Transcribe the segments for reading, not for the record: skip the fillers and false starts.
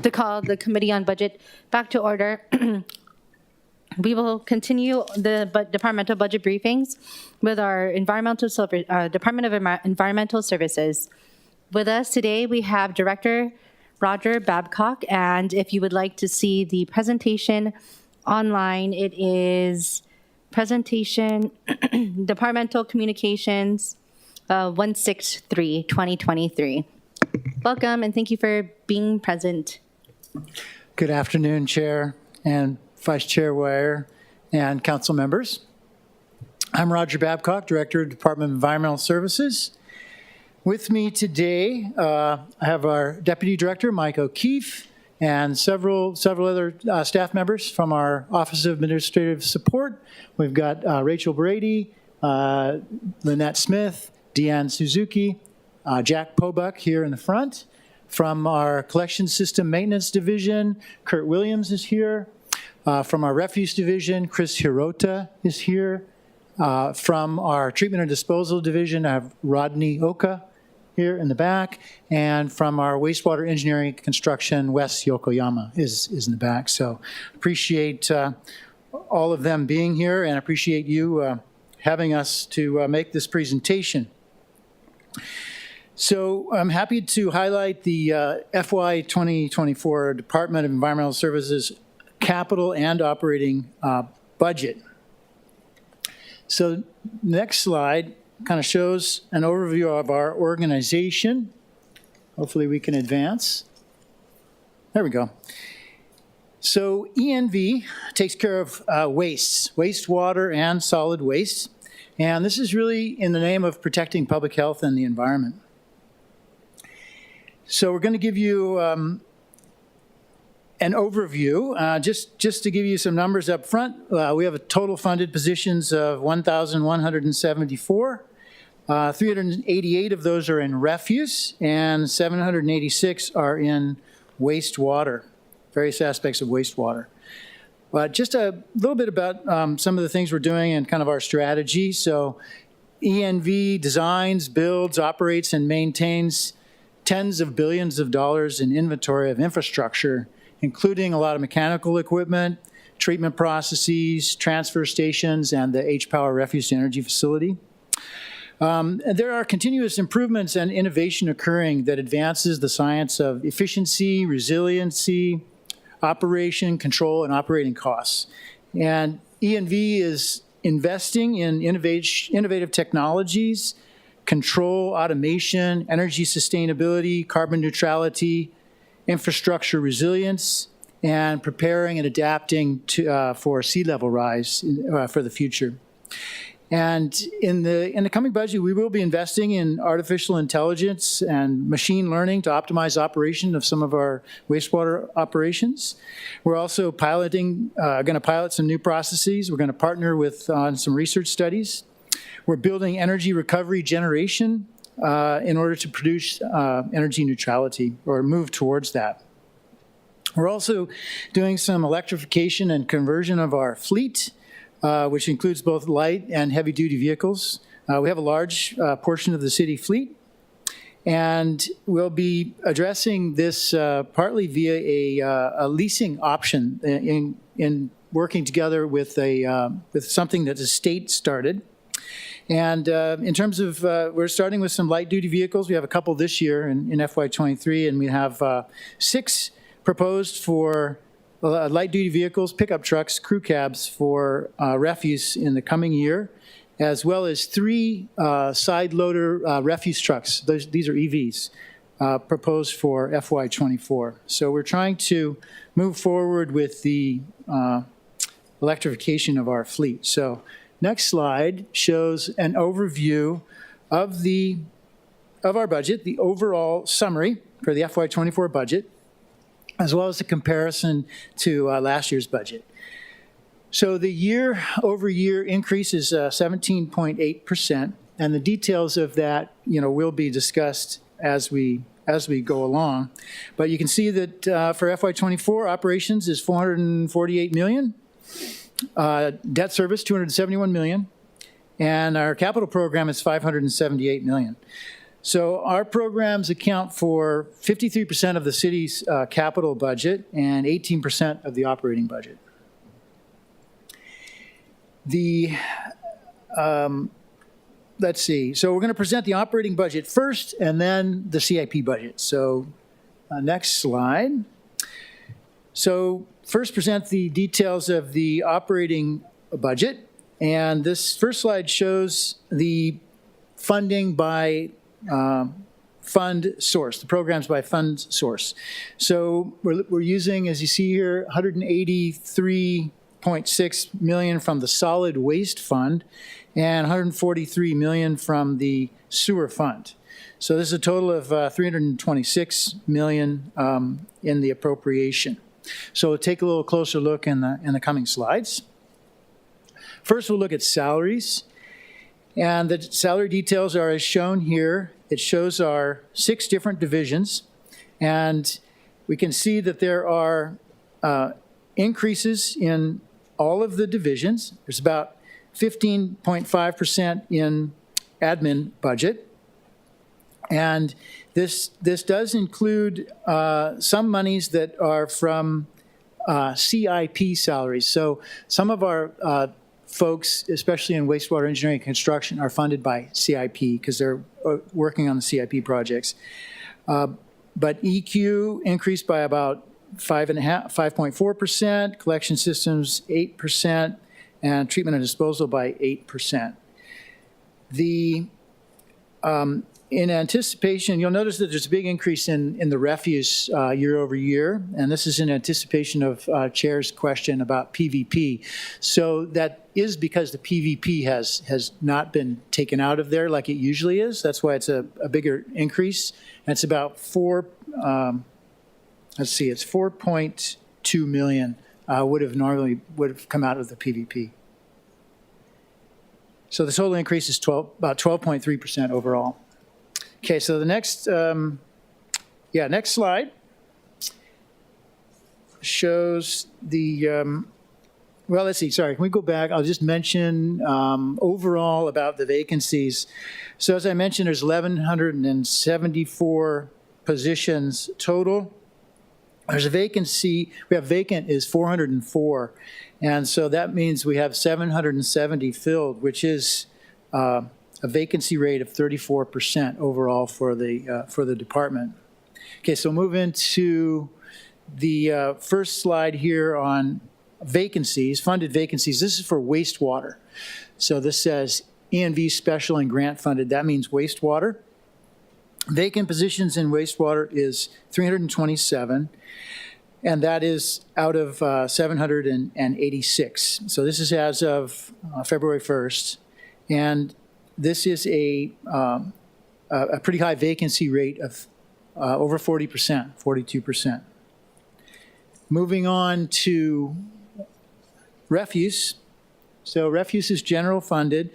to call the Committee on Budget back to order. We will continue the departmental budget briefings with our Department of Environmental Services. With us today, we have Director Roger Babcock, and if you would like to see the presentation online, it is presentation Departmental Communications 163, 2023. Welcome, and thank you for being present. Good afternoon, Chair and Vice Chair Wire and council members. I'm Roger Babcock, Director of Department of Environmental Services. With me today, I have our Deputy Director, Mike O'Keefe, and several other staff members from our Office of Administrative Support. We've got Rachel Brady, Lynette Smith, Deanne Suzuki, Jack Pobuck here in the front. From our Collection System Maintenance Division, Kurt Williams is here. From our Refuse Division, Chris Hirota is here. From our Treatment and Disposal Division, I have Rodney Oka here in the back. And from our Wastewater Engineering Construction, Wes Yokoyama is in the back. So appreciate all of them being here and appreciate you having us to make this presentation. So I'm happy to highlight the FY 2024 Department of Environmental Services capital and operating budget. So next slide kind of shows an overview of our organization. Hopefully we can advance. There we go. So ENV takes care of wastewater and solid waste. And this is really in the name of protecting public health and the environment. So we're going to give you an overview. Just to give you some numbers up front, we have a total funded positions of 1,174. 388 of those are in refuse, and 786 are in wastewater, various aspects of wastewater. But just a little bit about some of the things we're doing and kind of our strategy. So ENV designs, builds, operates, and maintains tens of billions of dollars in inventory of infrastructure, including a lot of mechanical equipment, treatment processes, transfer stations, and the H-Power Refuse to Energy Facility. There are continuous improvements and innovation occurring that advances the science of efficiency, resiliency, operation, control, and operating costs. And ENV is investing in innovative technologies, control, automation, energy sustainability, carbon neutrality, infrastructure resilience, and preparing and adapting to, for sea level rise for the future. And in the coming budget, we will be investing in artificial intelligence and machine learning to optimize operation of some of our wastewater operations. We're also going to pilot some new processes. We're going to partner with on some research studies. We're building energy recovery generation in order to produce energy neutrality or move towards that. We're also doing some electrification and conversion of our fleet, which includes both light and heavy-duty vehicles. We have a large portion of the city fleet, and we'll be addressing this partly via a leasing option in working together with something that the state started. And in terms of, we're starting with some light-duty vehicles. We have a couple this year in FY23, and we have 6 proposed for light-duty vehicles, pickup trucks, crew cabs for refuse in the coming year, as well as 3 side-loader refuse trucks. These are EVs proposed for FY24. So we're trying to move forward with the electrification of our fleet. So next slide shows an overview of our budget, the overall summary for the FY24 budget, as well as a comparison to last year's budget. So the year-over-year increase is 17.8%, and the details of that, will be discussed as we go along. But you can see that for FY24, operations is $448 million, debt service $271 million, and our capital program is $578 million. So our programs account for 53% of the city's capital budget and 18% of the operating budget. Let's see. So we're going to present the operating budget first and then the CIP budget. So next slide. So first present the details of the operating budget. And this first slide shows the funding by fund source, the programs by fund source. So we're using, as you see here, 183.6 million from the solid waste fund and 143 million from the sewer fund. So this is a total of 326 million in the appropriation. So we'll take a little closer look in the coming slides. First, we'll look at salaries. And the salary details are as shown here. It shows our 6 different divisions. And we can see that there are increases in all of the divisions. There's about 15.5% in admin budget. And this does include some monies that are from CIP salaries. So some of our folks, especially in wastewater engineering and construction, are funded by CIP because they're working on the CIP projects. But EQ increased by about 5.4%, collection systems 8%, and treatment and disposal by 8%. In anticipation, you'll notice that there's a big increase in the refuse year over year, and this is in anticipation of Chair's question about PVP. So that is because the PVP has not been taken out of there like it usually is. That's why it's a bigger increase. And it's about it's 4.2 million would have come out of the PVP. So the total increase is about 12.3% overall. Okay, so the next, next slide shows the, well, let's see, sorry, can we go back? I'll just mention overall about the vacancies. So as I mentioned, there's 1,174 positions total. There's a vacancy, we have vacant is 404. And so that means we have 770 filled, which is a vacancy rate of 34% overall for the department. Okay, so move into the first slide here on vacancies, funded vacancies. This is for wastewater. So this says E&V special and grant funded. That means wastewater. Vacant positions in wastewater is 327, and that is out of 786. So this is as of February 1st, and this is a pretty high vacancy rate of over 40%, 42%. Moving on to refuse. So refuse is general funded.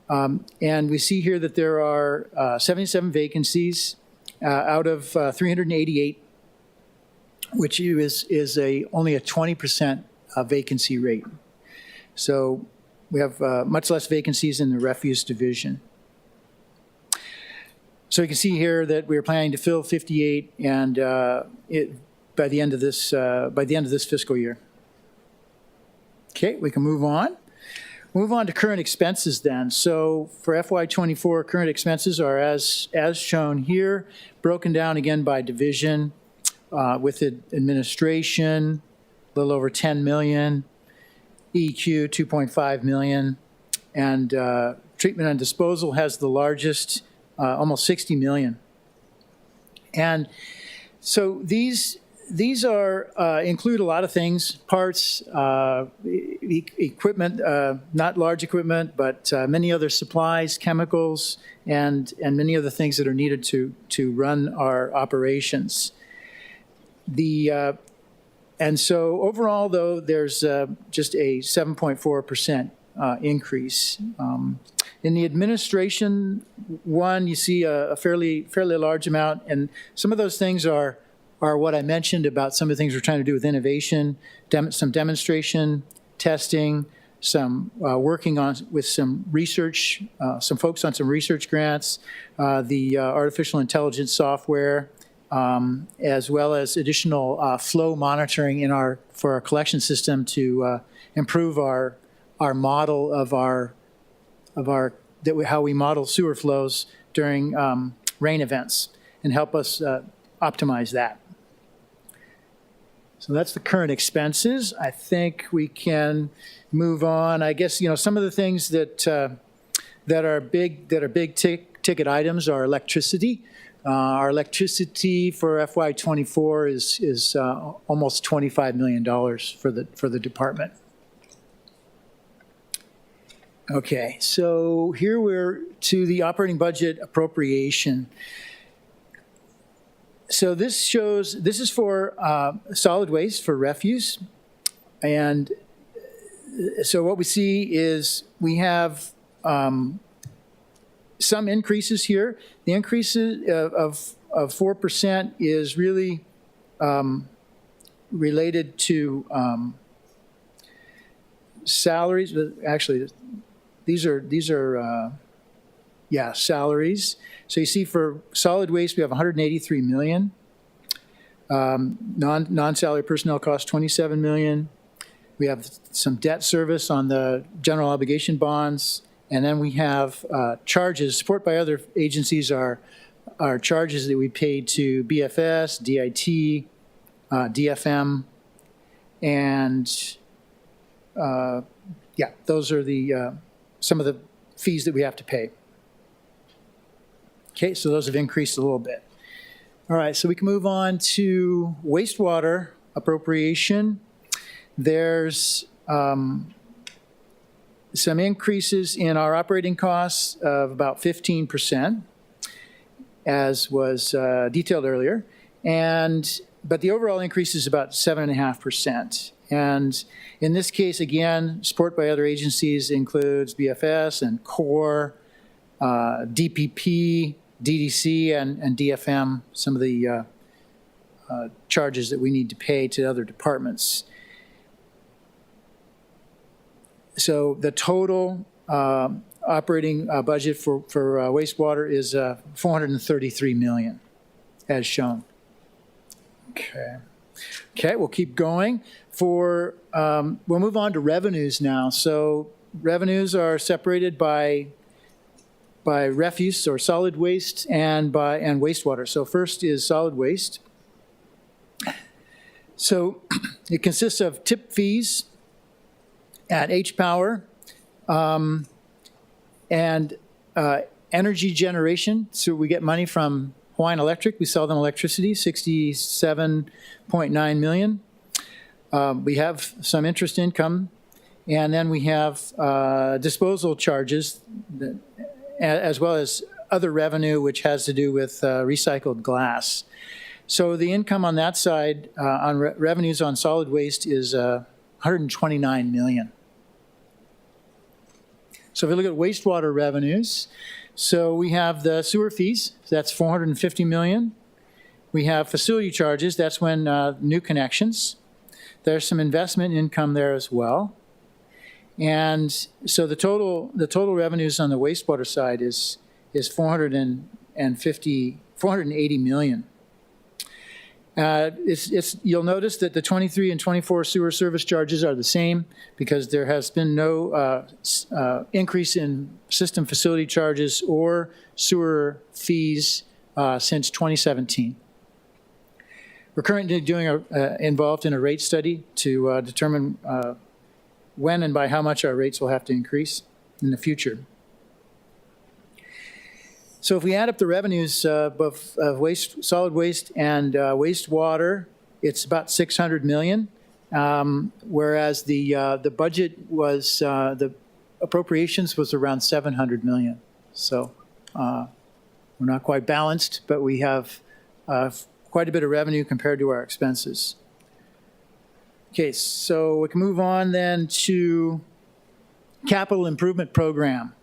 And we see here that there are 77 vacancies out of 388, which is only a 20% vacancy rate. So we have much less vacancies in the refuse division. So you can see here that we're planning to fill 58 and by the end of this fiscal year. Okay, we can move on. Move on to current expenses then. So for FY24, current expenses are as shown here, broken down again by division, with administration, a little over 10 million, EQ 2.5 million, and treatment and disposal has the largest, almost 60 million. And so these are include a lot of things, parts, equipment, not large equipment, but many other supplies, chemicals, and many other things that are needed to run our operations. And so overall, though, there's just a 7.4% increase. In the administration one, you see a fairly large amount, and some of those things are what I mentioned about some of the things we're trying to do with innovation, some demonstration, testing, working on with some research, some folks on some research grants, the artificial intelligence software, as well as additional flow monitoring for our collection system to improve our model of how we model sewer flows during rain events and help us optimize that. So that's the current expenses. I think we can move on. I guess, some of the things that are big ticket items are electricity. Our electricity for FY24 is almost $25 million for the department. Okay, so here we're to the operating budget appropriation. So this is for solid waste, for refuse. And so what we see is we have some increases here. The increases of 4% is really related to salaries. Actually, these are salaries. So you see for solid waste, we have 183 million. Non-salary personnel costs 27 million. We have some debt service on the general obligation bonds. And then we have charges. Support by other agencies are charges that we paid to BFS, DIT, DFM, and those are the some of the fees that we have to pay. Okay, so those have increased a little bit. All right, so we can move on to wastewater appropriation. There's some increases in our operating costs of about 15%, as was detailed earlier, but the overall increase is about 7.5%. And in this case, again, support by other agencies includes BFS and CORE, DPP, DDC, and DFM, some of the charges that we need to pay to other departments. So the total operating budget for wastewater is $433 million, as shown. Okay, we'll keep going. We'll move on to revenues now. So revenues are separated by refuse or solid waste and wastewater. So first is solid waste. So it consists of tip fees at H-Power and energy generation. So we get money from Hawaiian Electric. We sell them electricity, $67.9 million. We have some interest income, and then we have disposal charges, as well as other revenue, which has to do with recycled glass. So the income on that side, on revenues on solid waste, is $129 million. So if we look at wastewater revenues, so we have the sewer fees, that's $450 million. We have facility charges, that's when new connections. There's some investment income there as well. And so the total revenues on the wastewater side is $480 million. You'll notice that the 23 and 24 sewer service charges are the same because there has been no increase in system facility charges or sewer fees since 2017. We're currently involved in a rate study to determine when and by how much our rates will have to increase in the future. So if we add up the revenues of solid waste and wastewater, it's about $600 million, whereas the budget was, the appropriations was around $700 million. So we're not quite balanced, but we have quite a bit of revenue compared to our expenses. Okay, so we can move on then to capital improvement program.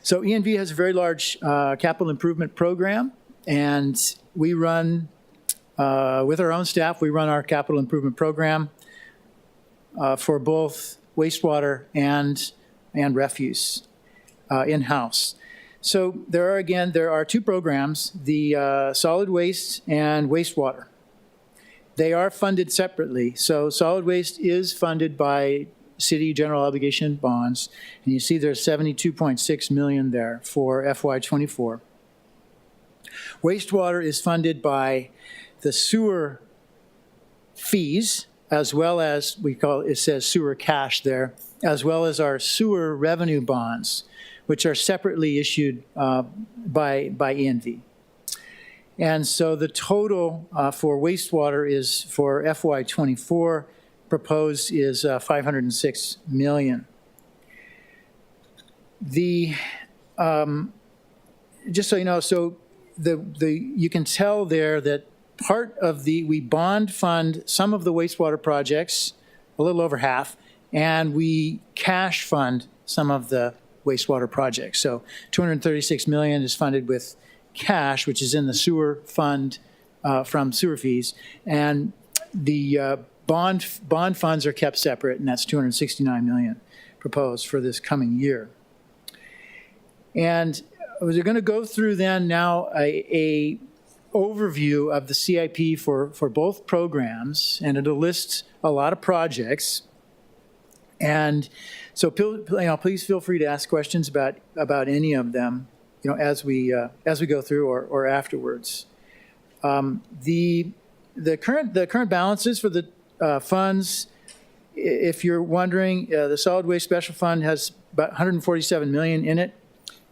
So ENV has a very large capital improvement program, and we run, with our own staff, we run our capital improvement program for both wastewater and refuse in-house. So there are two programs, the solid waste and wastewater. They are funded separately. So solid waste is funded by city general obligation bonds, and you see there's $72.6 million there for FY24. Wastewater is funded by the sewer fees, as well as it says sewer cash there, as well as our sewer revenue bonds, which are separately issued by ENV. And so the total for wastewater is for FY24 proposed is $506 million. Just so you know, so you can tell there that part of we bond fund some of the wastewater projects, a little over half, and we cash fund some of the wastewater projects. So $236 million is funded with cash, which is in the sewer fund from sewer fees, and the bond funds are kept separate, and that's $269 million proposed for this coming year. And we're going to go through then now a overview of the CIP for both programs, and it'll list a lot of projects. And so, please feel free to ask questions about any of them, as we go through or afterwards. The current balances for the funds, if you're wondering, the solid waste special fund has about $147 million in it,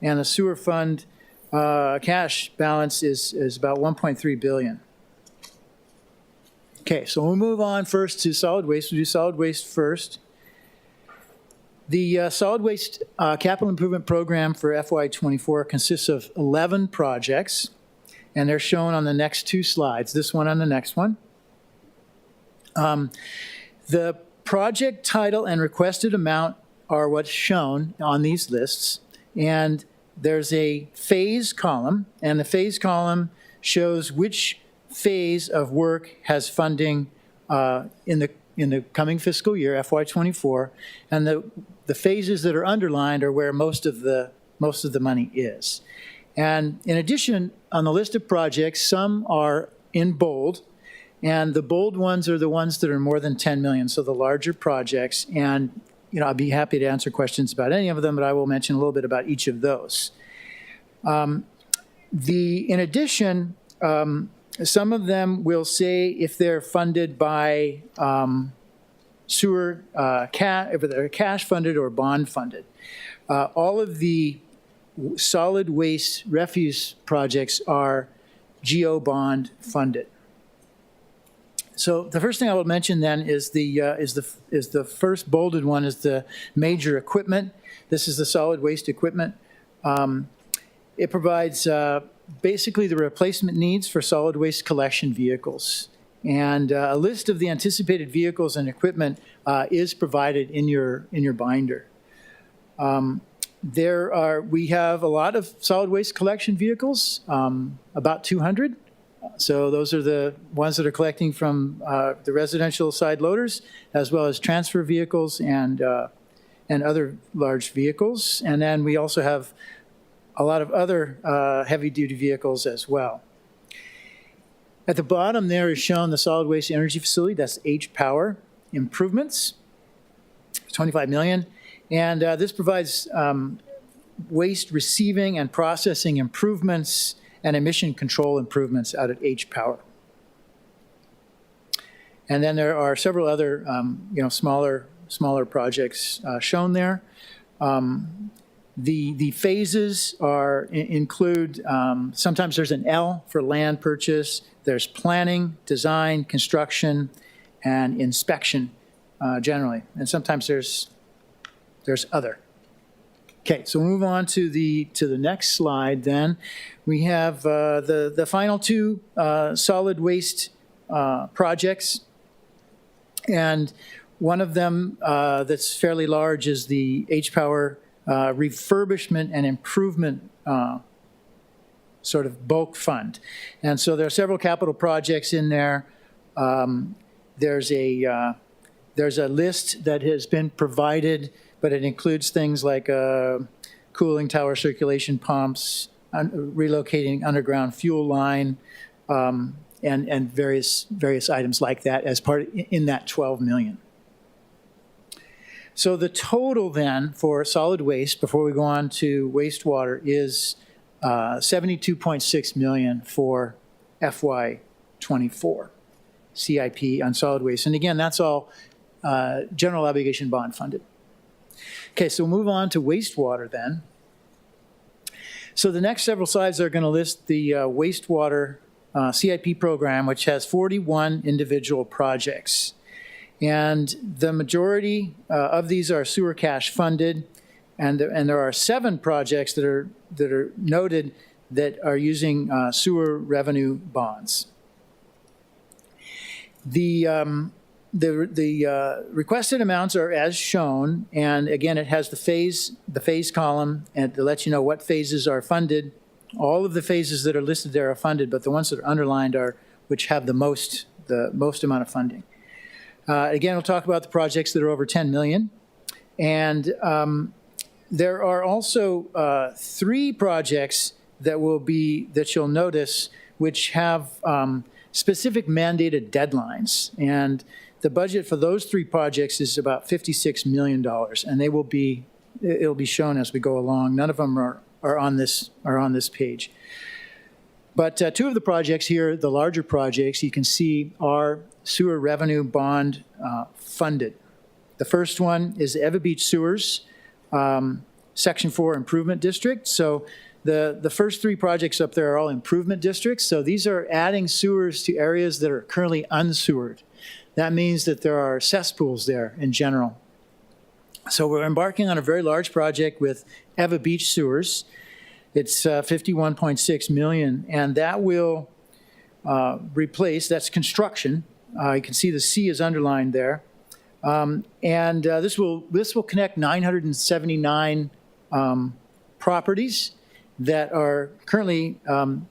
and the sewer fund cash balance is about $1.3 billion. Okay, so we'll move on first to solid waste. We'll do solid waste first. The solid waste capital improvement program for FY24 consists of 11 projects, and they're shown on the next two slides, this one and the next one. The project title and requested amount are what's shown on these lists, and there's a phase column, and the phase column shows which phase of work has funding in the coming fiscal year, FY24, and the phases that are underlined are where most of the money is. And in addition, on the list of projects, some are in bold, and the bold ones are the ones that are more than 10 million, so the larger projects. And I'd be happy to answer questions about any of them, but I will mention a little bit about each of those. In addition, some of them will say if they're funded by if they're cash funded or bond funded. All of the solid waste refuse projects are GO bond funded. So the first thing I will mention then is the first bolded one is the major equipment. This is the solid waste equipment. It provides basically the replacement needs for solid waste collection vehicles. And a list of the anticipated vehicles and equipment is provided in your binder. We have a lot of solid waste collection vehicles, about 200. So those are the ones that are collecting from the residential side loaders, as well as transfer vehicles and other large vehicles. And then we also have a lot of other heavy-duty vehicles as well. At the bottom there is shown the solid waste energy facility. That's H-Power improvements, $25 million. And this provides waste receiving and processing improvements and emission control improvements out at H-Power. And then there are several other, smaller projects shown there. The phases include, sometimes there's an L for land purchase. There's planning, design, construction, and inspection generally. And sometimes there's other. Okay, so we'll move on to the next slide then. We have the final two solid waste projects. And one of them that's fairly large is the H-Power refurbishment and improvement sort of bulk fund. And so there are several capital projects in there. There's There's a list that has been provided, but it includes things like cooling tower circulation pumps, relocating underground fuel line, and various items like that as part in that 12 million. So the total then for solid waste, before we go on to wastewater, is 72.6 million for FY24 CIP on solid waste. And again, that's all general obligation bond funded. Okay, so we'll move on to wastewater then. So the next several slides are going to list the wastewater CIP program, which has 41 individual projects. And the majority of these are sewer cash funded, and there are 7 projects that are noted that are using sewer revenue bonds. The requested amounts are as shown, and again, it has the phase column, and to let you know what phases are funded. All of the phases that are listed there are funded, but the ones that are underlined are which have the most amount of funding. Again, we'll talk about the projects that are over 10 million. And there are also 3 projects that you'll notice which have specific mandated deadlines. And the budget for those 3 projects is about $56 million, and it'll be shown as we go along. None of them are on this page. But 2 of the projects here, the larger projects, you can see are sewer revenue bond funded. The first one is Eva Beach Sewers, Section 4 Improvement District. So the first 3 projects up there are all improvement districts. So these are adding sewers to areas that are currently unsewered. That means that there are cesspools there in general. So we're embarking on a very large project with Eva Beach Sewers. It's 51.6 million, and that will replace, that's construction. You can see the C is underlined there. This will connect 979 properties that are currently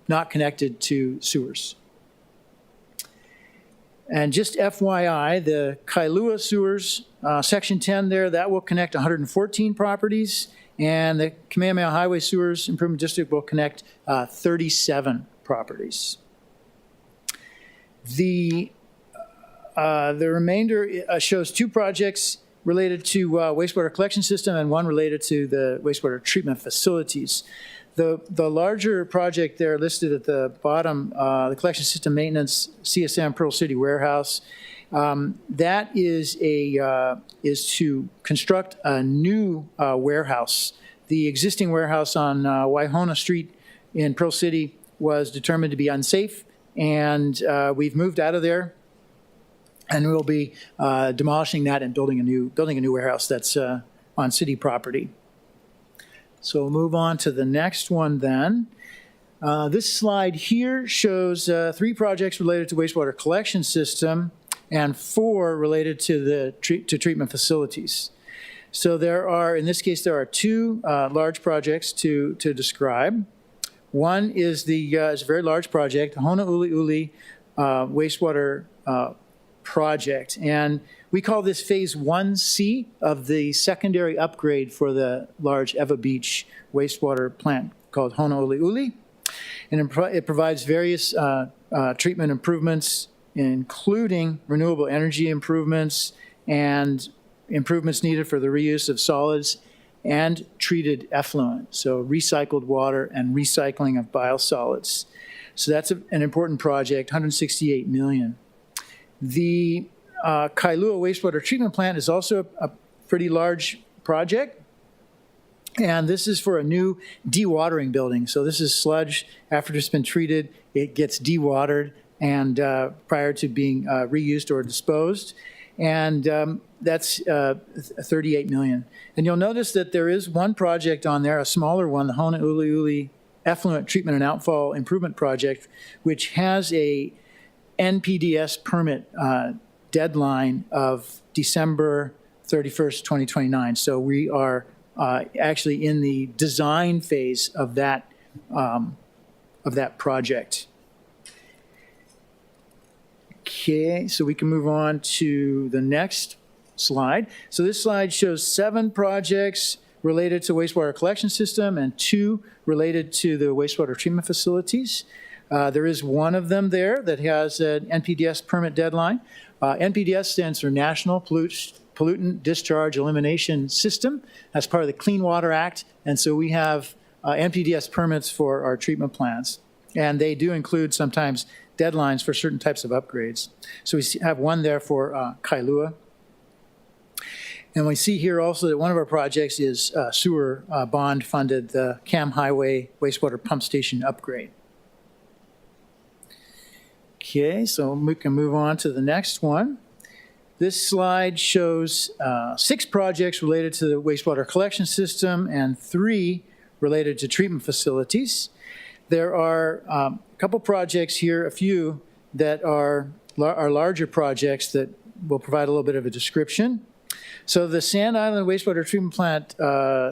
not connected to sewers. And just FYI, the Kailua Sewers, Section 10 there, that will connect 114 properties, and the Kamehameha Highway Sewers Improvement District will connect 37 properties. The remainder shows 2 projects related to wastewater collection system and 1 related to the wastewater treatment facilities. The larger project there listed at the bottom, the collection system maintenance CSM Pearl City Warehouse, that is to construct a new warehouse. The existing warehouse on Waihona Street in Pearl City was determined to be unsafe, and we've moved out of there, and we'll be demolishing that and building a new warehouse that's on city property. So we'll move on to the next one then. This slide here shows 3 projects related to wastewater collection system and 4 related to treatment facilities. So there are, in this case, there are 2 large projects to describe. One is is a very large project, the Honolulu wastewater project, and we call this Phase 1C of the secondary upgrade for the large Eva Beach wastewater plant called Honolulu. And it provides various treatment improvements, including renewable energy improvements and improvements needed for the reuse of solids and treated effluent, so recycled water and recycling of biosolids. So that's an important project, 168 million. The Kailua wastewater treatment plant is also a pretty large project, and this is for a new dewatering building. So this is sludge. After it's been treated, it gets dewatered and prior to being reused or disposed, and that's 38 million. And you'll notice that there is one project on there, a smaller one, the Honolulu Effluent Treatment and Outfall Improvement Project, which has a NPDES permit deadline of December 31st, 2029. So we are actually in the design phase of that project. Okay, so we can move on to the next slide. So this slide shows 7 projects related to wastewater collection system and 2 related to the wastewater treatment facilities. There is one of them there that has an NPDES permit deadline. NPDES stands for National Pollutant Discharge Elimination System. That's part of the Clean Water Act, and so we have NPDES permits for our treatment plants. And they do include sometimes deadlines for certain types of upgrades. So we have one there for Kailua. And we see here also that one of our projects is sewer bond funded, the Cam Highway wastewater pump station upgrade. Okay, so we can move on to the next one. This slide shows 6 projects related to the wastewater collection system and 3 related to treatment facilities. There are a couple projects here, a few that are larger projects that will provide a little bit of a description. So the Sand Island Wastewater Treatment Plant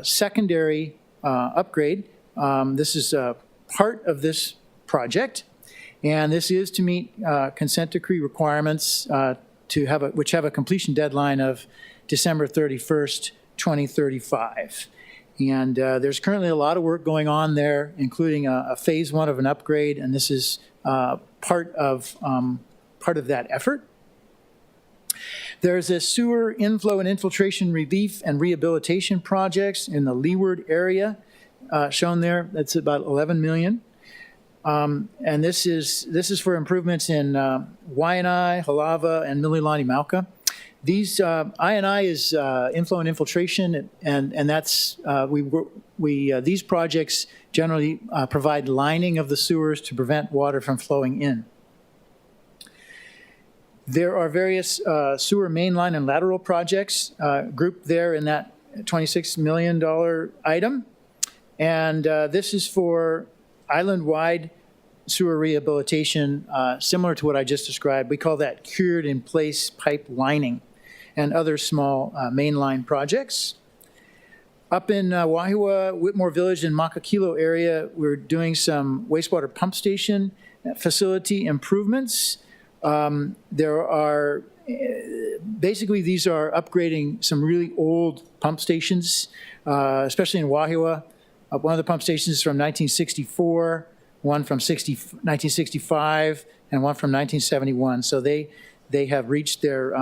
secondary upgrade, this is part of this project, and this is to meet consent decree requirements which have a completion deadline of December 31st, 2035. And there's currently a lot of work going on there, including a phase 1 of an upgrade, and this is part of that effort. There's a sewer inflow and infiltration relief and rehabilitation projects in the Leeward area shown there. That's about $11 million. And this is for improvements in Waianae, Halava, and Mililani Mauka. These I&I is inflow and infiltration, and that's these projects generally provide lining of the sewers to prevent water from flowing in. There are various sewer mainline and lateral projects grouped there in that $26 million item, and this is for island-wide sewer rehabilitation, similar to what I just described. We call that cured-in-place pipe lining, and other small mainline projects. Up in Wahiawa, Whitmore Village, and Makakilo area, we're doing some wastewater pump station facility improvements. There are, basically these are upgrading some really old pump stations, especially in Wahiawa. One of the pump stations is from 1964, one from 1965, and one from 1971. So they have reached their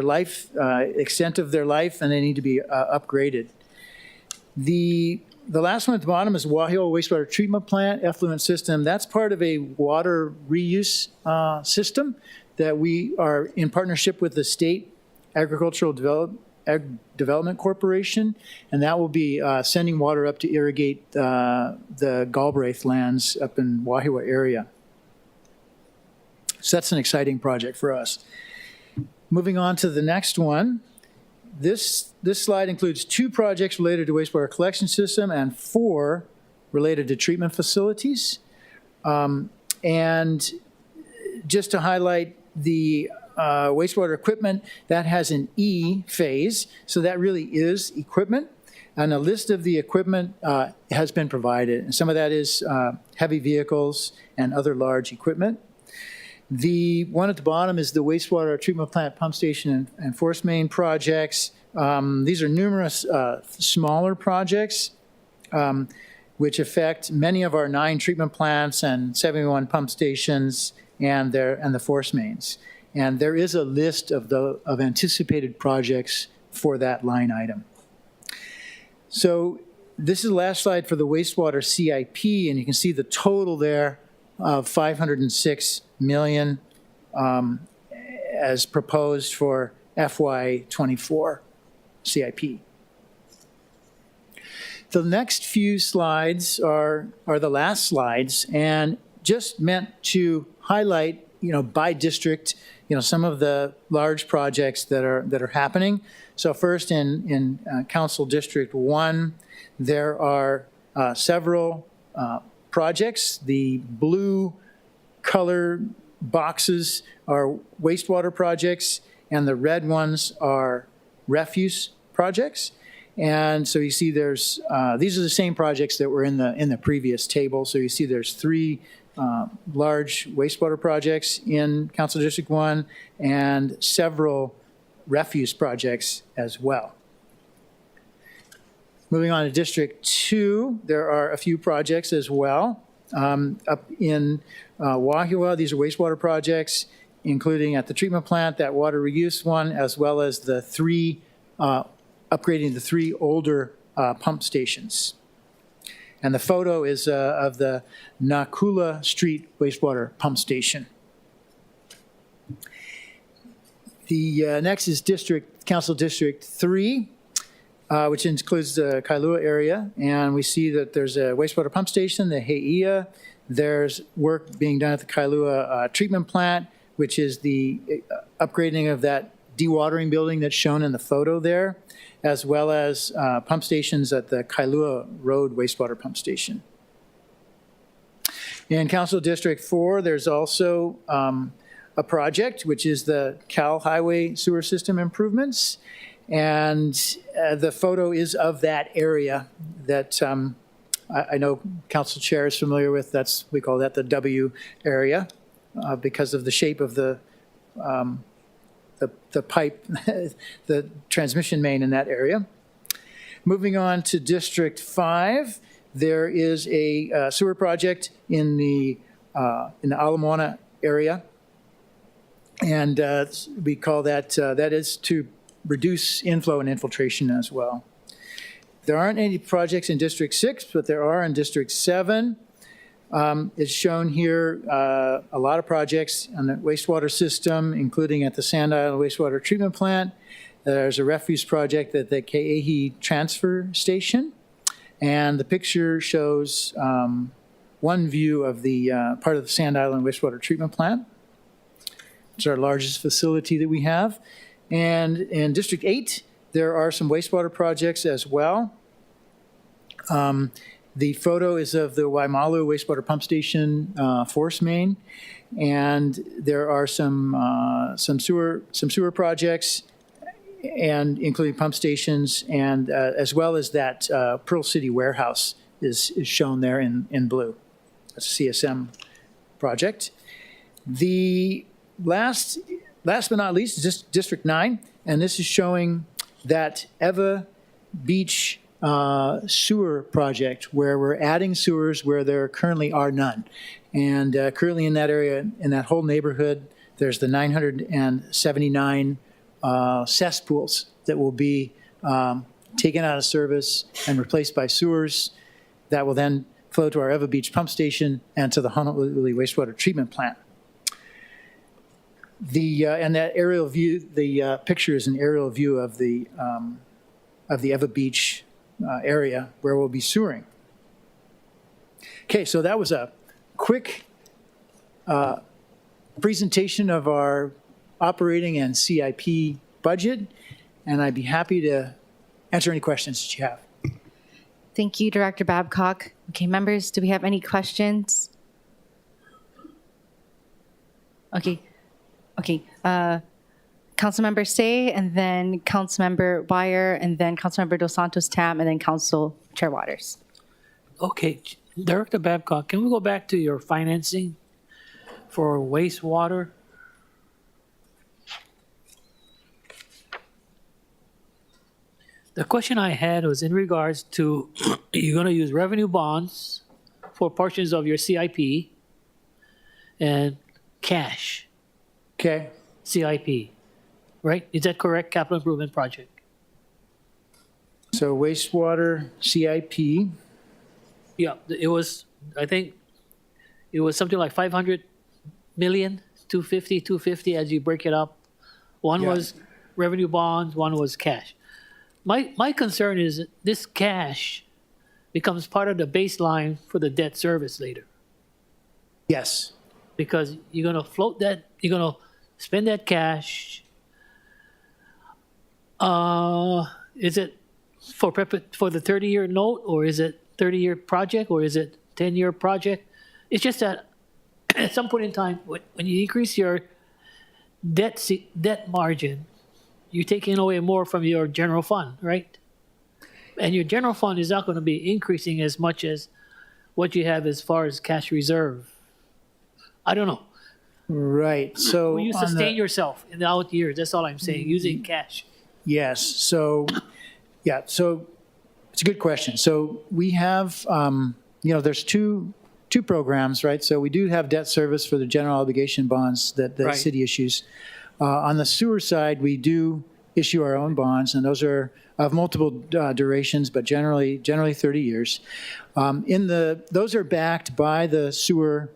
life, extent of their life, and they need to be upgraded. The last one at the bottom is Wahiawa Wastewater Treatment Plant Effluent System. That's part of a water reuse system that we are in partnership with the State Agricultural Development Corporation, and that will be sending water up to irrigate the Galbraith lands up in Wahiawa area. So that's an exciting project for us. Moving on to the next one. This slide includes 2 projects related to wastewater collection system and 4 related to treatment facilities. And just to highlight the wastewater equipment, that has an E phase, so that really is equipment. And a list of the equipment has been provided. And some of that is heavy vehicles and other large equipment. The one at the bottom is the wastewater treatment plant, pump station, and force main projects. These are numerous smaller projects which affect many of our 9 treatment plants and 71 pump stations and the force mains. And there is a list of anticipated projects for that line item. So this is the last slide for the wastewater CIP, and you can see the total there of $506 million as proposed for FY24 CIP. The next few slides are the last slides, and just meant to highlight, by district, some of the large projects that are happening. So first in Council District 1, there are several projects. The blue color boxes are wastewater projects, and the red ones are refuse projects. And so you see these are the same projects that were in the previous table. So you see there's 3 large wastewater projects in Council District 1 and several refuse projects as well. Moving on to District 2, there are a few projects as well. Up in Wahua, these are wastewater projects, including at the treatment plant, that water reuse one, as well as the upgrading the 3 older pump stations. And the photo is of the Nakula Street wastewater pump station. The next is Council District 3. Which includes the Kailua area, and we see that there's a wastewater pump station, the Heia. There's work being done at the Kailua treatment plant, which is the upgrading of that dewatering building that's shown in the photo there, as well as pump stations at the Kailua Road wastewater pump station. In Council District 4, there's also a project, which is the Cal Highway sewer system improvements. And the photo is of that area that I know Council Chair is familiar with. We call that the W area because of the shape of the pipe, the transmission main in that area. Moving on to District 5, there is a sewer project in the Ala Moana area. And we call that, that is to reduce inflow and infiltration as well. There aren't any projects in District 6, but there are in District 7. It's shown here a lot of projects on the wastewater system, including at the Sand Island Wastewater Treatment Plant. There's a refuse project at the Ke'ehi Transfer Station. And the picture shows one view of the part of the Sand Island Wastewater Treatment Plant. It's our largest facility that we have. And in District 8, there are some wastewater projects as well. The photo is of the Waimalu wastewater pump station force main, and there are some sewer projects, and including pump stations, and as well as that Pearl City warehouse is shown there in blue. That's a CSM project. The last but not least is District 9, and this is showing that Eva Beach sewer project where we're adding sewers where there currently are none. And currently in that area, in that whole neighborhood, there's the 979 cesspools that will be taken out of service and replaced by sewers that will then flow to our Eva Beach pump station and to the Honolulu wastewater treatment plant. And that aerial view, the picture is an aerial view of the Eva Beach area where we'll be sewering. Okay, so that was a quick presentation of our operating and CIP budget, and I'd be happy to answer any questions that you have. Thank you, Director Babcock. Okay, members, do we have any questions? Okay. Councilmember Say, and then Councilmember Wire, and then Councilmember Dos Santos Tam, and then Council Chair Waters. Okay, Director Babcock, can we go back to your financing for wastewater? The question I had was in regards to you're going to use revenue bonds for portions of your CIP and cash. Okay. CIP, right? Is that correct? Capital Improvement Project. So wastewater CIP. Yeah, it was, I think, it was something like 500 million, 250 as you break it up. One was revenue bonds, one was cash. My concern is that this cash becomes part of the baseline for the debt service later. Yes. Because you're going to float that, you're going to spend that cash. Is it for the 30-year note, or is it 30-year project, or is it 10-year project? It's just that at some point in time, when you increase your debt margin, you're taking away more from your general fund, right? And your general fund is not going to be increasing as much as what you have as far as cash reserve. I don't know. Right, so. Will you on the- sustain yourself in the out years? That's all I'm saying, using cash. Yes, so, yeah, so it's a good question. So we have, there's two programs, right? So we do have debt service for the general obligation bonds that the Right. city issues. On the sewer side, we do issue our own bonds, and those are of multiple durations, but generally 30 years. Those are backed by the sewer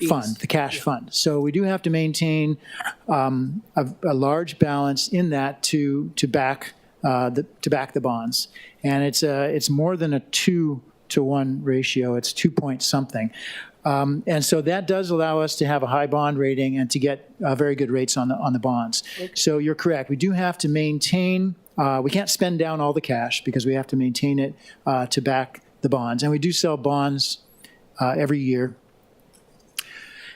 fund, the cash fund. So we do have to maintain a large balance in that to back the bonds, and it's more than a 2-to-1 ratio. It's 2 point something, and so that does allow us to have a high bond rating and to get very good rates on the bonds. Okay. So you're correct. We do have to maintain. We can't spend down all the cash because we have to maintain it to back the bonds, and we do sell bonds every year.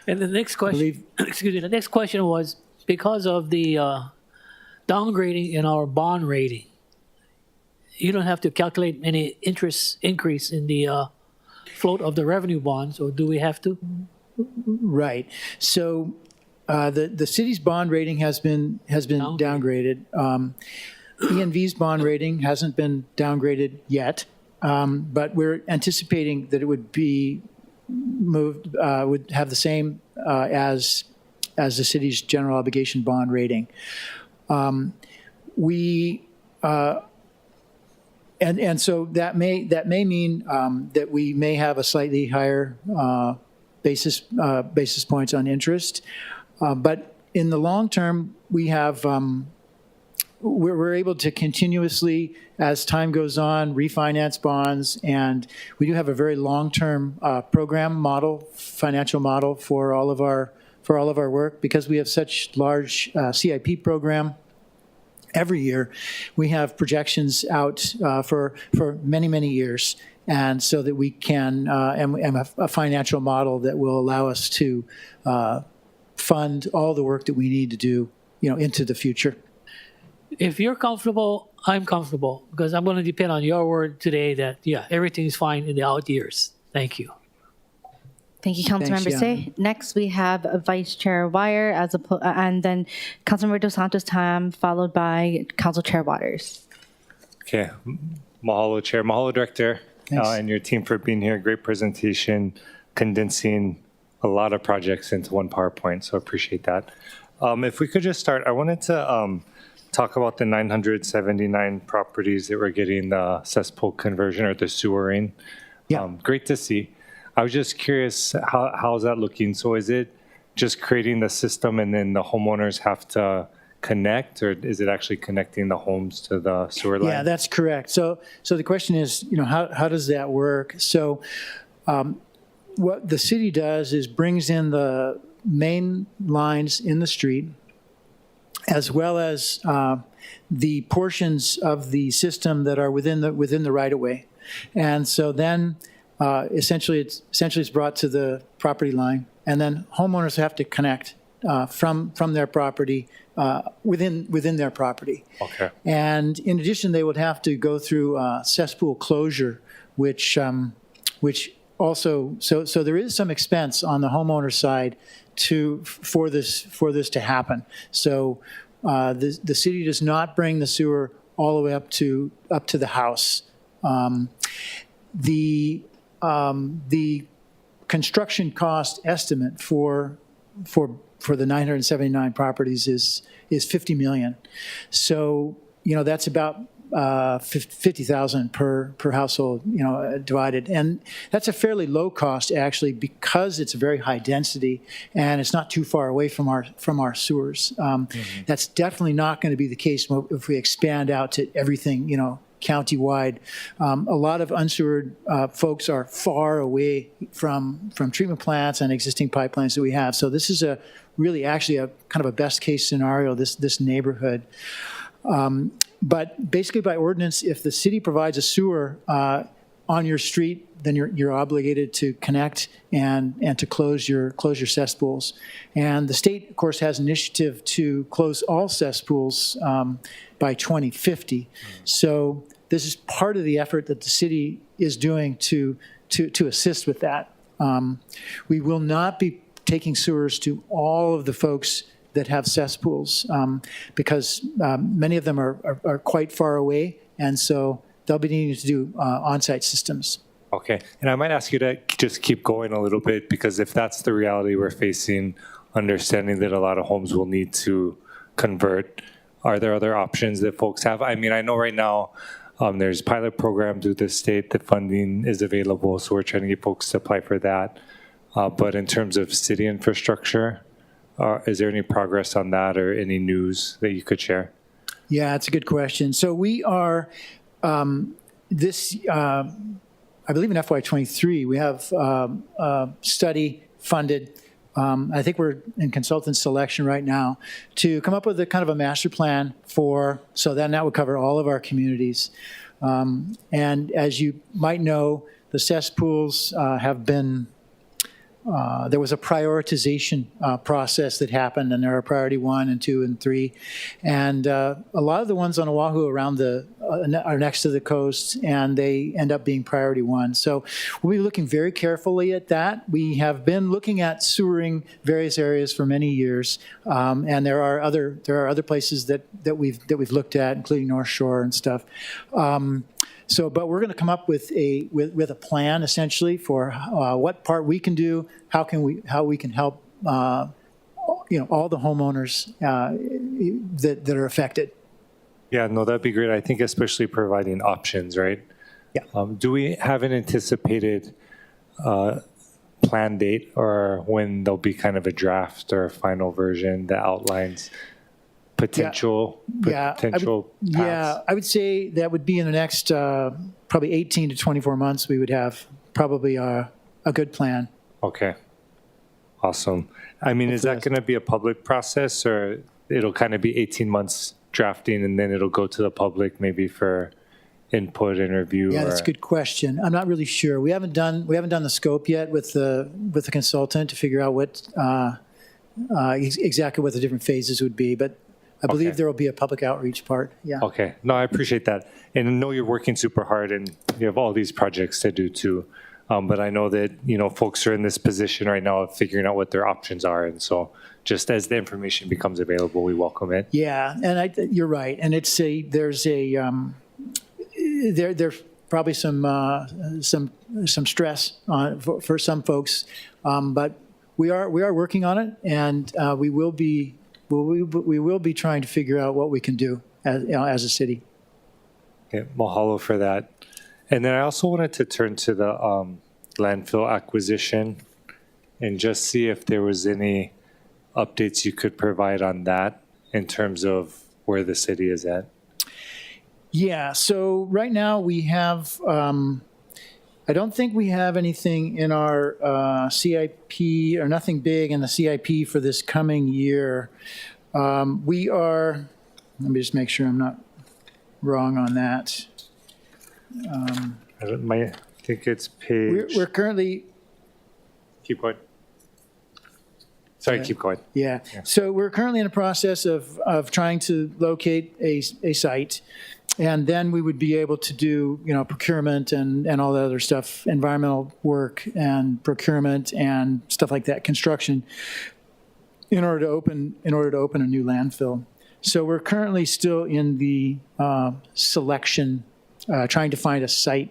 And the next question, excuse me, the next question was, because of the downgrading in our bond rating, you don't have to calculate any interest increase in the float of the revenue bonds, or do we have to? Right. So the city's bond rating has been downgraded. ENV's bond rating hasn't been downgraded yet, but we're anticipating that it would be moved, would have the same as the city's general obligation bond rating. And so that may mean that we may have a slightly higher basis points on interest, but in the long term, we have. We're able to continuously, as time goes on, refinance bonds, and we do have a very long-term program model, financial model for all of our work, because we have such large CIP program. Every year, we have projections out for many years, and so that we can and a financial model that will allow us to fund all the work that we need to do, into the future. If you're comfortable, I'm comfortable, because I'm going to depend on your word today that, everything's fine in the out years. Thank you. Thank you, Councilmember Thanks, Say. Next, we have Vice Chair Wire, and then Councilmember Dos Santos Tam, followed by Council Chair Waters. Okay. Mahalo, Chair. Mahalo, Director, and your team for being here. Great presentation, condensing a lot of projects into one PowerPoint, so appreciate that. If we could just start, I wanted to talk about the 979 properties that were getting the cesspool conversion or the sewering. Yeah. Great to see. I was just curious, how's that looking? So is it just creating the system and then the homeowners have to connect, or is it actually connecting the homes to the sewer line? Yeah, that's correct. So the question is, how does that work? So what the city does is brings in the main lines in the street, as well as the portions of the system that are within the right-of-way. And so then essentially it's brought to the property line, and then homeowners have to connect from their property within their property. Okay. And in addition, they would have to go through cesspool closure, which also, so there is some expense on the homeowner side for this to happen. So the city does not bring the sewer all the way up to the house. The construction cost estimate for the 979 properties is $50 million. So that's about 50,000 per household, divided, and that's a fairly low cost actually, because it's a very high density and it's not too far away from our sewers. That's definitely not going to be the case if we expand out to everything, countywide. A lot of unsewered folks are far away from treatment plants and existing pipelines that we have. So this is really actually a kind of a best case scenario. This neighborhood. But basically, by ordinance, if the city provides a sewer on your street, then you're obligated to connect and to close your cesspools. And the state, of course, has an initiative to close all cesspools by 2050. So this is part of the effort that the city is doing to assist with that. We will not be taking sewers to all of the folks that have cesspools, because many of them are quite far away, and so they'll be needing to do on-site systems. Okay, and I might ask you to just keep going a little bit, because if that's the reality we're facing, understanding that a lot of homes will need to convert, are there other options that folks have? I mean, I know right now there's pilot programs through the state that funding is available, so we're trying to get folks to apply for that. But in terms of city infrastructure, is there any progress on that or any news that you could share? Yeah, it's a good question. So we are, I believe in FY23, we have a study funded. I think we're in consultant selection right now to come up with a kind of a master plan so then that would cover all of our communities. And as you might know, the cesspools have been, there was a prioritization process that happened, and there are priority 1 and 2 and 3. And a lot of the ones on Oahu around are next to the coast, and they end up being priority 1. So we'll be looking very carefully at that. We have been looking at sewering various areas for many years, and there are other places that we've looked at, including North Shore and stuff. But we're going to come up with a plan essentially for what part we can do, how we can help all the homeowners that are affected. Yeah, no, that'd be great. I think especially providing options, right? Yeah. Do we have an anticipated plan date, or when there'll be kind of a draft or a final version that outlines potential paths? Yeah, I would say that would be in the next probably 18 to 24 months. We would have probably a good plan. Okay, awesome. I mean, is that going to be a public process, or it'll kind of be 18 months drafting and then it'll go to the public maybe for input and review? Yeah, that's a good question. I'm not really sure. We haven't done the scope yet with the consultant to figure out what exactly what the different phases would be, but I believe there will be a public outreach part. Yeah. Okay. No, I appreciate that. And I know you're working super hard and you have all these projects to do too. But I know that, folks are in this position right now of figuring out what their options are. And so just as the information becomes available, we welcome it. Yeah. And you're right. And there's probably some stress for some folks. But we are working on it, and we will be trying to figure out what we can do as a city. Okay, mahalo for that. And then I also wanted to turn to the landfill acquisition and just see if there was any updates you could provide on that in terms of where the city is at. Yeah, so right now we have, I don't think we have anything in our CIP, or nothing big in the CIP for this coming year. Let me just make sure I'm not wrong on that. I think it's page. We're currently. Keep going. Sorry, keep going. Yeah. So we're currently in the process of trying to locate a site, and then we would be able to do procurement and all the other stuff, environmental work and procurement and stuff like that, construction, in order to open a new landfill. So we're currently still in the selection, trying to find a site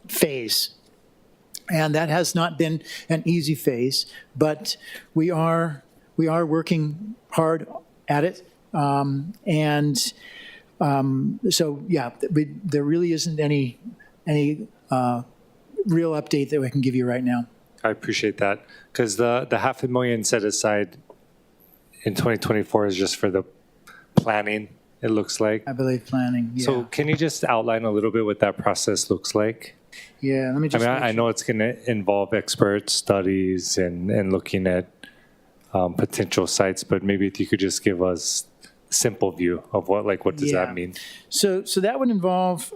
phase. And that has not been an easy phase, but we are working hard at it. So yeah, there really isn't any real update that we can give you right now. I appreciate that, because the $500,000 set aside in 2024 is just for the planning, it looks like. I believe planning, yeah. So can you just outline a little bit what that process looks like? Yeah, let me just. I know it's going to involve expert studies and looking at potential sites, but maybe if you could just give us a simple view of what does that mean? So that would involve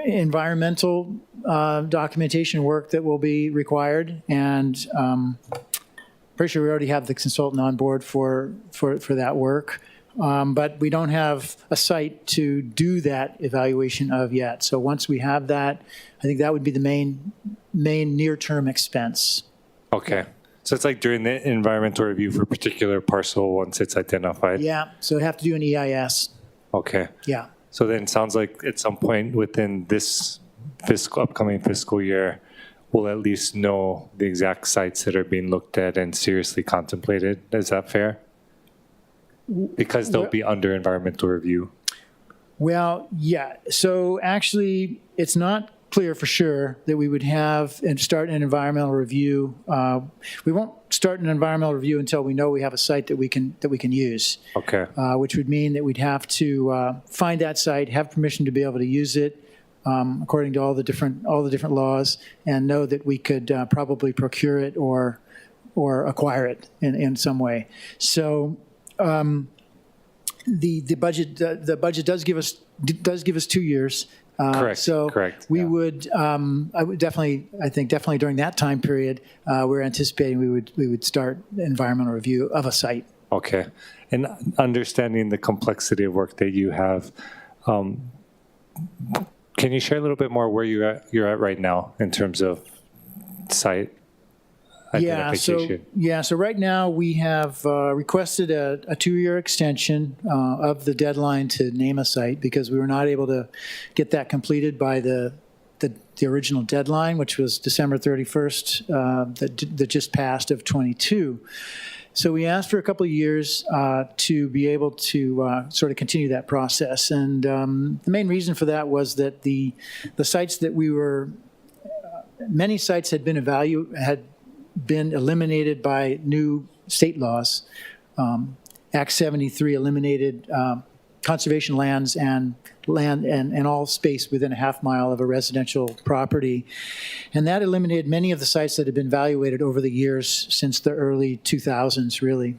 environmental documentation work that will be required, and pretty sure we already have the consultant on board for that work. But we don't have a site to do that evaluation of yet. So once we have that, I think that would be the main near-term expense Okay. So it's like during the environmental review for a particular parcel once it's identified? Yeah, so have to do an EIS. Okay. Yeah. So then it sounds like at some point within this upcoming fiscal year, we'll at least know the exact sites that are being looked at and seriously contemplated. Is that fair? Because they'll be under environmental review. Well, yeah. So actually, it's not clear for sure that we would have and start an environmental review. We won't start an environmental review until we know we have a site that we can use. Okay. Which would mean that we'd have to find that site, have permission to be able to use it according to all the different laws, and know that we could probably procure it or acquire it in some way. So. The budget does give us 2 years. Correct. So correct. we yeah. would I think definitely during that time period, we're anticipating we would start environmental review of a site. Okay. And understanding the complexity of work that you have, can you share a little bit more where you're at right now in terms of site identification? So right now we have requested a 2-year extension of the deadline to name a site because we were not able to get that completed by the original deadline, which was December 31st, that just passed of 22. So we asked for a couple of years to be able to sort of continue that process. And the main reason for that was that the sites that we were, many sites had been eliminated by new state laws. Act 73 eliminated conservation lands and all space within a half mile of a residential property. And that eliminated many of the sites that had been evaluated over the years since the early 2000s, really.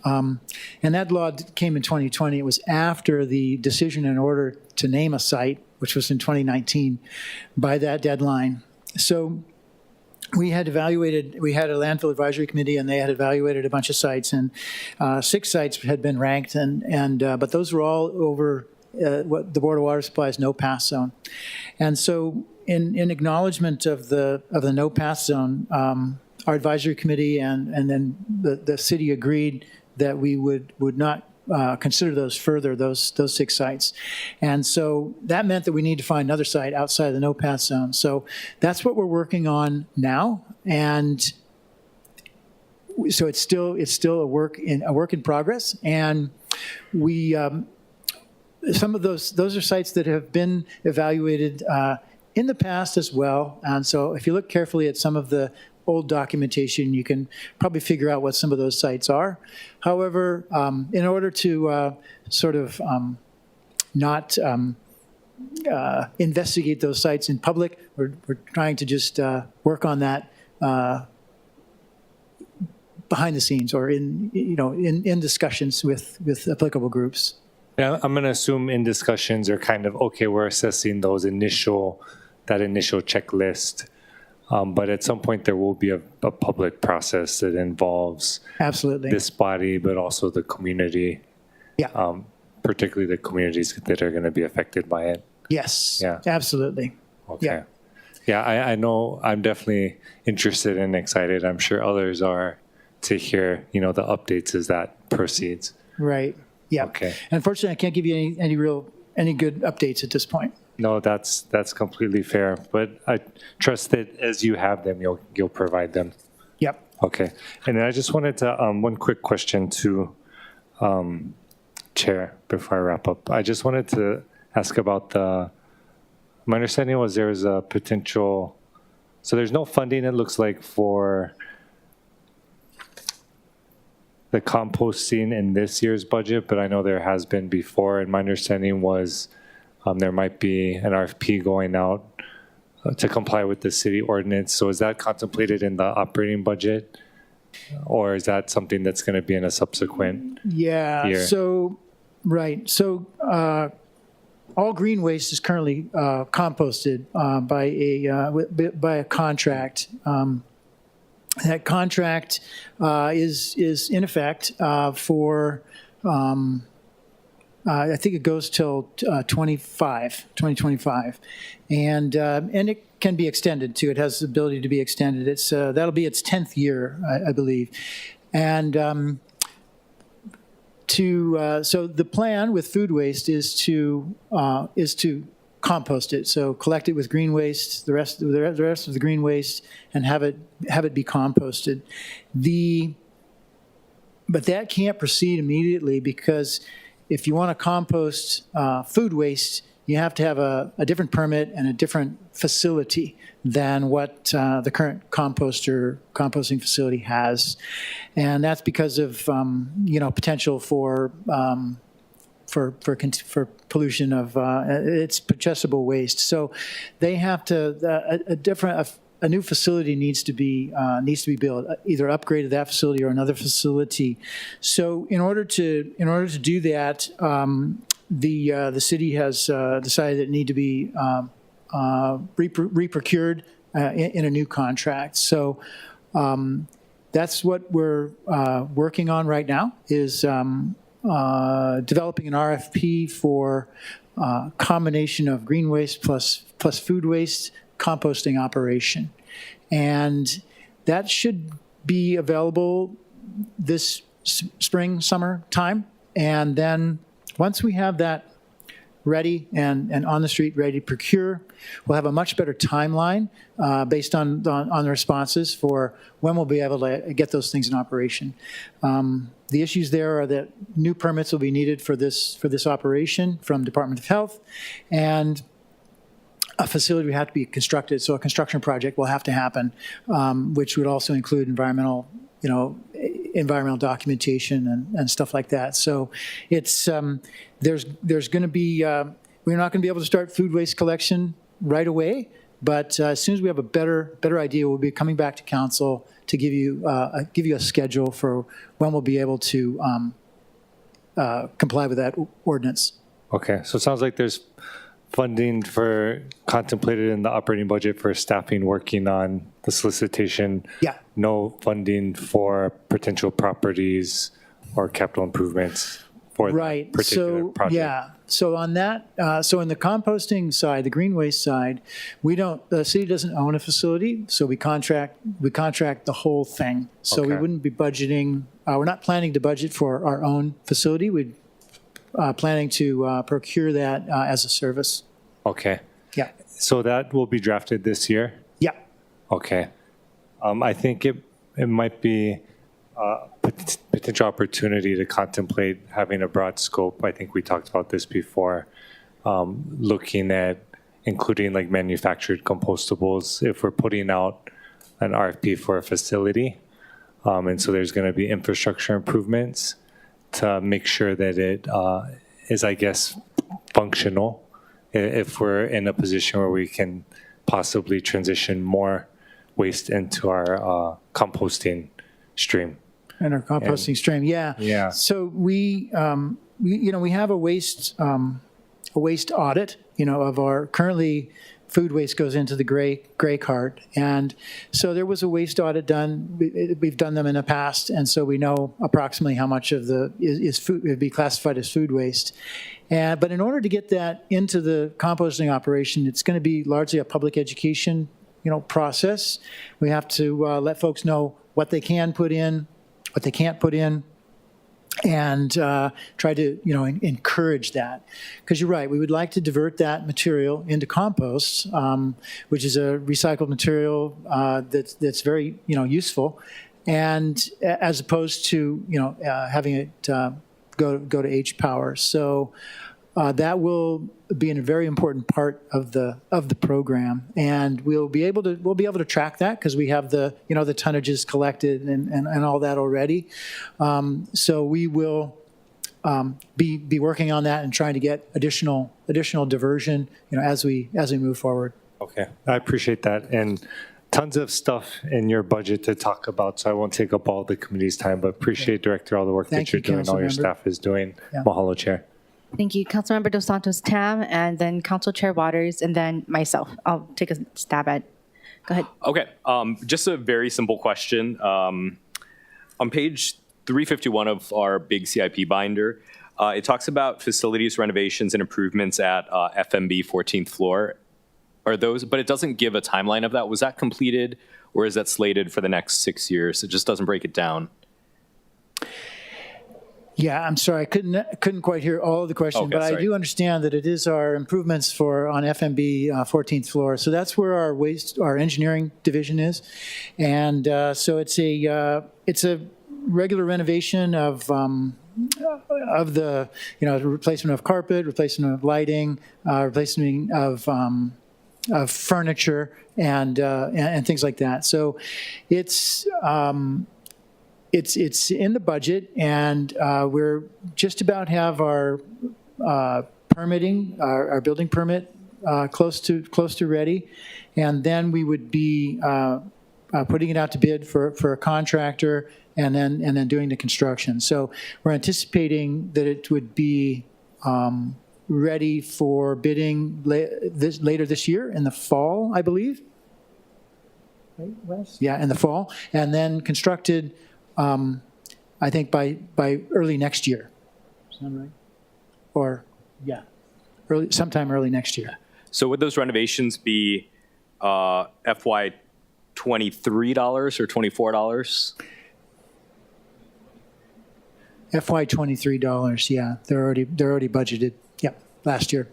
And that law came in 2020. It was after the decision in order to name a site, which was in 2019, by that deadline. So we had a landfill advisory committee, and they had evaluated a bunch of sites, and 6 sites had been ranked, but those were all over what the Board of Water Supply's no-pass zone. And so in acknowledgement of the no-pass zone, our advisory committee and then the city agreed that we would not consider those 6 sites. And so that meant that we need to find another site outside of the no-pass zone. So that's what we're working on now. And so it's still a work in progress. And we, some of those are sites that have been evaluated in the past as well. And so if you look carefully at some of the old documentation, you can probably figure out what some of those sites are. However, in order to sort of not investigate those sites in public, we're trying to just work on that behind the scenes or in discussions with applicable groups. Yeah, I'm going to assume in discussions are kind of, okay, we're assessing that initial checklist. But at some point, there will be a public process that involves absolutely this body, but also the community. Yeah. Particularly the communities that are going to be affected by it. Yes. Yeah. Absolutely. Okay. Yeah. Yeah, I know I'm definitely interested and excited. I'm sure others are to hear, the updates as that proceeds. Right. Yeah. Okay. Unfortunately, I can't give you any good updates at this point. No, that's completely fair. But I trust that as you have them, you'll provide them. Yep. Okay. And then I just wanted to one quick question to Chair before I wrap up. I just wanted to ask about my understanding was there was a potential, so there's no funding, it looks like, for the composting in this year's budget, but I know there has been before, and my understanding was there might be an RFP going out to comply with the city ordinance. So is that contemplated in the operating budget? Or is that something that's going to be in a subsequent year? So, right. So all green waste is currently composted by a contract. That contract is in effect for I think it goes till 2025, and it can be extended too. It has the ability to be extended. It's that'll be its 10th year, I believe, and so the plan with food waste is to compost it. So collect it with green waste, the rest of the green waste, and have it be composted. But that can't proceed immediately, because if you want to compost food waste, you have to have a different permit and a different facility than what the current composting facility has, and that's because of potential for pollution of its digestible waste. So they have to a new facility needs to be built, either upgraded that facility or another facility. So in order to do that, the city has decided that it need to be reprocured in a new contract. So that's what we're working on right now, is developing an RFP for combination of green waste plus food waste composting operation. And that should be available this spring, summer time. And then once we have that ready and on the street, ready to procure, we'll have a much better timeline based on the responses for when we'll be able to get those things in operation. The issues there are that new permits will be needed for this operation from Department of Health, and a facility would have to be constructed. So a construction project will have to happen, which would also include environmental documentation and stuff like that. So it's there's going to be we're not going to be able to start food waste collection right away, but as soon as we have a better idea, we'll be coming back to council to give you a schedule for when we'll be able to comply with that ordinance. Okay, so it sounds like there's funding contemplated in the operating budget for staffing working on the solicitation. Yeah. No funding for potential properties or capital improvements for Right. that particular project. Yeah. So on that, so in the composting side, the green waste side, the city doesn't own a facility, so we contract the whole thing. So we Okay. wouldn't be budgeting. We're not planning to budget for our own facility. We're planning to procure that as a service. Okay. Yeah. So that will be drafted this year? Yeah. Okay. I think it might be a potential opportunity to contemplate having a broad scope. I think we talked about this before, looking at including like manufactured compostables if we're putting out an RFP for a facility. And so there's going to be infrastructure improvements to make sure that it is, I guess, functional if we're in a position where we can possibly transition more waste into our composting stream. And our composting stream, yeah. Yeah. So we have a waste audit, of our currently food waste goes into the gray cart, and so there was a waste audit done. We've done them in the past, and so we know approximately how much of is food would be classified as food waste. But in order to get that into the composting operation, it's going to be largely a public education, process. We have to let folks know what they can put in, what they can't put in, and try to encourage that, because you're right, we would like to divert that material into compost, which is a recycled material that's very useful, and as opposed to having it go to H power. So that will be a very important part of the program, and we'll be able to track that because we have the the tonnages collected and all that already. So we will be working on that and trying to get additional diversion as we move forward. Okay, I appreciate that, and tons of stuff in your budget to talk about, so I won't take up all the committee's time, but appreciate, Director, all the work Thank that you're you, doing, all your Councilmember. staff is doing. Yeah. Mahalo, Chair. Thank you, Councilmember Dos Santos Tam, and then Council Chair Waters, and then myself. I'll take a stab at. Go ahead. Okay, just a very simple question. On page 351 of our big CIP binder, It talks about facilities renovations and improvements at FMB 14th floor. Are those, but it doesn't give a timeline of that. Was that completed or is that slated for the next 6 years? It just doesn't break it down. Yeah, I'm sorry, I couldn't quite hear all of the question, Okay, but I sorry. do understand that it is our improvements on FMB 14th floor. So that's where our engineering division is, and so it's a regular renovation of the replacement of carpet, replacement of lighting, replacement of furniture, and things like that. So it's in the budget, and we're just about have our permitting, our building permit close to ready, and then we would be putting it out to bid for a contractor, and then doing the construction. So we're anticipating that it would be ready for bidding later this year in the fall, I believe. Right, Wes? Yeah, in the fall, and then constructed. I think by early next year. Is that right? Or, yeah, sometime early next year. So would those renovations be FY $23 or $24? FY $23, yeah, they're already budgeted. Yep, last year.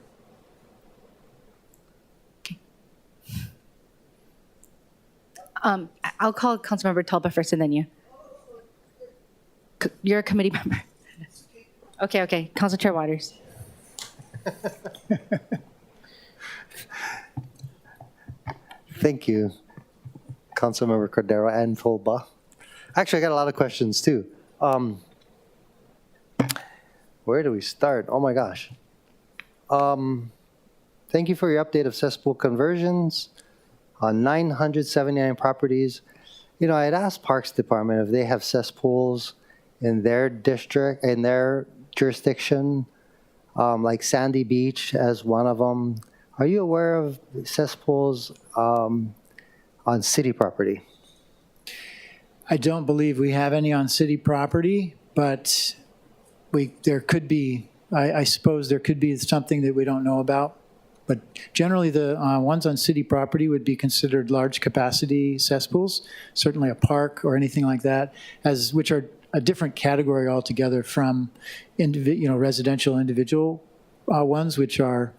I'll call Councilmember Talba first and then you. You're a committee member. Okay. Council Chair Waters. Thank you, Councilmember Cordero and Tolba. Actually, I got a lot of questions too. Where do we start? Oh my gosh. Thank you for your update of cesspool conversions on 979 properties. You know, I had asked Parks Department if they have cesspools in their district, in their jurisdiction, like Sandy Beach as one of them. Are you aware of cesspools on city property? I don't believe we have any on city property, but there could be, I suppose there could be something that we don't know about. But generally, the ones on city property would be considered large capacity cesspools, certainly a park or anything like that, which are a different category altogether from residential individual ones, which are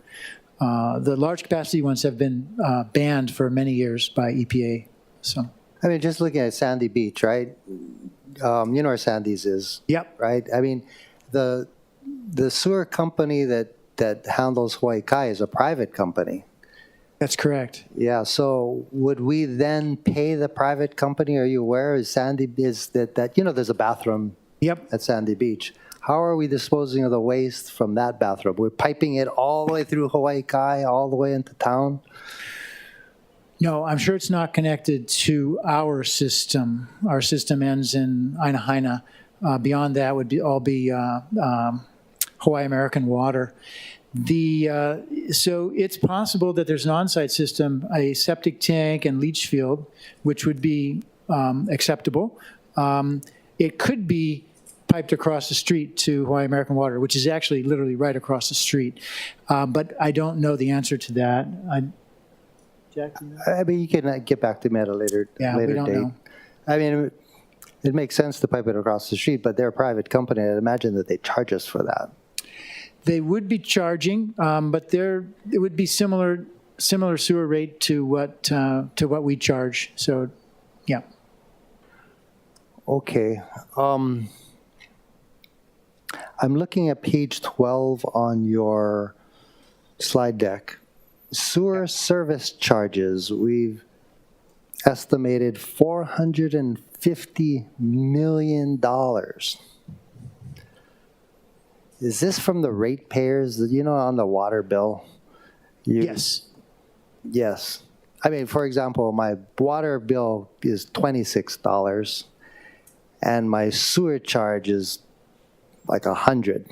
the large capacity ones have been banned for many years by EPA. So, I mean, just looking at Sandy Beach, right? You know where Sandy's is. yep, Right? I mean, the sewer company that handles Hawaii Kai is a private company. that's correct. Yeah, so would we then pay the private company? Are you aware, is that you know, there's a bathroom Yep. at Sandy Beach. How are we disposing of the waste from that bathroom? We're piping it all the way through Hawaii Kai, all the way into town? No, I'm sure it's not connected to our system. Our system ends in Aina. Beyond that would be Hawaii American Water. So it's possible that there's an on-site system, a septic tank and leach field, which would be acceptable. It could be piped across the street to Hawaii American Water, which is actually literally right across the street. But I don't know the answer to that. Jack, do you know? I mean, you can get back to me at a later we don't date. know. I mean, it makes sense to pipe it across the street, but they're a private company. I'd imagine that they charge us for that. They would be charging, but it would be similar sewer rate to what we charge. So, yeah. Okay. I'm looking at page 12 on your slide deck. Sewer service charges, we've estimated $450 million. Is this from the ratepayers, you know, on the water bill? Yes. Yes. I mean, for example, my water bill is $26 and my sewer charge is like $100.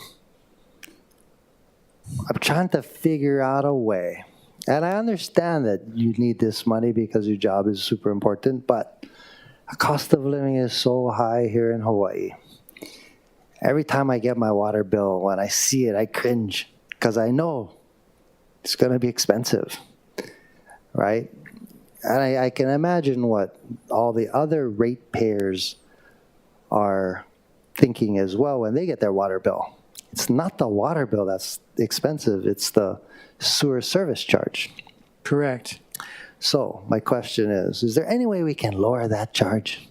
I'm trying to figure out a way. And I understand that you need this money because your job is super important, but the cost of living is so high here in Hawaii. every time I get my water bill, when I see it, I cringe because I know it's going to be expensive, right? And I can imagine what all the other ratepayers are thinking as well when they get their water bill. It's not the water bill that's expensive, it's the sewer service charge. Correct. So my question is there any way we can lower that charge?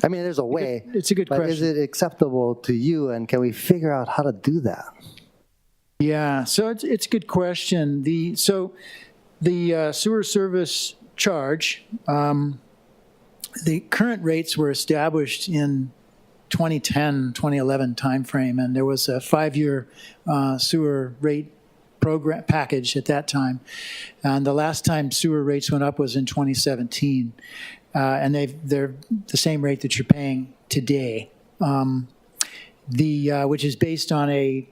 I mean, there's a way. It's a good but is question. it acceptable to you, and can we figure out how to do that? Yeah, so it's a good question. The sewer service charge, the current rates were established in 2010, 2011 timeframe, and there was a 5-year sewer rate program package at that time. And the last time sewer rates went up was in 2017, and they're the same rate that you're paying today, which is based on a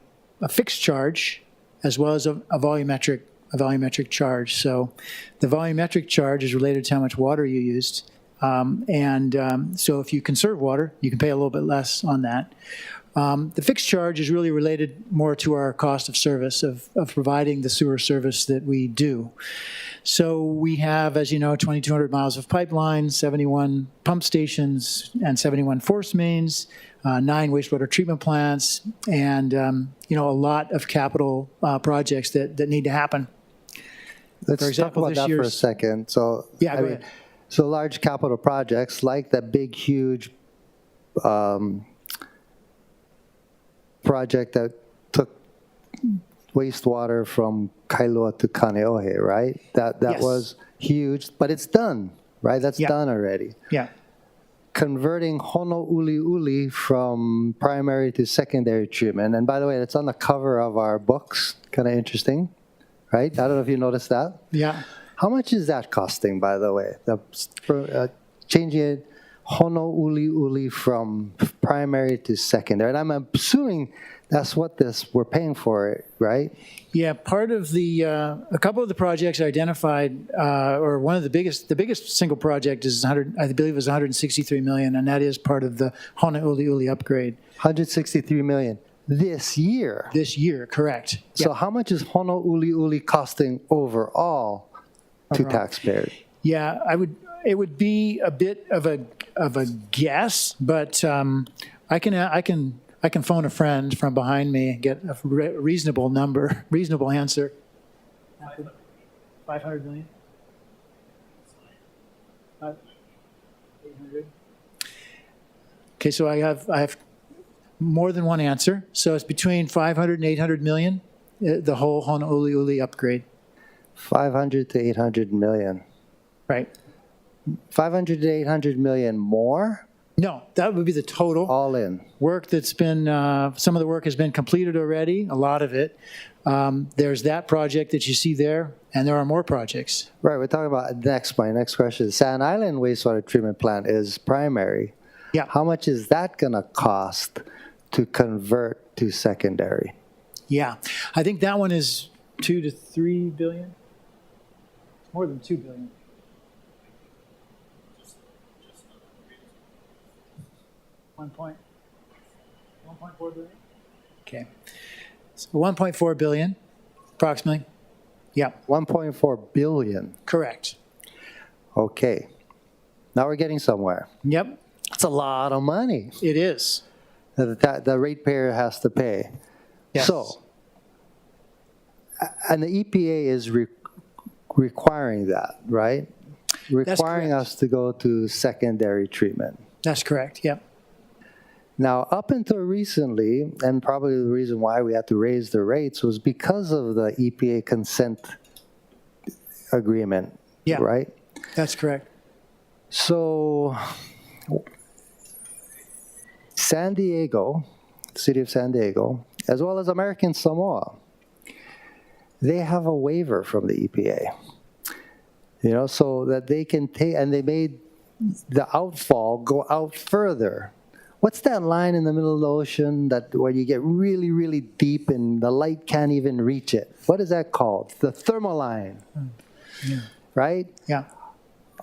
fixed charge as well as a volumetric charge. So the volumetric charge is related to how much water you used. So if you conserve water, you can pay a little bit less on that. The fixed charge is really related more to our cost of service of providing the sewer service that we do. So we have, as you know, 2,200 miles of pipelines, 71 pump stations, and 71 force mains, 9 wastewater treatment plants, and a lot of capital projects that need to happen. Let's For example, talk about this that for a year's- second. So, Yeah, go ahead. So large capital projects like that big, huge project that took wastewater from Kailua to Kaneohe, right? That Yes. was huge, but it's done, right? That's Yeah. done already. Yeah. Converting Honolulu from primary to secondary treatment. And by the way, it's on the cover of our books. Kind of interesting, right? I don't know if you noticed that. Yeah. How much is that costing, by the way? Changing it Honolulu from primary to secondary. And I'm assuming that's what we're paying for it, right? Yeah, part of a couple of the projects identified, or one of the biggest single project is I believe it was 163 million, and that is part of the Honolulu upgrade 163 million this year. this year, correct? So how much is Honolulu costing overall to taxpayers? Yeah, it would be a bit of a guess, but I can phone a friend from behind me and get a reasonable answer. 500 million? 800? Okay, so I have more than one answer. So it's between 500 and 800 million, the whole Honolulu upgrade. 500 to 800 million. Right. 500 to 800 million more, No, that would be the total. all in. Work that's been, some of the work has been completed already, a lot of it. There's that project that you see there, and there are more projects. Right, we're talking about my next question. Sand Island wastewater treatment plant is primary. Yeah. How much is that going to cost to convert to secondary? Yeah, I think that one is 2 to 3 billion. More than 2 billion. One point, 1.4 billion? Okay. So 1.4 billion, approximately. Yeah, 1.4 billion. correct. Okay. Now we're getting somewhere. Yep, That's a lot of money it is. that the ratepayer has to pay. Yes. So, and the EPA is requiring that, right? Requiring correct. us to go to secondary treatment. That's correct, yep. Now, up until recently, and probably the reason why we had to raise the rates was because of the EPA consent agreement, Yeah. right? That's correct. So, San Diego, city of San Diego, as well as American Samoa, they have a waiver from the EPA, so that they can take, and they made the outfall go out further. What's that line in the middle of the ocean that where you get really, really deep and the light can't even reach it? What is that called? The thermal line, Yeah. right? Yeah.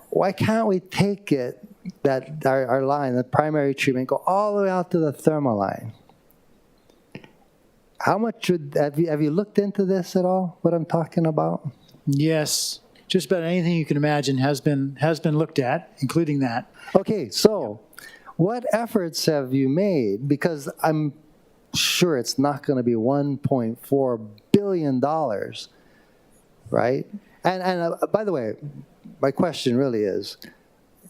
Why can't we take it that our line, the primary treatment, go all the way out to the thermal line. How much have you looked into this at all, what I'm talking about? Yes, just about anything you can imagine has been looked at, including that. Okay, so what efforts have you made? Because I'm sure it's not going to be $1.4 billion, right? And by the way, my question really is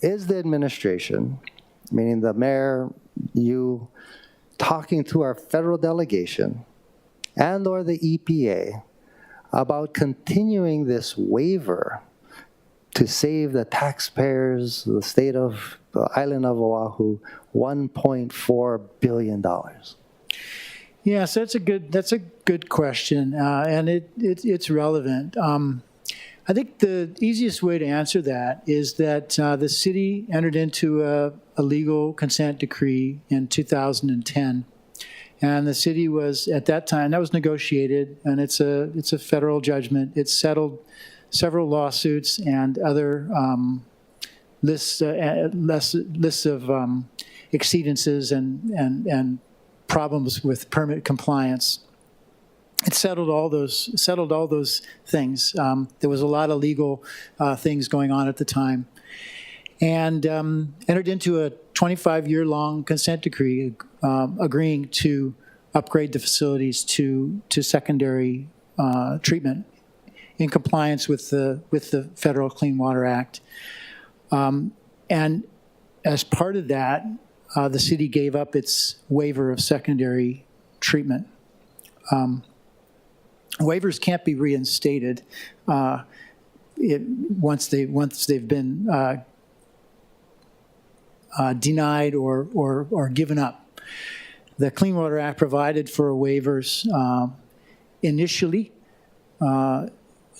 the administration, meaning the mayor, you, talking to our federal delegation and or the EPA about continuing this waiver to save the taxpayers, the state of the island of Oahu, $1.4 billion? Yeah, so that's a good question, and it's relevant. I think the easiest way to answer that is that the city entered into a legal consent decree in 2010, and the city was at that time, that was negotiated, and it's a federal judgment. It settled several lawsuits and other lists of exceedances and problems with permit compliance. It settled all those things. There was a lot of legal things going on at the time, and entered into a 25-year-long consent decree agreeing to upgrade the facilities to secondary treatment in compliance with the Federal Clean Water Act. And as part of that, the city gave up its waiver of secondary treatment. Waivers can't be reinstated once they've been denied or given up. The Clean Water Act provided for waivers initially. It was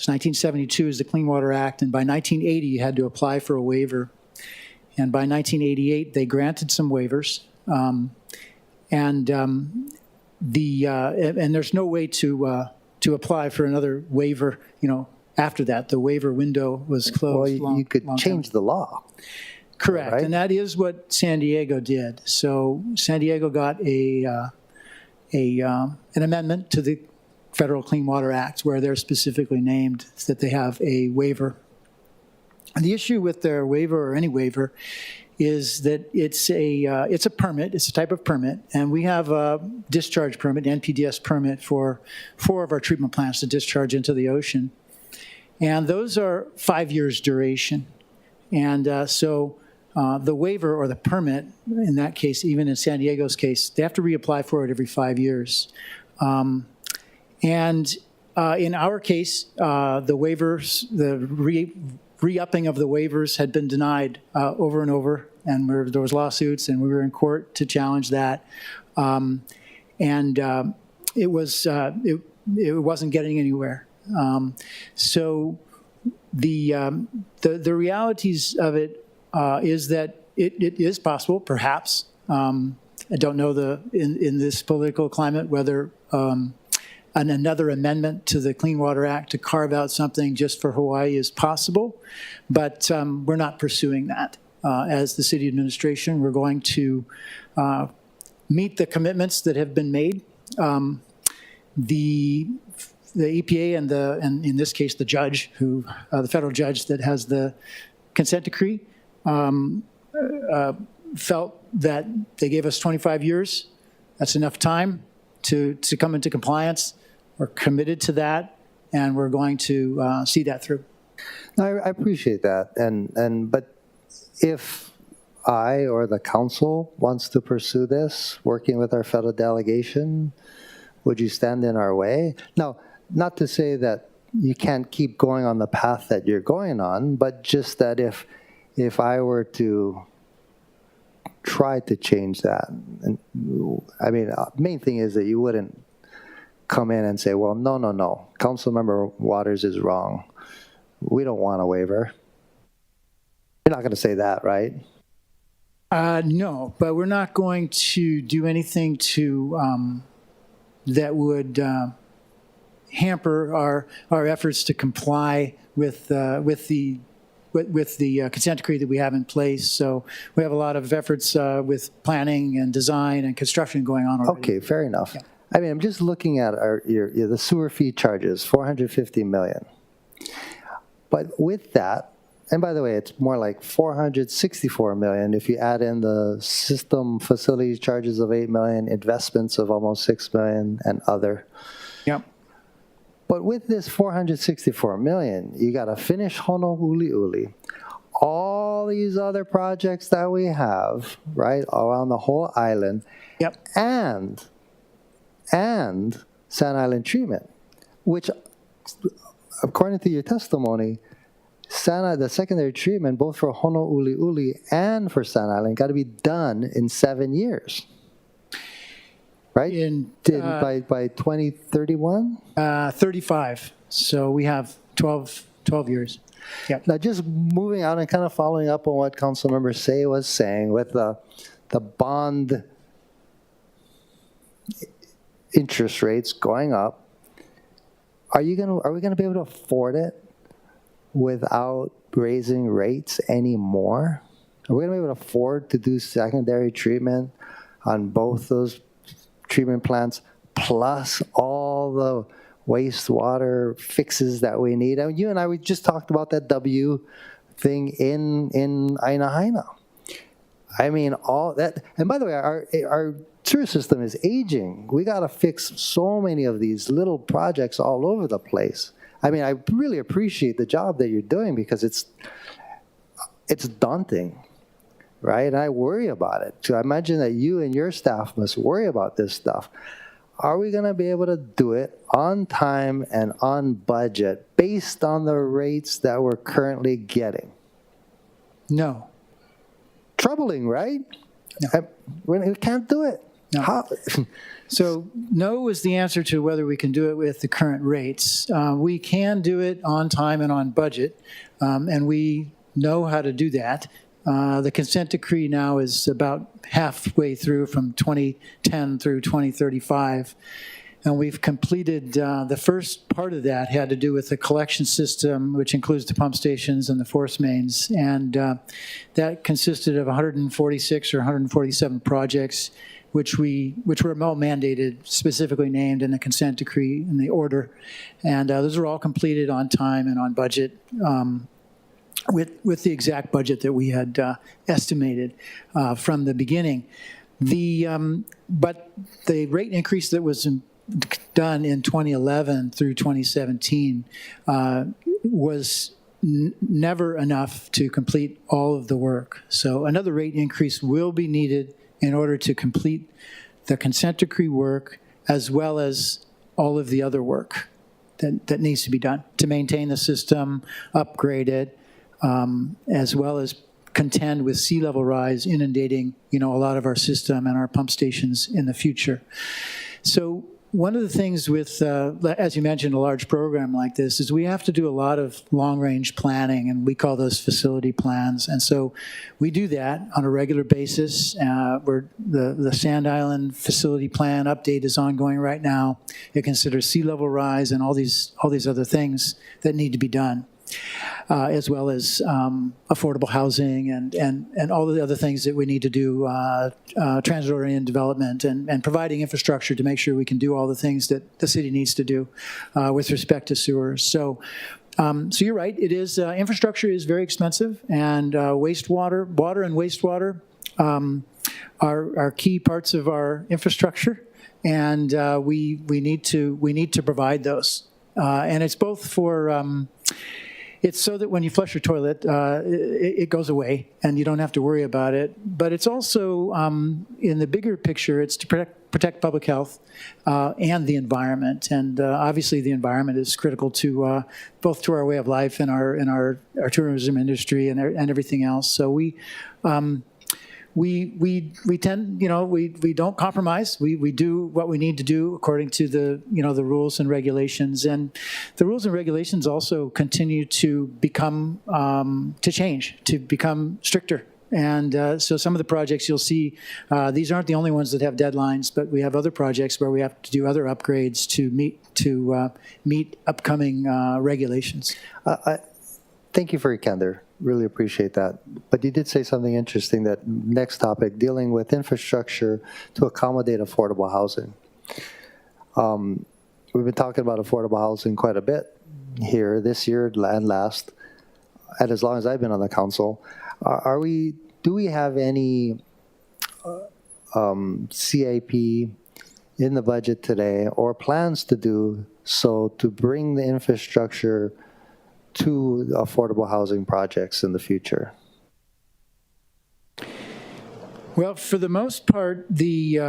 1972 is the Clean Water Act, and by 1980 you had to apply for a waiver. And by 1988 they granted some waivers, and there's no way to apply for another waiver, after that. The waiver window was closed. Well, you could change the law. Correct, right? and that is what San Diego did. So San Diego got an amendment to the Federal Clean Water Act where they're specifically named that they have a waiver. And the issue with their waiver, or any waiver, is that it's a permit. It's a type of permit, and we have a discharge permit, NPDES permit, for 4 of our treatment plants to discharge into the ocean, and those are 5 years duration. And so the waiver or the permit, in that case, even in San Diego's case, they have to reapply for it every 5 years. And in our case, the waivers, the re-upping of the waivers had been denied over and over, and there was lawsuits, and we were in court to challenge that. It wasn't getting anywhere. So the realities of it is that it is possible, perhaps. I don't know in this political climate whether another amendment to the Clean Water Act to carve out something just for Hawaii is possible, but we're not pursuing that. As the city administration, we're going to meet the commitments that have been made. The EPA and in this case the judge, the federal judge that has the consent decree, felt that they gave us 25 years. That's enough time to come into compliance. We're committed to that, and we're going to see that through. No, I appreciate that, but if I or the council wants to pursue this, working with our federal delegation, would you stand in our way? Now, not to say that you can't keep going on the path that you're going on, but just that if I were to try to change that, and I mean, main thing is that you wouldn't come in and say, well, no, Councilmember Waters is wrong. We don't want a waiver. You're not going to say that, right? No, but we're not going to do anything to that would hamper our efforts to comply with the with the consent decree that we have in place. So we have a lot of efforts with planning and design and construction going on already. Okay, fair enough. Yeah. I mean, I'm just looking at the sewer fee charges, 450 million. But with that, and by the way, it's more like 464 million if you add in the system facilities charges of 8 million, investments of almost 6 million, and other. Yep. But with this 464 million, you got to finish Honolulu, all these other projects that we have, right, around the whole island, Yep. and Sand Island treatment, which, according to your testimony, the secondary treatment, both for Honolulu and for Sand Island, got to be done in 7 years, right? By 2031? 35. So we have 12 years. Yep. Now, just moving out and kind of following up on what Councilmember Say was saying with the bond interest rates going up, are we gonna be able to afford it without raising rates anymore? Are we gonna be able to afford to do secondary treatment on both those treatment plants, plus all the wastewater fixes that we need? I mean, you and I, we just talked about that W thing in Aina. I mean, all that, and by the way, our sewer system is aging. We got to fix so many of these little projects all over the place. I mean, I really appreciate the job that you're doing because it's daunting, right? And I worry about it. So I imagine that you and your staff must worry about this stuff. Are we going to be able to do it on time and on budget based on the rates that we're currently getting? No. Troubling, right? No. We can't do it. No. How? So no is the answer to whether we can do it with the current rates. We can do it on time and on budget, and we know how to do that. The consent decree now is about halfway through from 2010 through 2035. And we've completed the first part of that had to do with the collection system, which includes the pump stations and the force mains. And that consisted of 146 or 147 projects, which were all mandated, specifically named in the consent decree in the order. And those are all completed on time and on budget. With the exact budget that we had estimated from the beginning. But the rate increase that was done in 2011 through 2017 was never enough to complete all of the work. So another rate increase will be needed in order to complete the consent decree work as well as all of the other work that needs to be done to maintain the system, upgrade it, as well as contend with sea level rise inundating, a lot of our system and our pump stations in the future. So one of the things with, as you mentioned, a large program like this is we have to do a lot of long-range planning, and we call those facility plans. And so we do that on a regular basis. The Sand Island facility plan update is ongoing right now. It considers sea level rise and all these other things that need to be done. As well as affordable housing and all the other things that we need to do, transit-oriented development and providing infrastructure to make sure we can do all the things that the city needs to do with respect to sewers. So you're right, it is, infrastructure is very expensive, and water and wastewater are key parts of our infrastructure, and we need to provide those. And it's both for, it's so that when you flush your toilet, it goes away and you don't have to worry about it. But it's also, in the bigger picture, it's to protect public health and the environment. And obviously the environment is critical to both to our way of life and our tourism industry and everything else. So we tend, we don't compromise. We do what we need to do according to the rules and regulations. And the rules and regulations also continue to become, to change, to become stricter. And so some of the projects you'll see, these aren't the only ones that have deadlines, but we have other projects where we have to do other upgrades to meet upcoming regulations. Thank you for your candor. Really appreciate that. But you did say something interesting, that next topic, dealing with infrastructure to accommodate affordable housing. We've been talking about affordable housing quite a bit here this year and last, and as long as I've been on the council. Do we have any CIP in the budget today, or plans to do so, to bring the infrastructure to affordable housing projects in the future? Well, for the most part, the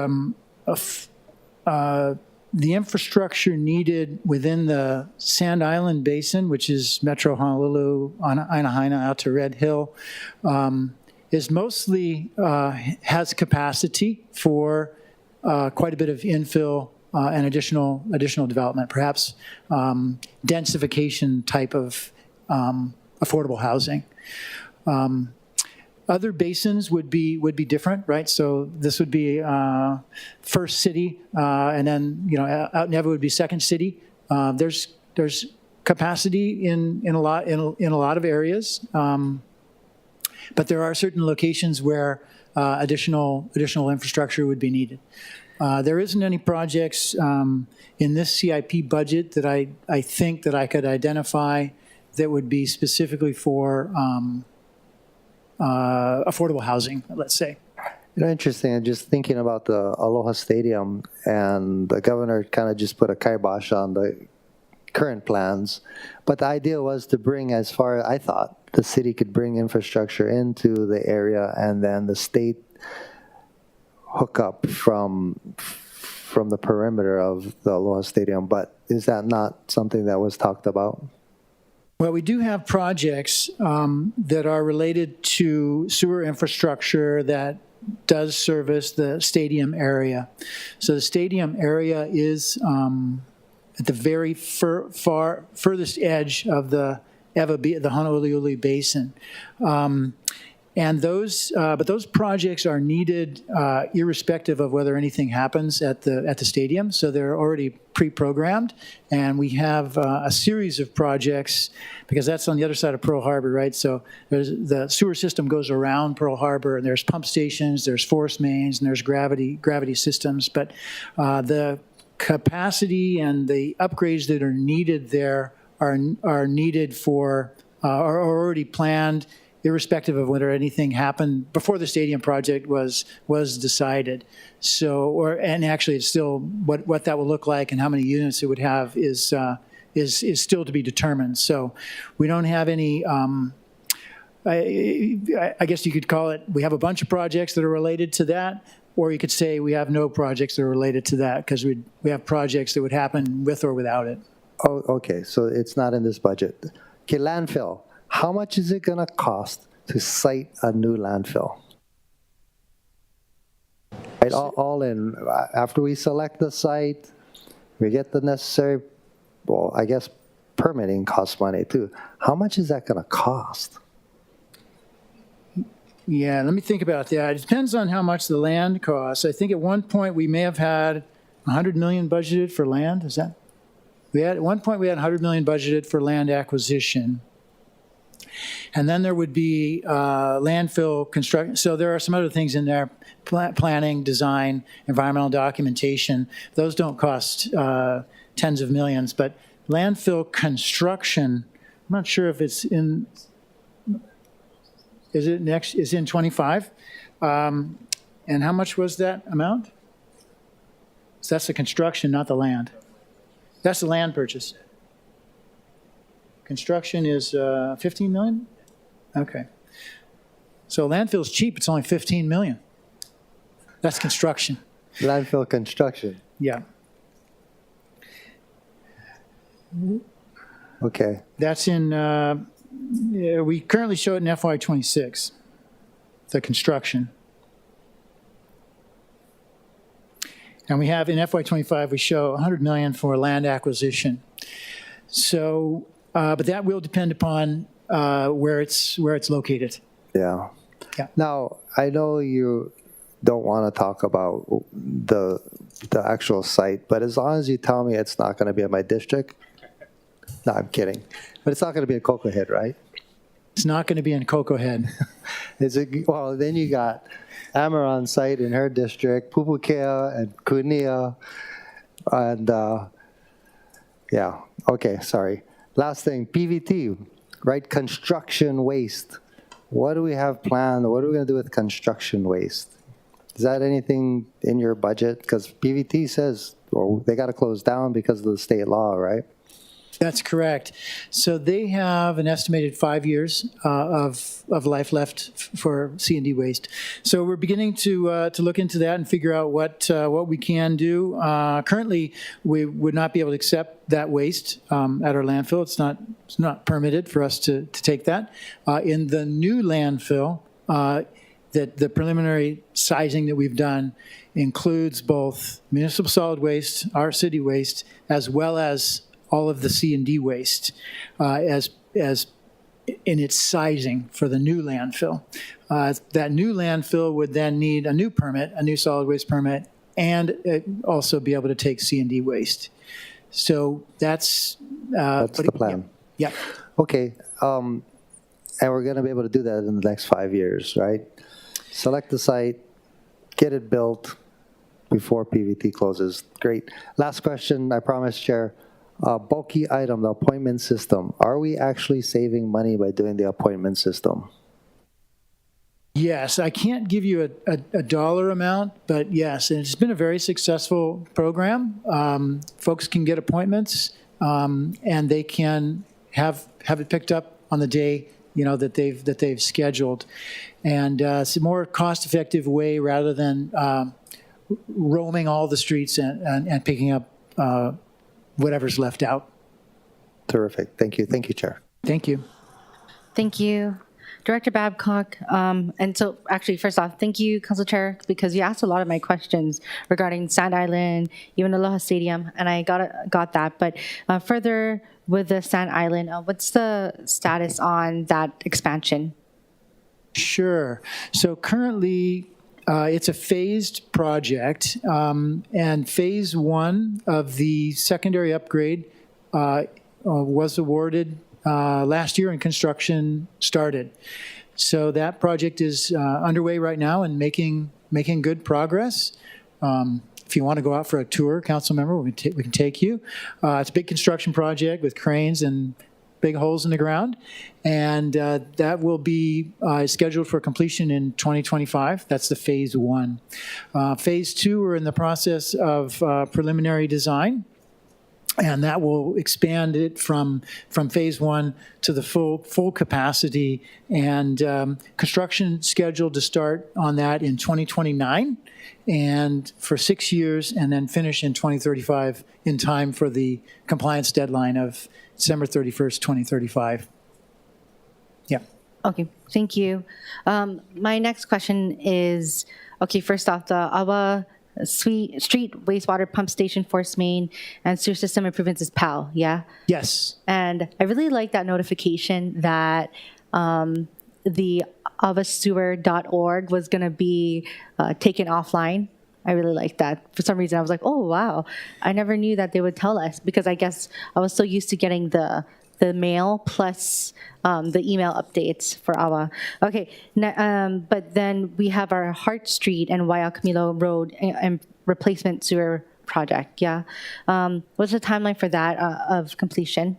infrastructure needed within the Sand Island Basin, which is Metro Honolulu, Anaheina out to Red Hill, is mostly has capacity for quite a bit of infill and additional development, perhaps densification type of affordable housing. Other basins would be different, right? So this would be first city, and then out in Ewa would be second city. There's capacity in a lot of areas, but there are certain locations where additional infrastructure would be needed. There isn't any projects in this CIP budget that I think that I could identify that would be specifically for affordable housing, let's say. Interesting. I'm just thinking about the Aloha Stadium, and the governor kind of just put a kibosh on the current plans. But the idea was to bring, as far as I thought, the city could bring infrastructure into the area, and then the state hook up from the perimeter of the Aloha Stadium. But is that not something that was talked about? Well, we do have projects that are related to sewer infrastructure that does service the stadium area. So the stadium area is at the very furthest edge of the Honolulu Basin. And but those projects are needed irrespective of whether anything happens at the stadium. So they're already pre-programmed, and we have a series of projects, because that's on the other side of Pearl Harbor, right? So the sewer system goes around Pearl Harbor, and there's pump stations, there's force mains, and there's gravity systems. But the capacity and the upgrades that are needed there are needed are already planned, irrespective of whether anything happened before the stadium project was decided. So, and actually, it's still what that will look like and how many units it would have is still to be determined. So, we don't have any. I guess you could call it. We have a bunch of projects that are related to that, or you could say we have no projects that are related to that, because we have projects that would happen with or without it. Oh, okay. So it's not in this budget. Okay, landfill. How much is it going to cost to site a new landfill? Right, all in. After we select the site, we get the necessary, well, I guess permitting costs money too. How much is that going to cost? Yeah, let me think about that. It depends on how much the land costs. I think at one point we may have had $100 million budgeted for land. Is that? At one point we had $100 million budgeted for land acquisition. And then there would be landfill construction. So there are some other things in there: planning, design, environmental documentation. Those don't cost tens of millions. But landfill construction, I'm not sure if it's in. Is it next? Is in 25? And how much was that amount? So that's the construction, not the land. That's the land purchase. Construction is 15 million? Okay. So landfill's cheap, it's only 15 million. That's construction. Landfill construction. Yeah. Okay. That's in, we currently show it in FY26, the construction. And we have in FY25, we show 100 million for land acquisition. So, but that will depend upon where it's located. Yeah. Yeah. Now, I know you don't want to talk about the actual site, but as long as you tell me it's not going to be in my district. No, I'm kidding. But it's not going to be a Cocoa Head, right? It's not going to be in Cocoa Head. Well, then you got Amaron site in her district, Pupukea and Kunia, and yeah, okay, sorry. Last thing, PVT, right? Construction waste. What do we have planned? What are we going to do with construction waste? Is that anything in your budget? Because PVT says, well, they got to close down because of the state law, right? That's correct. So they have an estimated 5 years of life left for C&D waste. So we're beginning to look into that and figure out what we can do. Currently, we would not be able to accept that waste at our landfill. It's not permitted for us to take that. In the new landfill, that the preliminary sizing that we've done includes both municipal solid waste, our city waste, as well as all of the C&D waste as in its sizing for the new landfill. That new landfill would then need a new permit, a new solid waste permit, and also be able to take C&D waste. So that's the plan. Yeah. Okay, and we're going to be able to do that in the next 5 years, right? Select the site, get it built before PVT closes. Great. Last question, I promise, Chair. Bulky item, the appointment system. Are we actually saving money by doing the appointment system? Yes, I can't give you a dollar amount, but yes, and it's been a very successful program. Folks can get appointments, and they can have it picked up on the day that they've scheduled, and it's a more cost-effective way rather than roaming all the streets and picking up whatever's left out. Terrific. Thank you. Thank you, Chair. Thank you. Thank you, Director Babcock. And so actually, first off, thank you, Council Chair, because you asked a lot of my questions regarding Sand Island, even Aloha Stadium, and I got that. But further with the Sand Island, what's the status on that expansion? Sure. So currently, it's a phased project, and phase one of the secondary upgrade was awarded last year and construction started. So that project is underway right now and making good progress. If you want to go out for a tour, council member, we can take you. It's a big construction project with cranes and big holes in the ground, and that will be scheduled for completion in 2025. That's the phase one. Phase two, we're in the process of preliminary design, and that will expand it from phase one to the full capacity, and construction scheduled to start on that in 2029 and for 6 years, and then finish in 2035 in time for the compliance deadline of December 31st, 2035. Yeah. Okay, thank you. My next question is, okay, first off, the Awa Street Wastewater Pump Station Force Main and Sewer System Improvements is PAL, yeah? Yes. And I really like that notification that the avasewer.org was going to be taken offline. I really like that. For some reason, I was like, oh, wow. I never knew that they would tell us, because I guess I was so used to getting the mail plus the email updates for AWA. Okay, but then we have our Hart Street and Waiakamilo Road and replacement sewer project, yeah? What's the timeline for that of completion?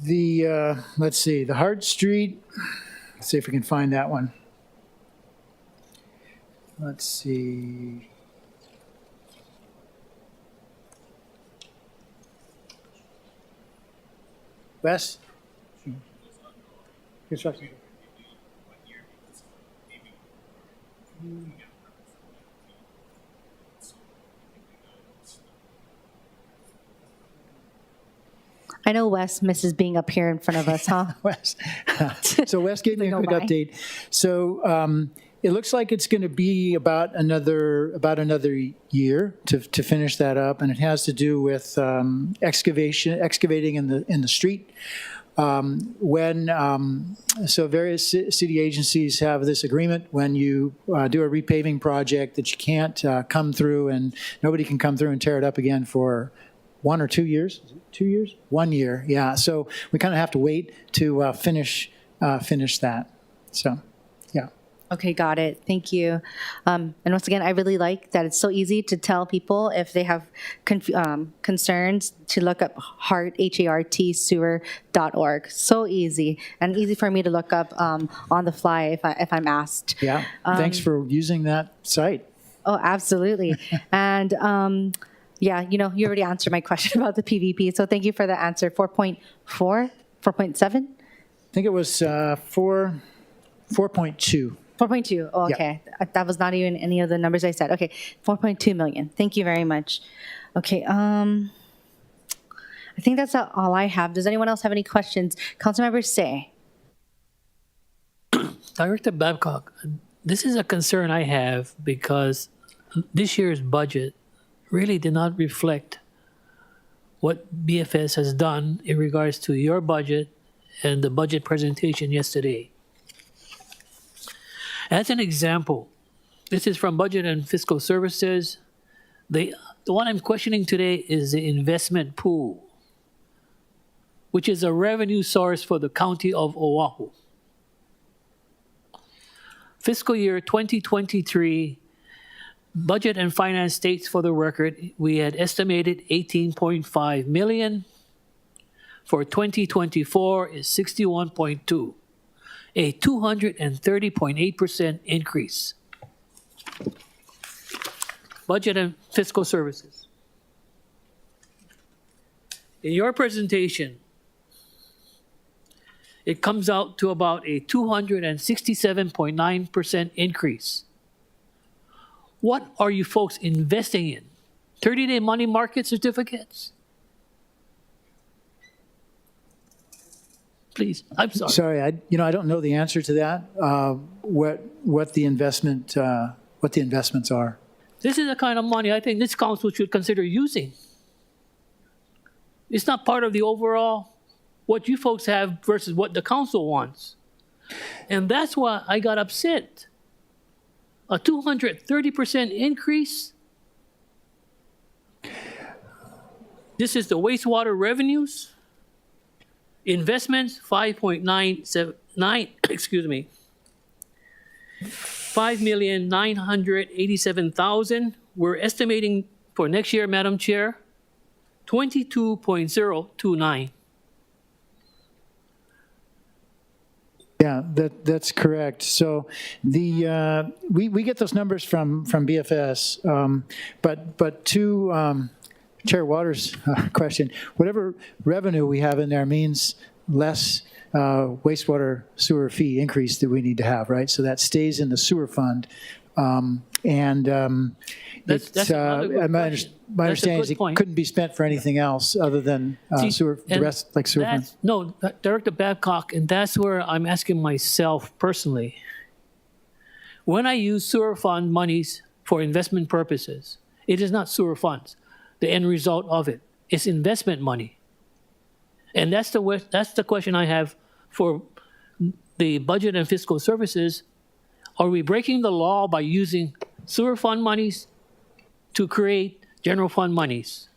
Let's see, the Hart Street, let's see if we can find that one. Let's see. Wes? Construction. I know Wes misses being up here in front of us, huh? Wes. So Wes gave me a quick update. So it looks like it's going to be about another year to finish that up, and it has to do with excavating in the street. So various city agencies have this agreement when you do a repaving project that you can't come through, and nobody can come through and tear it up again for 1 or 2 years. Is it 2 years? 1 year, yeah. So we kind of have to wait to finish finish that. So, yeah. Okay, got it. Thank you. And once again, I really like that it's so easy to tell people if they have concerns to look up HART, H-A-R-T, sewer.org. So easy, and easy for me to look up on the fly if I'm asked. Yeah. Thanks for using that site. Oh, absolutely. And yeah, you know, you already answered my question about the PVP, so thank you for the answer. 4.4, 4.7? I think it was 4.2. 4.2. Oh, okay. That was not even any of the numbers I said. Okay, 4.2 million. Thank you very much. Okay, I think that's all I have. Does anyone else have any questions? Councilmember Say. Director Babcock, this is a concern I have because this year's budget really did not reflect what BFS has done in regards to your budget and the budget presentation yesterday. As an example, this is from Budget and Fiscal Services. The one I'm questioning today is the investment pool, which is a revenue source for the county of Oahu. Fiscal year 2023, Budget and Finance states for the record, we had estimated 18.5 million. For 2024 is 61.2. A 230.8% increase. Budget and Fiscal Services. In your presentation, it comes out to about a 267.9% increase. What are you folks investing in? 30-day money market certificates? Please, I'm sorry. Sorry, I don't know the answer to that. What the investments are. This is the kind of money I think this council should consider using. It's not part of the overall what you folks have versus what the council wants. And that's why I got upset. A 230% increase. This is the wastewater revenues. Investments, 5.979, excuse me, 5,987,000. We're estimating for next year, Madam Chair, 22.029. Yeah, that's correct. So the we get those numbers from BFS, but to Chair Waters' question, whatever revenue we have in there means less wastewater sewer fee increase that we need to have, right? So that stays in the sewer fund. That's another good my question. my understanding is it point. couldn't be spent for anything else other than See, sewer, the and rest, like sewer funds. No, Director Babcock, and that's where I'm asking myself personally. When I use sewer fund monies for investment purposes, it is not sewer funds. The end result of it is investment money. And that's the question I have for the Budget and Fiscal Services. Are we breaking the law by using sewer fund monies to create general fund monies?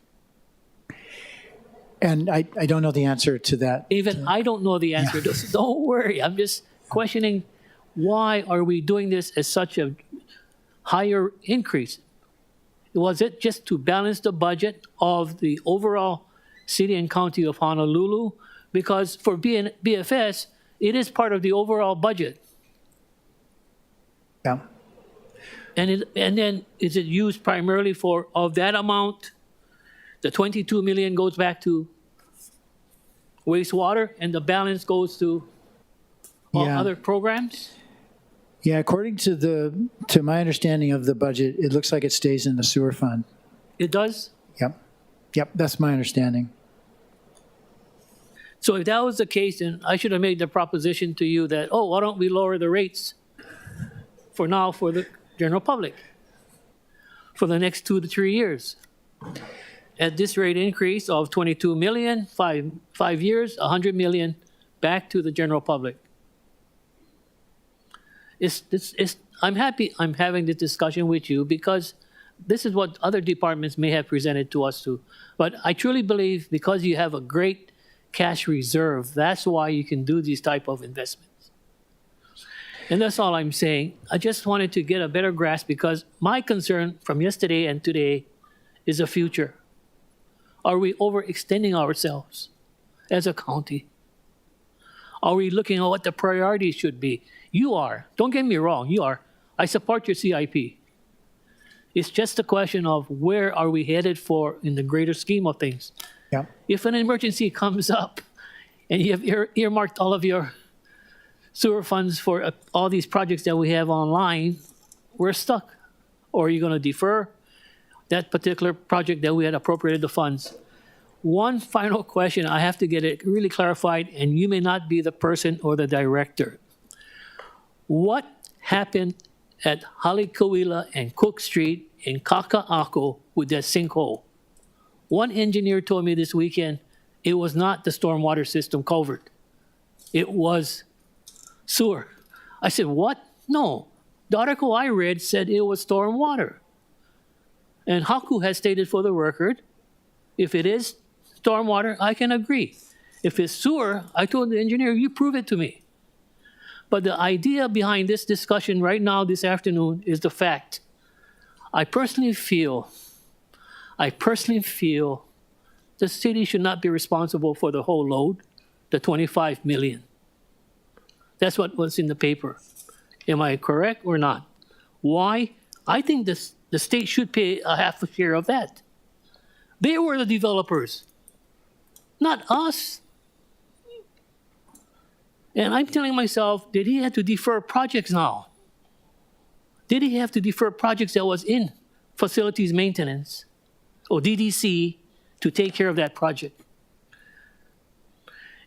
And I don't know the answer to that. Even I don't know the answer. Don't worry. I'm just questioning why are we doing this as such a higher increase? Was it just to balance the budget of the overall city and county of Honolulu? Because for BFS, it is part of the overall budget. Yeah. And then is it used primarily for, of that amount, the 22 million goes back to wastewater and the balance goes to all Yeah. other programs? Yeah, according to my understanding of the budget, it looks like it stays in the sewer fund. It does? Yep, that's my understanding. So if that was the case, then I should have made the proposition to you that, oh, why don't we lower the rates for now for the general public for the next 2 to 3 years? At this rate increase of 22 million, five years, 100 million back to the general public. I'm happy I'm having this discussion with you because this is what other departments may have presented to us too. But I truly believe because you have a great cash reserve, that's why you can do these type of investments. And that's all I'm saying. I just wanted to get a better grasp because my concern from yesterday and today is the future. Are we overextending ourselves as a county? Are we looking at what the priorities should be? You are. Don't get me wrong, you are. I support your CIP. It's just a question of where are we headed for in the greater scheme of things. Yeah. If an emergency comes up and you have earmarked all of your sewer funds for all these projects that we have online, we're stuck. Or are you going to defer that particular project that we had appropriated the funds? One final question, I have to get it really clarified, and you may not be the person or the director. What happened at Halikuila and Cook Street in Kaka'ako with that sinkhole? One engineer told me this weekend it was not the stormwater system culvert. It was sewer. I said, what? No. The article I read said it was stormwater. And Haku has stated for the record, if it is stormwater, I can agree. If it's sewer, I told the engineer, you prove it to me. But the idea behind this discussion right now, this afternoon, is the fact. I personally feel the city should not be responsible for the whole load, the 25 million. That's what was in the paper. Am I correct or not? Why? I think the state should pay a half a share of that. They were the developers, not us. And I'm telling myself, did he have to defer projects now? Did he have to defer projects that was in facilities maintenance or DDC to take care of that project?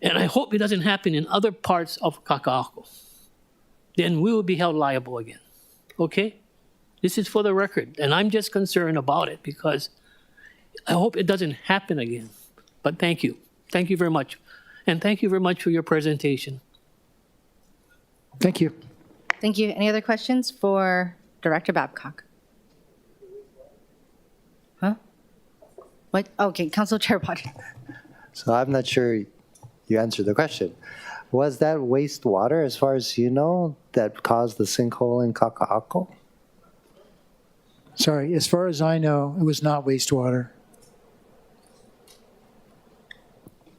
And I hope it doesn't happen in other parts of Kaka'ako. Then we will be held liable again, okay? This is for the record, and I'm just concerned about it because I hope it doesn't happen again. But thank you. Thank you very much. And thank you very much for your presentation. Thank you. Thank you. Any other questions for Director Babcock? Huh? What? Okay, Council Chair Potter. So I'm not sure you answered the question. Was that wastewater, as far as you know, that caused the sinkhole in Kaka'ako? Sorry, as far as I know, it was not wastewater.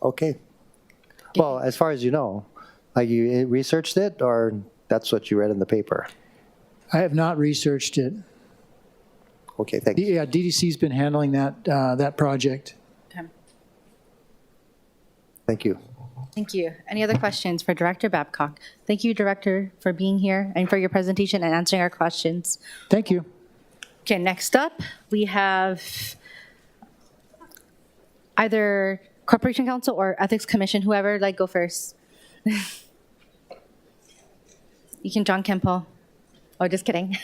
Okay. Well, as far as you know, like you researched it, or that's what you read in the paper? I have not researched it. Okay, thanks. Yeah, DDC's been handling that project. Okay. Thank you. Thank you. Any other questions for Director Babcock? Thank you, Director, for being here and for your presentation and answering our questions. Thank you. Okay, next up, we have either Corporation Council or Ethics Commission, whoever, like, go first. You can John Kempo. Oh, just kidding.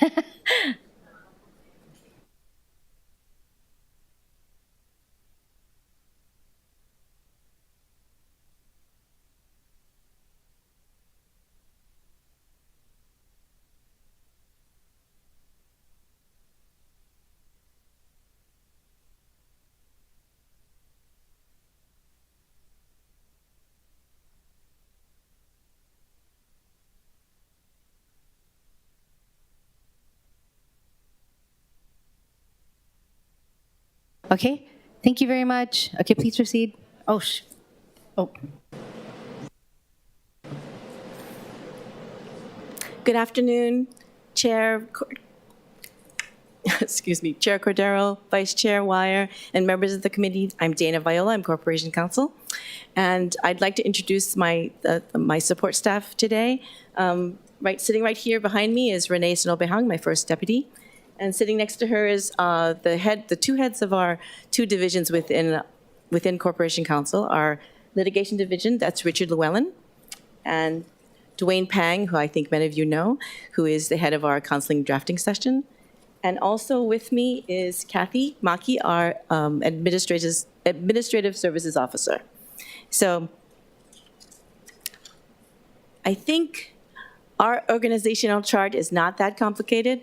Okay, thank you very much. Okay, please proceed. Oh. Good afternoon, Chair, excuse me, Chair Cordero, Vice Chair Wire, and members of the committee. I'm Dana Viola, I'm Corporation Counsel, and I'd like to introduce my support staff today. Sitting right here behind me is Renee Snobehang, my first deputy, and sitting next to her is the two heads of our two divisions within Corporation Counsel, our litigation division, that's Richard Llewellyn, and Dwayne Pang, who I think many of you know, who is the head of our counseling drafting session. And also with me is Kathy Maki, our administrative services officer. So I think our organizational chart is not that complicated.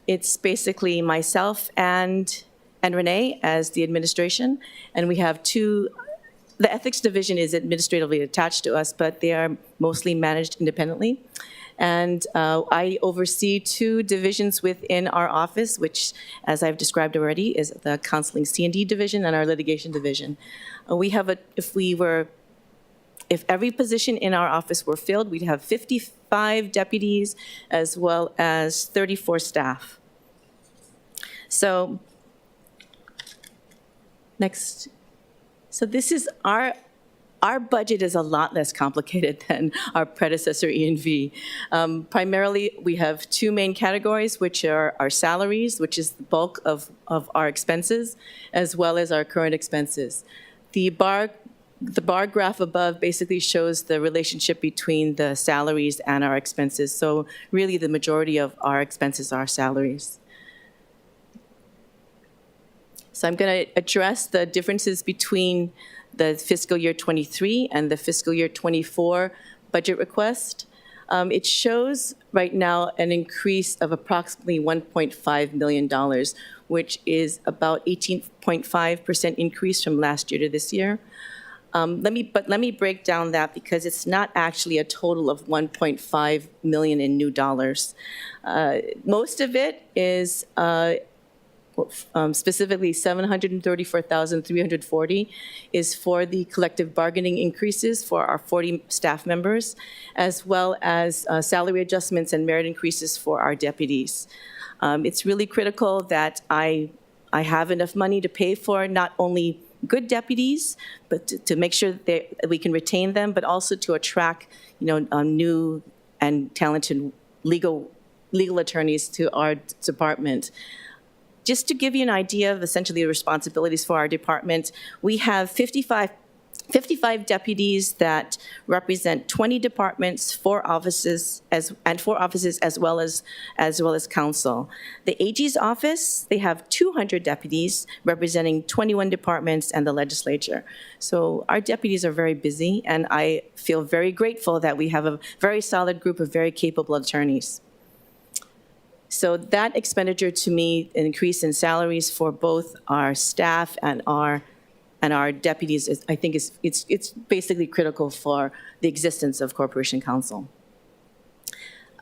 It's basically myself and Renee as the administration, and we have the ethics division is administratively attached to us, but they are mostly managed independently. And I oversee 2 divisions within our office, which, as I've described already, is the Counseling C&D division and our Litigation division. If every position in our office were filled, we'd have 55 deputies as well as 34 staff. So, next. So this is our budget is a lot less complicated than our predecessor E&V. Primarily, we have 2 main categories, which are our salaries, which is the bulk of our expenses, as well as our current expenses. The bar graph above basically shows the relationship between the salaries and our expenses. So really, the majority of our expenses are salaries. So I'm going to address the differences between the fiscal year 23 and the fiscal year 24 budget request. It shows right now an increase of approximately $1.5 million, which is about 18.5% increase from last year to this year. Let me break down that, because it's not actually a total of 1.5 million in new dollars. Most of it is specifically 734,340 is for the collective bargaining increases for our 40 staff members, as well as salary adjustments and merit increases for our deputies. It's really critical that I have enough money to pay for not only good deputies, but to make sure that we can retain them, but also to attract, new and talented legal attorneys to our department. Just to give you an idea of essentially the responsibilities for our department, we have 55 deputies that represent 20 departments, 4 offices, as well as council. The AG's office, they have 200 deputies representing 21 departments and the legislature. So our deputies are very busy, and I feel very grateful that we have a very solid group of very capable attorneys. So that expenditure, to me, an increase in salaries for both our staff and our deputies, I think it's basically critical for the existence of Corporation Counsel.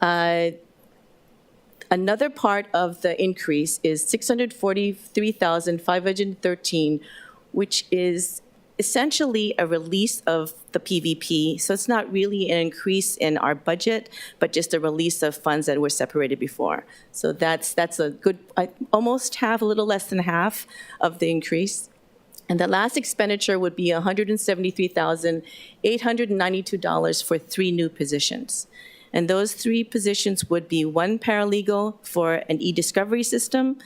Another part of the increase is 643,513, which is essentially a release of the PVP. So it's not really an increase in our budget, but just a release of funds that were separated before. So that's a good, almost half, a little less than half of the increase. And the last expenditure would be $173,892 for 3 new positions. And those 3 positions would be 1 paralegal for an e-discovery system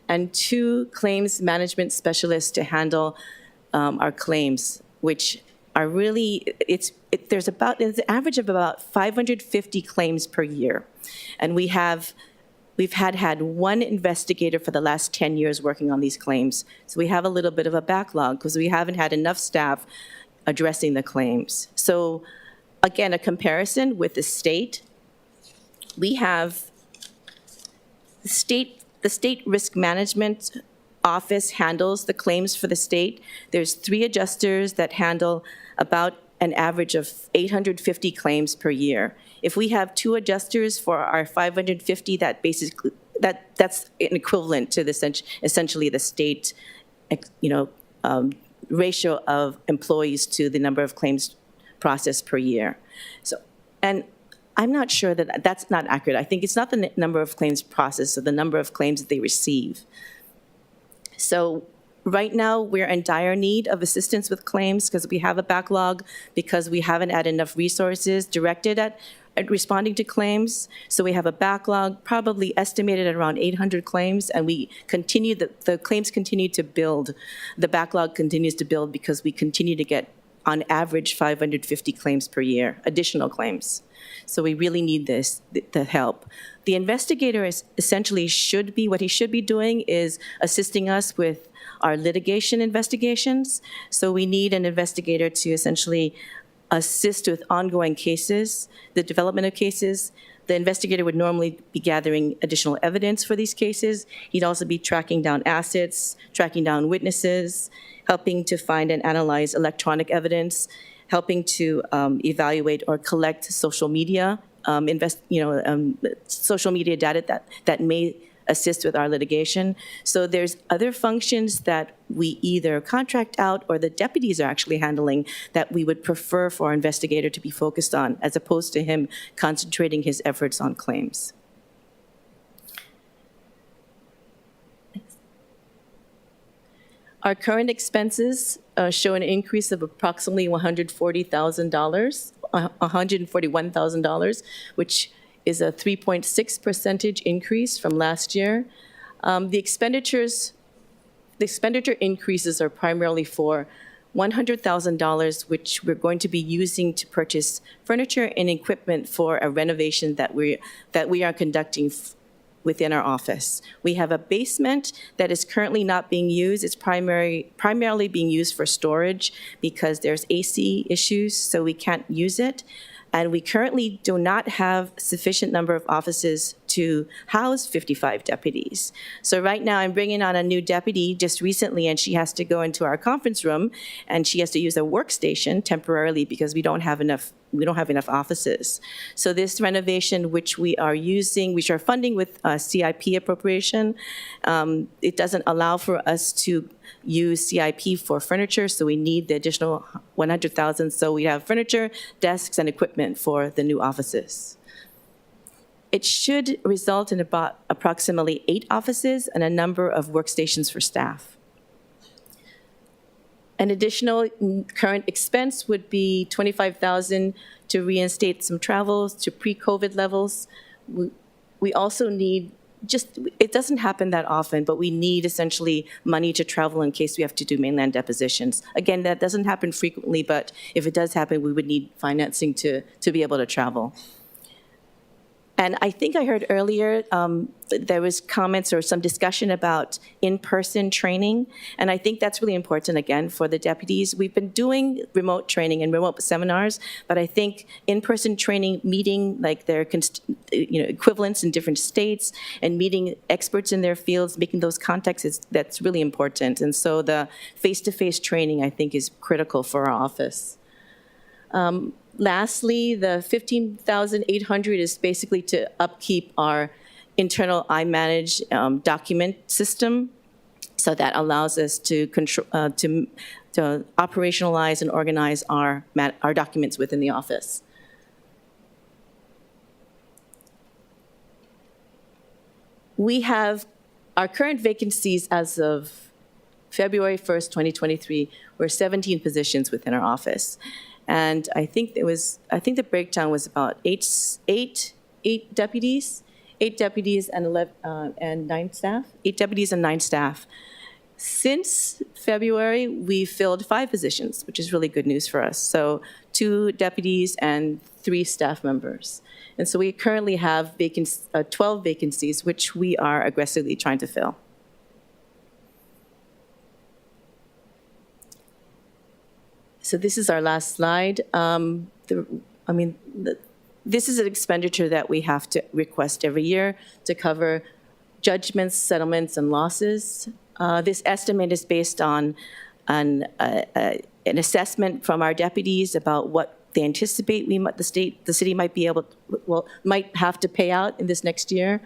and 2 claims management specialists to handle our claims, which are really, there's an average of about 550 claims per year. And we've had 1 investigator for the last 10 years working on these claims. So we have a little bit of a backlog because we haven't had enough staff addressing the claims. So again, a comparison with the state, we have the state risk management office handles the claims for the state. There's 3 adjusters that handle about an average of 850 claims per year. If we have 2 adjusters for our 550, that's an equivalent to essentially the state, ratio of employees to the number of claims processed per year. So, and I'm not sure that that's not accurate. I think it's not the number of claims processed, so the number of claims that they receive. So right now, we're in dire need of assistance with claims because we have a backlog, because we haven't had enough resources directed at responding to claims. So we have a backlog, probably estimated at around 800 claims, and we continue, the claims continue to build. The backlog continues to build because we continue to get, on average, 550 claims per year, additional claims. So we really need the help. The investigator is essentially what he should be doing is assisting us with our litigation investigations. So we need an investigator to essentially assist with ongoing cases, the development of cases. The investigator would normally be gathering additional evidence for these cases. He'd also be tracking down assets, tracking down witnesses, helping to find and analyze electronic evidence, helping to evaluate or collect social media social media data that may assist with our litigation. So there's other functions that we either contract out or the deputies are actually handling that we would prefer for our investigator to be focused on, as opposed to him concentrating his efforts on claims. Our current expenses show an increase of approximately $141,000, which is a 3.6% increase from last year. The expenditure increases are primarily for $100,000, which we're going to be using to purchase furniture and equipment for a renovation that we are conducting within our office. We have a basement that is currently not being used. It's primarily being used for storage because there's AC issues, so we can't use it. And we currently do not have sufficient number of offices to house 55 deputies. So right now I'm bringing on a new deputy just recently, and she has to go into our conference room and she has to use a workstation temporarily because we don't have enough offices. So this renovation, which we are funding with CIP appropriation, it doesn't allow for us to use CIP for furniture, so we need the additional $100,000. So we have furniture, desks, and equipment for the new offices. It should result in about approximately 8 offices and a number of workstations for staff. An additional current expense would be $25,000 to reinstate some travels to pre-COVID levels. We also need it doesn't happen that often, but we need essentially money to travel in case we have to do mainland depositions. Again, that doesn't happen frequently, but if it does happen, we would need financing to be able to travel. And I think I heard earlier there was comments or some discussion about in-person training, and I think that's really important, again, for the deputies. We've been doing remote training and remote seminars, but I think in-person training, meeting like their equivalents in different states and meeting experts in their fields, making those contacts, that's really important. And so the face-to-face training, I think, is critical for our office. Lastly, the $15,800 is basically to upkeep our internal iManage document system. So that allows us to operationalize and organize our documents within the office. We have our current vacancies as of February 1st, 2023, were 17 positions within our office. And I think the breakdown was about eight deputies and 9 staff. 8 deputies and 9 staff. Since February, we filled 5 positions, which is really good news for us. So 2 deputies and 3 staff members. And so we currently have 12 vacancies, which we are aggressively trying to fill. So this is our last slide. This is an expenditure that we have to request every year to cover judgments, settlements, and losses. This estimate is based on an assessment from our deputies about what they anticipate the city might have to pay out in this next year.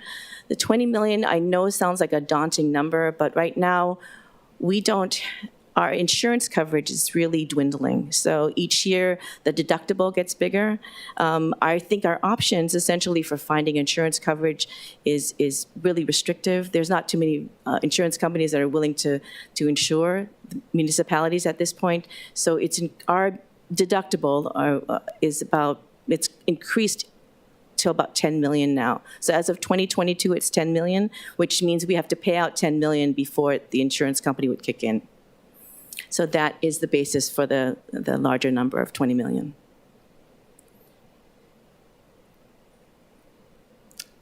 The $20 million I know sounds like a daunting number, but right now our insurance coverage is really dwindling. So each year, the deductible gets bigger. I think our options essentially for finding insurance coverage is really restrictive. There's not too many insurance companies that are willing to insure municipalities at this point. So our deductible it's increased to about 10 million now. So as of 2022, it's 10 million, which means we have to pay out 10 million before the insurance company would kick in. So that is the basis for the larger number of 20 million.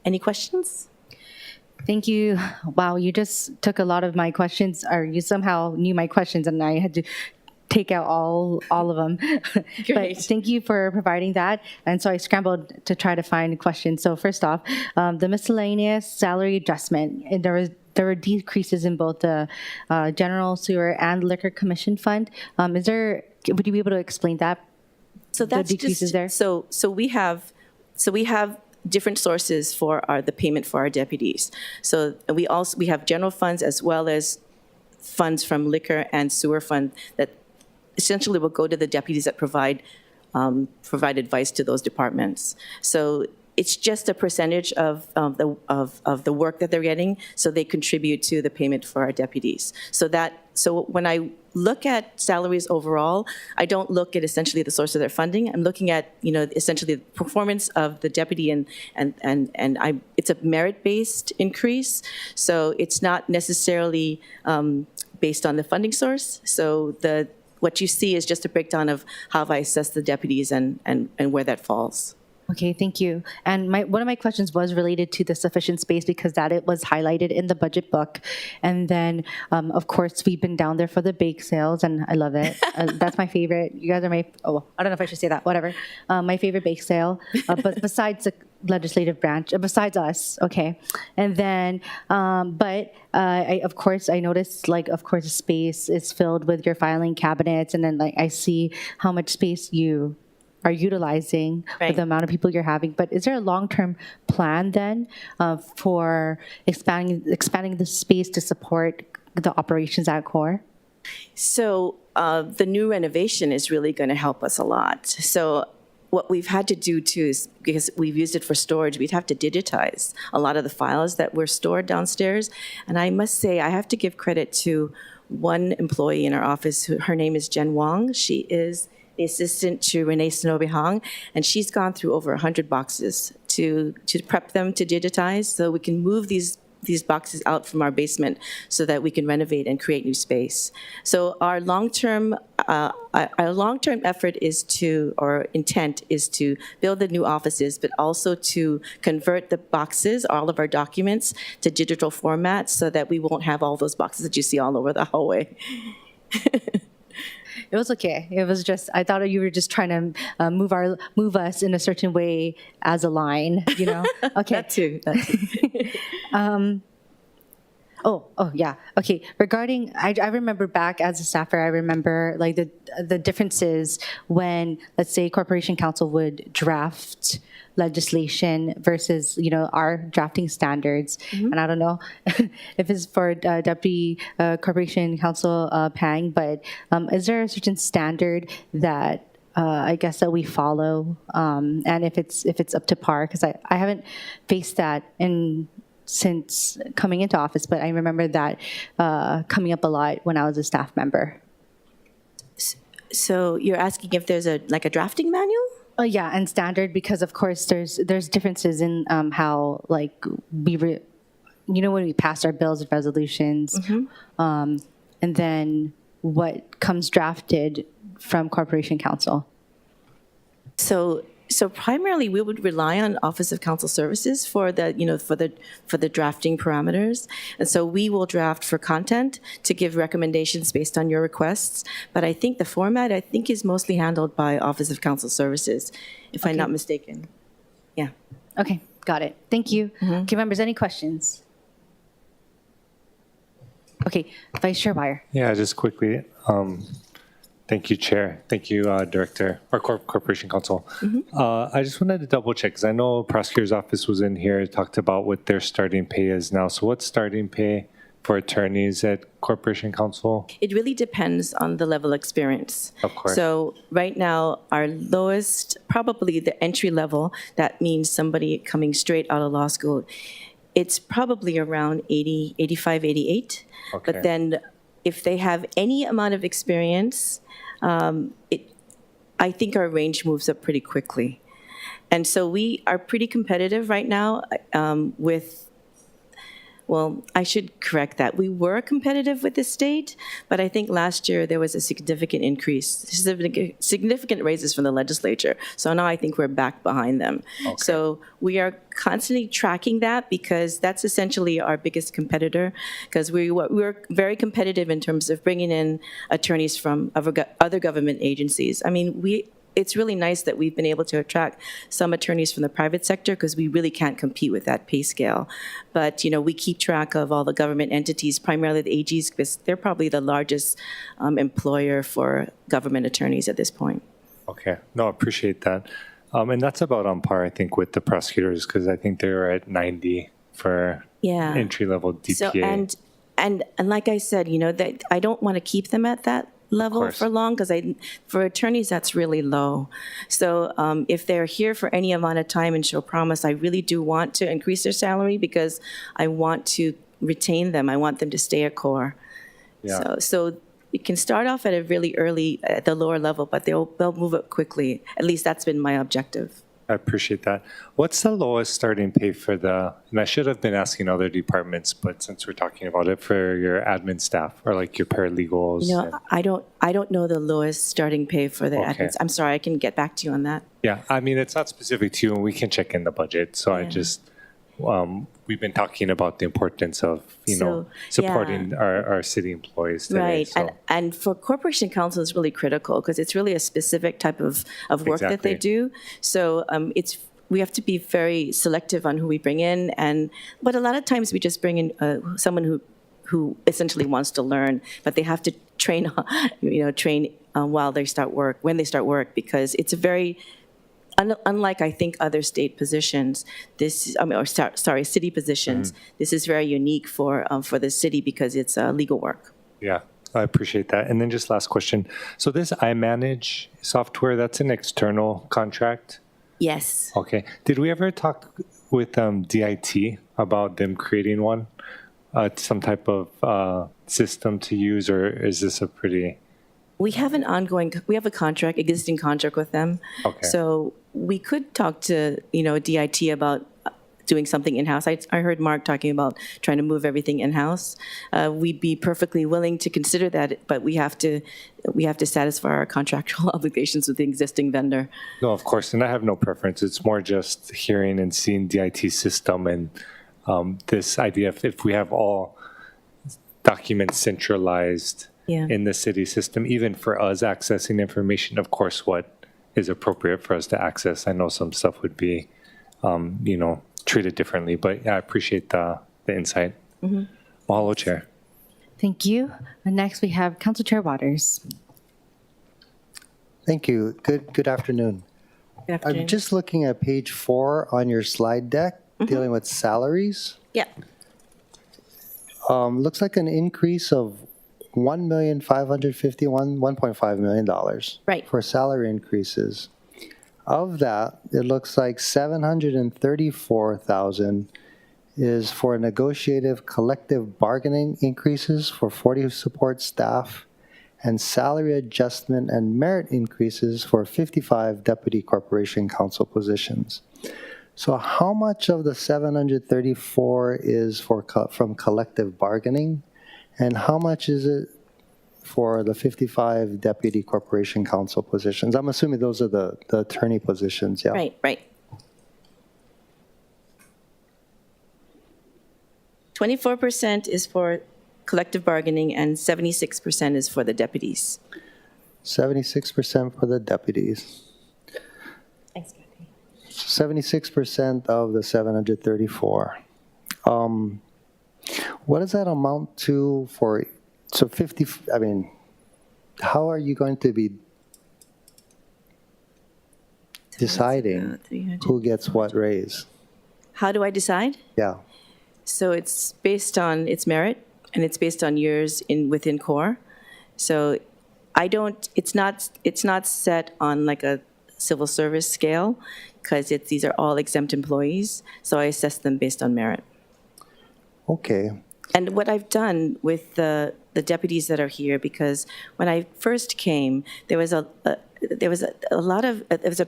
Any questions? Thank you. Wow, you just took a lot of my questions, or you somehow knew my questions, and I had to take out all of them. But thank you for providing that. And so I scrambled to try to find questions. So first off, the miscellaneous salary adjustment, and there were decreases in both the general sewer and liquor commission fund. Would you be able to explain that? So that's the decreases there? So we have So we have different sources for the payment for our deputies. So we have general funds as well as funds from liquor and sewer fund that essentially will go to the deputies that provide advice to those departments. So it's just a percentage of the work that they're getting, so they contribute to the payment for our deputies. So when I look at salaries overall, I don't look at essentially the source of their funding. I'm looking at essentially the performance of the deputy, and it's a merit-based increase, so it's not necessarily based on the funding source. So what you see is just a breakdown of how I assess the deputies and where that falls. Okay, thank you. And one of my questions was related to the sufficient space because it was highlighted in the budget book. And then, of course, we've been down there for the bake sales, and I love it. That's my favorite. You guys are I don't know if I should say that, whatever. My favorite bake sale, but besides the legislative branch, besides us, okay. And then, of course, I noticed, of course, the space is filled with your filing cabinets, and then, I see how much space you are utilizing with the amount of people you're having. But is there a long-term plan then for expanding the space to support the operations at core? So the new renovation is really going to help us a lot. So what we've had to do too is, because we've used it for storage, we'd have to digitize a lot of the files that were stored downstairs. And I must say, I have to give credit to one employee in our office. Her name is Jen Wong. She is the assistant to Renee Sonobe Hong, and she's gone through over 100 boxes to prep them to digitize, so we can move these boxes out from our basement so that we can renovate and create new space. So our long-term effort intent is to build the new offices, but also to convert the boxes, all of our documents, to digital formats so that we won't have all those boxes that you see all over the hallway. It was okay. It was just, I thought you were just trying to move us in a certain way as a line, Okay. That too. Yeah. Okay. Regarding, I remember back as a staffer, I remember the differences when, let's say, Corporation Council would draft legislation versus, our drafting standards. Mm-hmm. And I don't know if it's for Deputy Corporation Council Pang, but is there a certain standard that I guess that we follow, and if it's up to par? Because I haven't faced that since coming into office, but I remember that coming up a lot when I was a staff member. So you're asking if there's a drafting manual? Yeah, and standard, because of course there's differences in how when we pass our bills and resolutions, mm-hmm. And then what comes drafted from Corporation Council. So primarily, we would rely on Office of Council Services for the drafting parameters, and so we will draft for content to give recommendations based on your requests. But I think the format is mostly handled by Office of Council Services, if I'm not mistaken. Yeah. Okay, got it. Thank you. Mm-hmm. Okay, members, any questions? Okay, Vice Chair Wire. Yeah, just quickly. Thank you, Chair. Thank you, Director, or Corporation Council. Mm-hmm. I just wanted to double check, because I know Prosecutor's Office was in here, talked about what their starting pay is now. So what's starting pay for attorneys at Corporation Council? It really depends on the level of experience. Of course. So right now, our lowest, probably the entry level, that means somebody coming straight out of law school, it's probably around 80, 85, 88. Okay. But then if they have any amount of experience, I think our range moves up pretty quickly. And so we are pretty competitive right now I should correct that. We were competitive with the state, but I think last year there was a significant increase, significant raises from the legislature. So now I think we're back behind them. Okay. So we are constantly tracking that, because that's essentially our biggest competitor, because we're very competitive in terms of bringing in attorneys from other government agencies. I mean, it's really nice that we've been able to attract some attorneys from the private sector, because we really can't compete with that pay scale. But, we keep track of all the government entities, primarily the AGs, because they're probably the largest employer for government attorneys at this point. Okay. No, I appreciate that. And that's about on par, I think, with the prosecutors, because I think they were at 90 for Yeah. entry-level DPA. So, and like I said, that I don't want to keep them at that level course. for long, because for attorneys, that's really low. So if they're here for any amount of time and show promise, I really do want to increase their salary, because I want to retain them. I want them to stay at core. Yeah. So it can start off at a really early, at the lower level, but they'll move up quickly. At least that's been my objective. I appreciate that. What's the lowest starting pay for and I should have been asking other departments, but since we're talking about it, for your admin staff or like your paralegals? I don't know the lowest starting pay for the Okay. admins. I'm sorry, I can get back to you on that. Yeah, I mean, it's not specific to you, and we can check in the budget. So I just, we've been talking about the importance of, supporting our city employees today. Right, So. and for corporation counsel is really critical, because it's really a specific type of work that they Exactly. do. So we have to be very selective on who we bring in, but a lot of times we just bring in someone who essentially wants to learn, but they have to train, while they start work, when they start work, because it's a very, unlike, I think, other state positions, city positions, this is very unique for the city, because it's legal work. Yeah, I appreciate that. And then just last question. So this iManage software, that's an external contract? Yes. Okay. Did we ever talk with DIT about them creating one? Some type of system to use, or is this a pretty... We have we have a existing contract with them. Okay. So we could talk to, DIT about doing something in-house. I heard Mark talking about trying to move everything in-house. We'd be perfectly willing to consider that, but we have to satisfy our contractual obligations with the existing vendor. No, of course. And I have no preference. It's more just hearing and seeing DIT system and this idea if we have all documents centralized in the city system, even for us accessing information, of course, what is appropriate for us to access. I know some stuff would be, treated differently, but yeah, I appreciate the insight. Mahalo, Chair. Thank you. Next, we have Council Chair Waters. Thank you. Good afternoon. Good afternoon. I'm just looking at page 4 on your slide deck, dealing with salaries. Yeah. Looks like an increase of $1,551,1.5 million. Right. For salary increases. Of that, it looks like $734,000 is for negotiative collective bargaining increases for 40 support staff and salary adjustment and merit increases for 55 deputy corporation counsel positions. So how much of the 734 is from collective bargaining, and how much is it for the 55 deputy corporation counsel positions? I'm assuming those are the attorney positions, yeah? Right. 24% is for collective bargaining, and 76% is for the deputies. 76% for the deputies. Thanks, Kathy. 76% of the 734. What does that amount to for, so 50, how are you going to be deciding who gets what raise? How do I decide? Yeah. So it's based on its merit, and it's based on years within core. So it's not set on like a civil service scale, because these are all exempt employees. So I assess them based on merit. Okay. And what I've done with the deputies that are here, because when I first came, there was a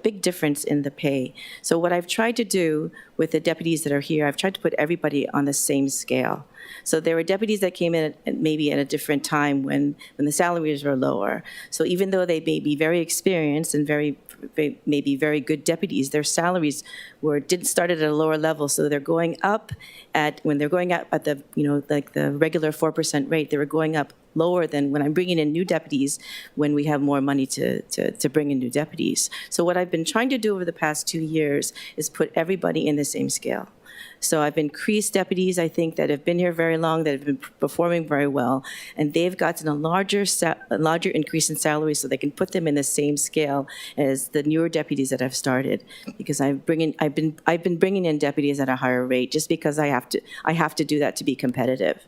big difference in the pay. So what I've tried to do with the deputies that are here, I've tried to put everybody on the same scale. So there were deputies that came in maybe at a different time when the salaries were lower. So even though they may be very experienced and maybe very good deputies, their salaries didn't start at a lower level. So they're going up when they're going up at the like the regular 4% rate, they were going up lower than when I'm bringing in new deputies, when we have more money to bring in new deputies. So what I've been trying to do over the past 2 years is put everybody in the same scale. So I've increased deputies, I think, that have been here very long, that have been performing very well, and they've gotten a larger increase in salary so they can put them in the same scale as the newer deputies that have started. Because I've been bringing in deputies at a higher rate just because I have to do that to be competitive.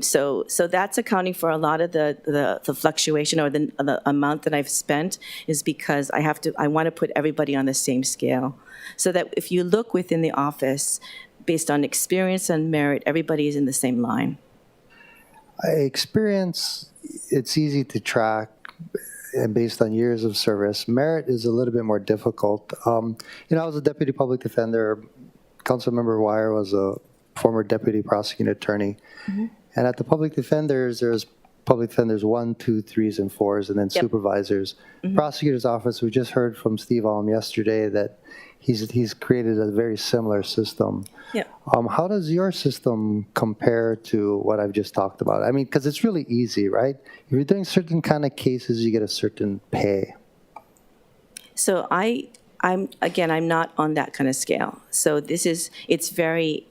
So that's accounting for a lot of the fluctuation or the amount that I've spent is because I want to put everybody on the same scale. So that if you look within the office, based on experience and merit, everybody is in the same line. Experience, it's easy to track and based on years of service. Merit is a little bit more difficult. I was a deputy public defender. Councilmember Wire was a former deputy prosecuting attorney. Mm-hmm. And at the public defenders, there's public defenders 1, 2, 3s, and 4s, and then supervisors. Mm-hmm. Prosecutor's office, we just heard from Steve Alm yesterday that he's created a very similar system. Yeah. How does your system compare to what I've just talked about? I mean, because it's really easy, right? If you're doing certain kind of cases, you get a certain pay. So I'm not on that kind of scale. So it's very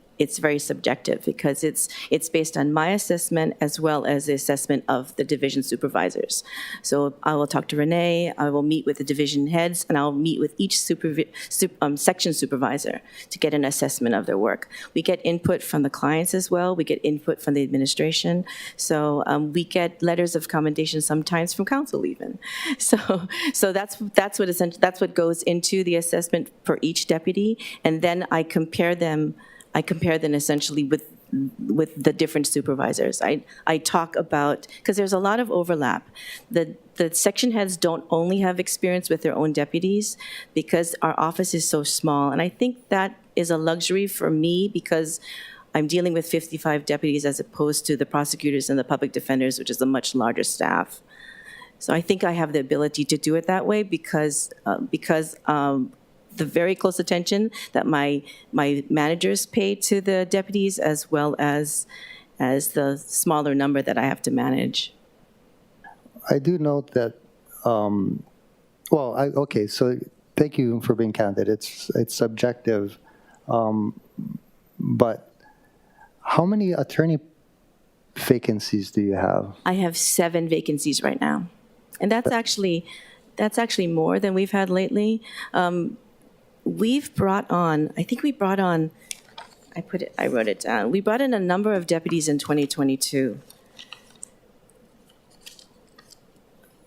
subjective because it's based on my assessment as well as the assessment of the division supervisors. So I will talk to Renee, I will meet with the division heads, and I'll meet with each section supervisor to get an assessment of their work. We get input from the clients as well. We get input from the administration. So we get letters of commendation sometimes from council even. So that's what goes into the assessment for each deputy, and then I compare them essentially with the different supervisors. I talk about, because there's a lot of overlap. The section heads don't only have experience with their own deputies because our office is so small. And I think that is a luxury for me because I'm dealing with 55 deputies as opposed to the prosecutors and the public defenders, which is a much larger staff. So I think I have the ability to do it that way because the very close attention that my managers pay to the deputies, as well as the smaller number that I have to manage. I do note that. Okay. So thank you for being candid. It's subjective, but how many attorney vacancies do you have? I have 7 vacancies right now, and that's actually more than we've had lately. We've brought on, I wrote it down. We brought in a number of deputies in 2022.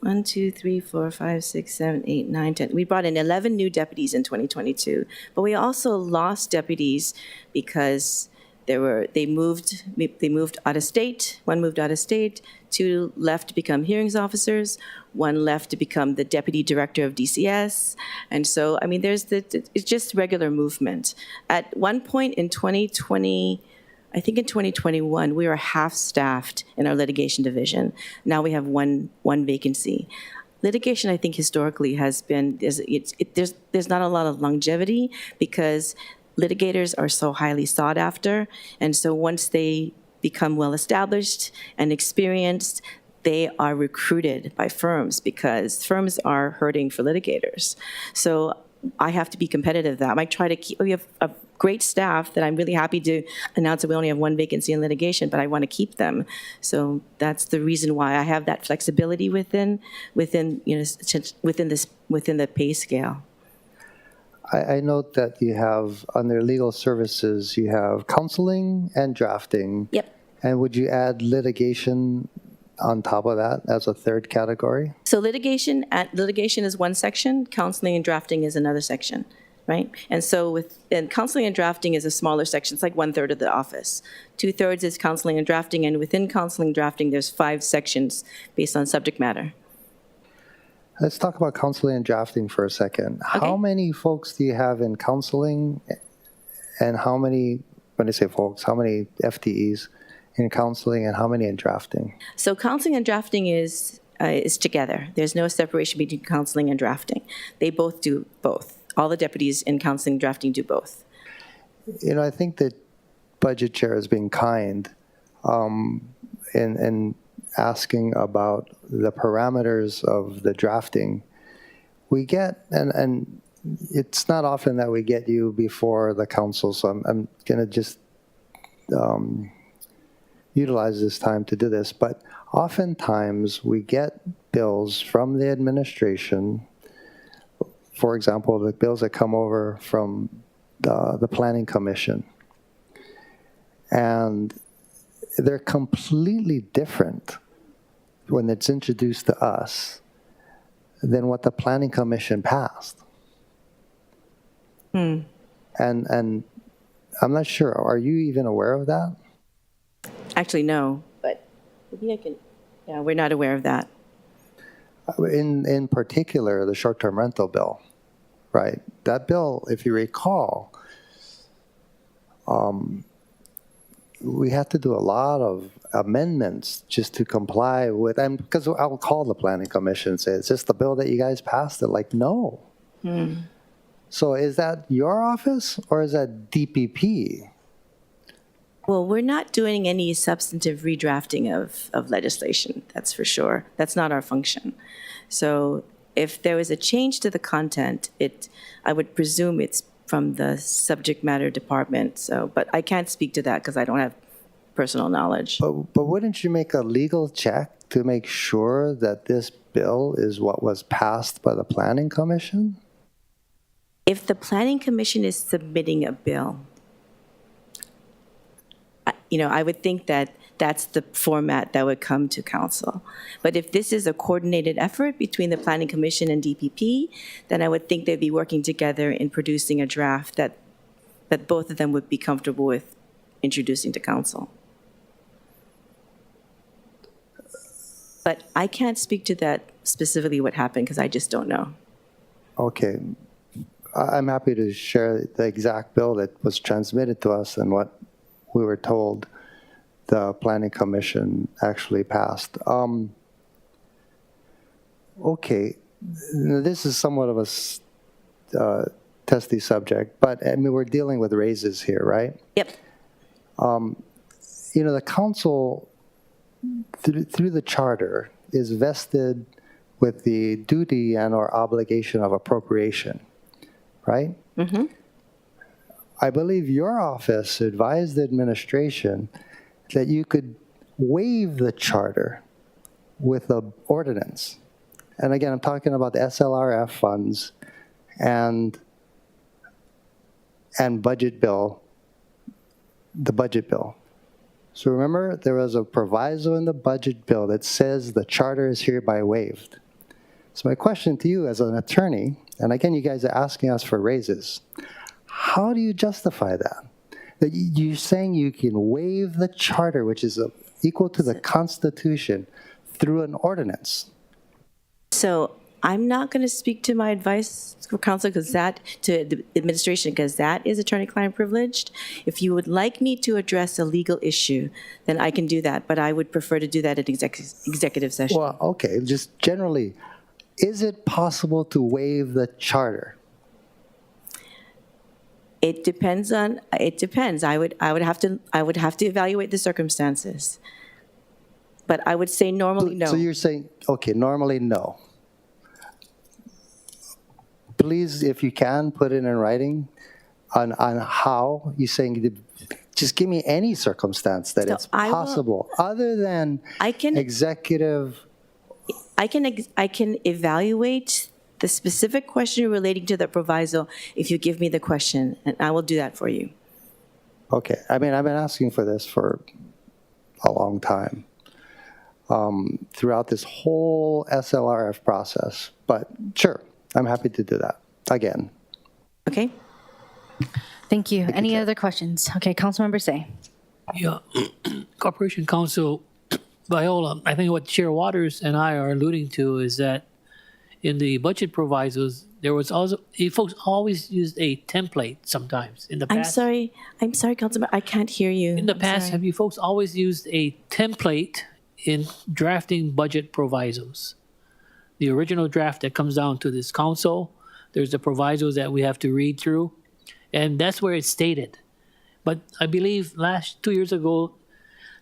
1, 2, 3, 4, 5, 6, 7, 8, 9, 10. We brought in 11 new deputies in 2022, but we also lost deputies because they moved out of state. One moved out of state. 2 left to become hearings officers. 1 left to become the deputy director of DCS. And so, I mean, it's just regular movement. At one point in 2020, I think in 2021, we were half-staffed in our litigation division. Now we have one vacancy. Litigation, I think, historically has been, there's not a lot of longevity because litigators are so highly sought after. And so once they become well-established and experienced, they are recruited by firms because firms are hurting for litigators. So I have to be competitive. That I might try to keep. We have a great staff that I'm really happy to announce that we only have 1 vacancy in litigation, but I want to keep them. So that's the reason why I have that flexibility within the pay scale. I note that you have, under legal services, you have counseling and drafting. Yep. And would you add litigation on top of that as a third category? So litigation is one section, counseling and drafting is another section, right? And so counseling and drafting is a smaller section. It's like 1/3 of the office. 2/3 is counseling and drafting, and within counseling and drafting, there's 5 sections based on subject matter. Let's talk about counseling and drafting for a second. Okay. How many folks do you have in counseling, and how many, when I say folks, how many FTEs in counseling and how many in drafting? So counseling and drafting is together. There's no separation between counseling and drafting. They both do both. All the deputies in counseling and drafting do both. I think that budget chair is being kind in asking about the parameters of the drafting. We get, and it's not often that we get you before the council, so I'm going to just utilize this time to do this. But oftentimes we get bills from the administration, for example, the bills that come over from the Planning Commission. And they're completely different when it's introduced to us than what the Planning Commission passed. And I'm not sure, are you even aware of that? Actually, no, but maybe I can, yeah, we're not aware of that. In particular, the short-term rental bill, right? That bill, if you recall, we had to do a lot of amendments just to comply with, and because I'll call the Planning Commission and say, is this the bill that you guys passed? They're like, no. So is that your office or is that DPP? Well, we're not doing any substantive redrafting of legislation, that's for sure. That's not our function. So if there was a change to the content, I would presume it's from the subject matter department. So, but I can't speak to that because I don't have personal knowledge. But wouldn't you make a legal check to make sure that this bill is what was passed by the Planning Commission? If the Planning Commission is submitting a bill, I would think that that's the format that would come to council. But if this is a coordinated effort between the Planning Commission and DPP, then I would think they'd be working together in producing a draft that both of them would be comfortable with introducing to council. But I can't speak to that specifically what happened because I just don't know. Okay. I'm happy to share the exact bill that was transmitted to us and what we were told the Planning Commission actually passed. Okay, this is somewhat of a testy subject, but I mean, we're dealing with raises here, right? Yep. The council, through the charter, is vested with the duty and or obligation of appropriation, right? Mm-hmm. I believe your office advised the administration that you could waive the charter with an ordinance. And again, I'm talking about the SLRF funds and budget bill, the budget bill. So remember, there was a proviso in the budget bill that says the charter is hereby waived. So my question to you as an attorney, and again, you guys are asking us for raises, how do you justify that? That you're saying you can waive the charter, which is equal to the Constitution, through an ordinance? So I'm not going to speak to my advice for counsel to the administration because that is attorney-client privileged. If you would like me to address a legal issue, then I can do that, but I would prefer to do that at executive session. Well, okay, just generally, is it possible to waive the charter? It depends. I would have to evaluate the circumstances. But I would say normally no. So you're saying, okay, normally no. Please, if you can, put it in writing on how you're saying, just give me any circumstance that it's possible, other than executive. I can evaluate the specific question relating to the proviso if you give me the question, and I will do that for you. Okay, I mean, I've been asking for this for a long time, throughout this whole SLRF process, but sure, I'm happy to do that again. Okay. Thank you. Any other questions? Okay, Councilmember Say. Yeah, Corporation Counsel Viola, I think what Chair Waters and I are alluding to is that in the budget provisos, there was also, folks always used a template sometimes in the past. I'm sorry, Councilman, I can't hear you. In the past, have you folks always used a template in drafting budget provisos? The original draft that comes down to this council, there's the provisos that we have to read through, and that's where it's stated. But I believe 2 years ago,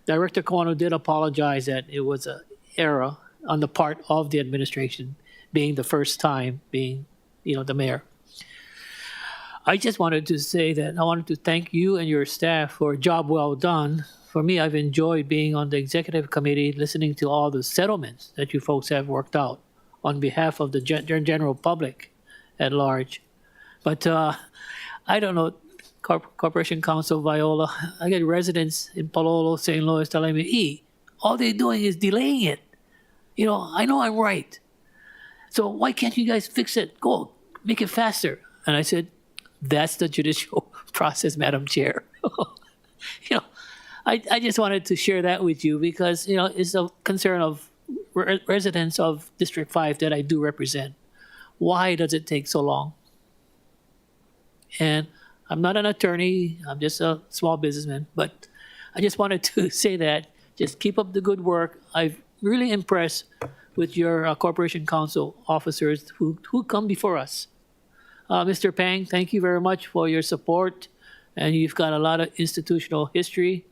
Director Kawano did apologize that it was an error on the part of the administration, being the first time being, the mayor. I just wanted to say that I wanted to thank you and your staff for a job well done. For me, I've enjoyed being on the executive committee, listening to all the settlements that you folks have worked out on behalf of the general public at large. But I don't know, Corporation Counsel Viola, I get residents in Palolo, St. Louis telling me, all they're doing is delaying it. You know I'm right. So why can't you guys fix it? Go, make it faster. And I said, that's the judicial process, Madam Chair. I just wanted to share that with you because, it's a concern of residents of District 5 that I do represent. Why does it take so long? And I'm not an attorney, I'm just a small businessman, but I just wanted to say that. Just keep up the good work. I'm really impressed with your Corporation Counsel officers who come before us. Mr. Pang, thank you very much for your support, and you've got a lot of institutional history.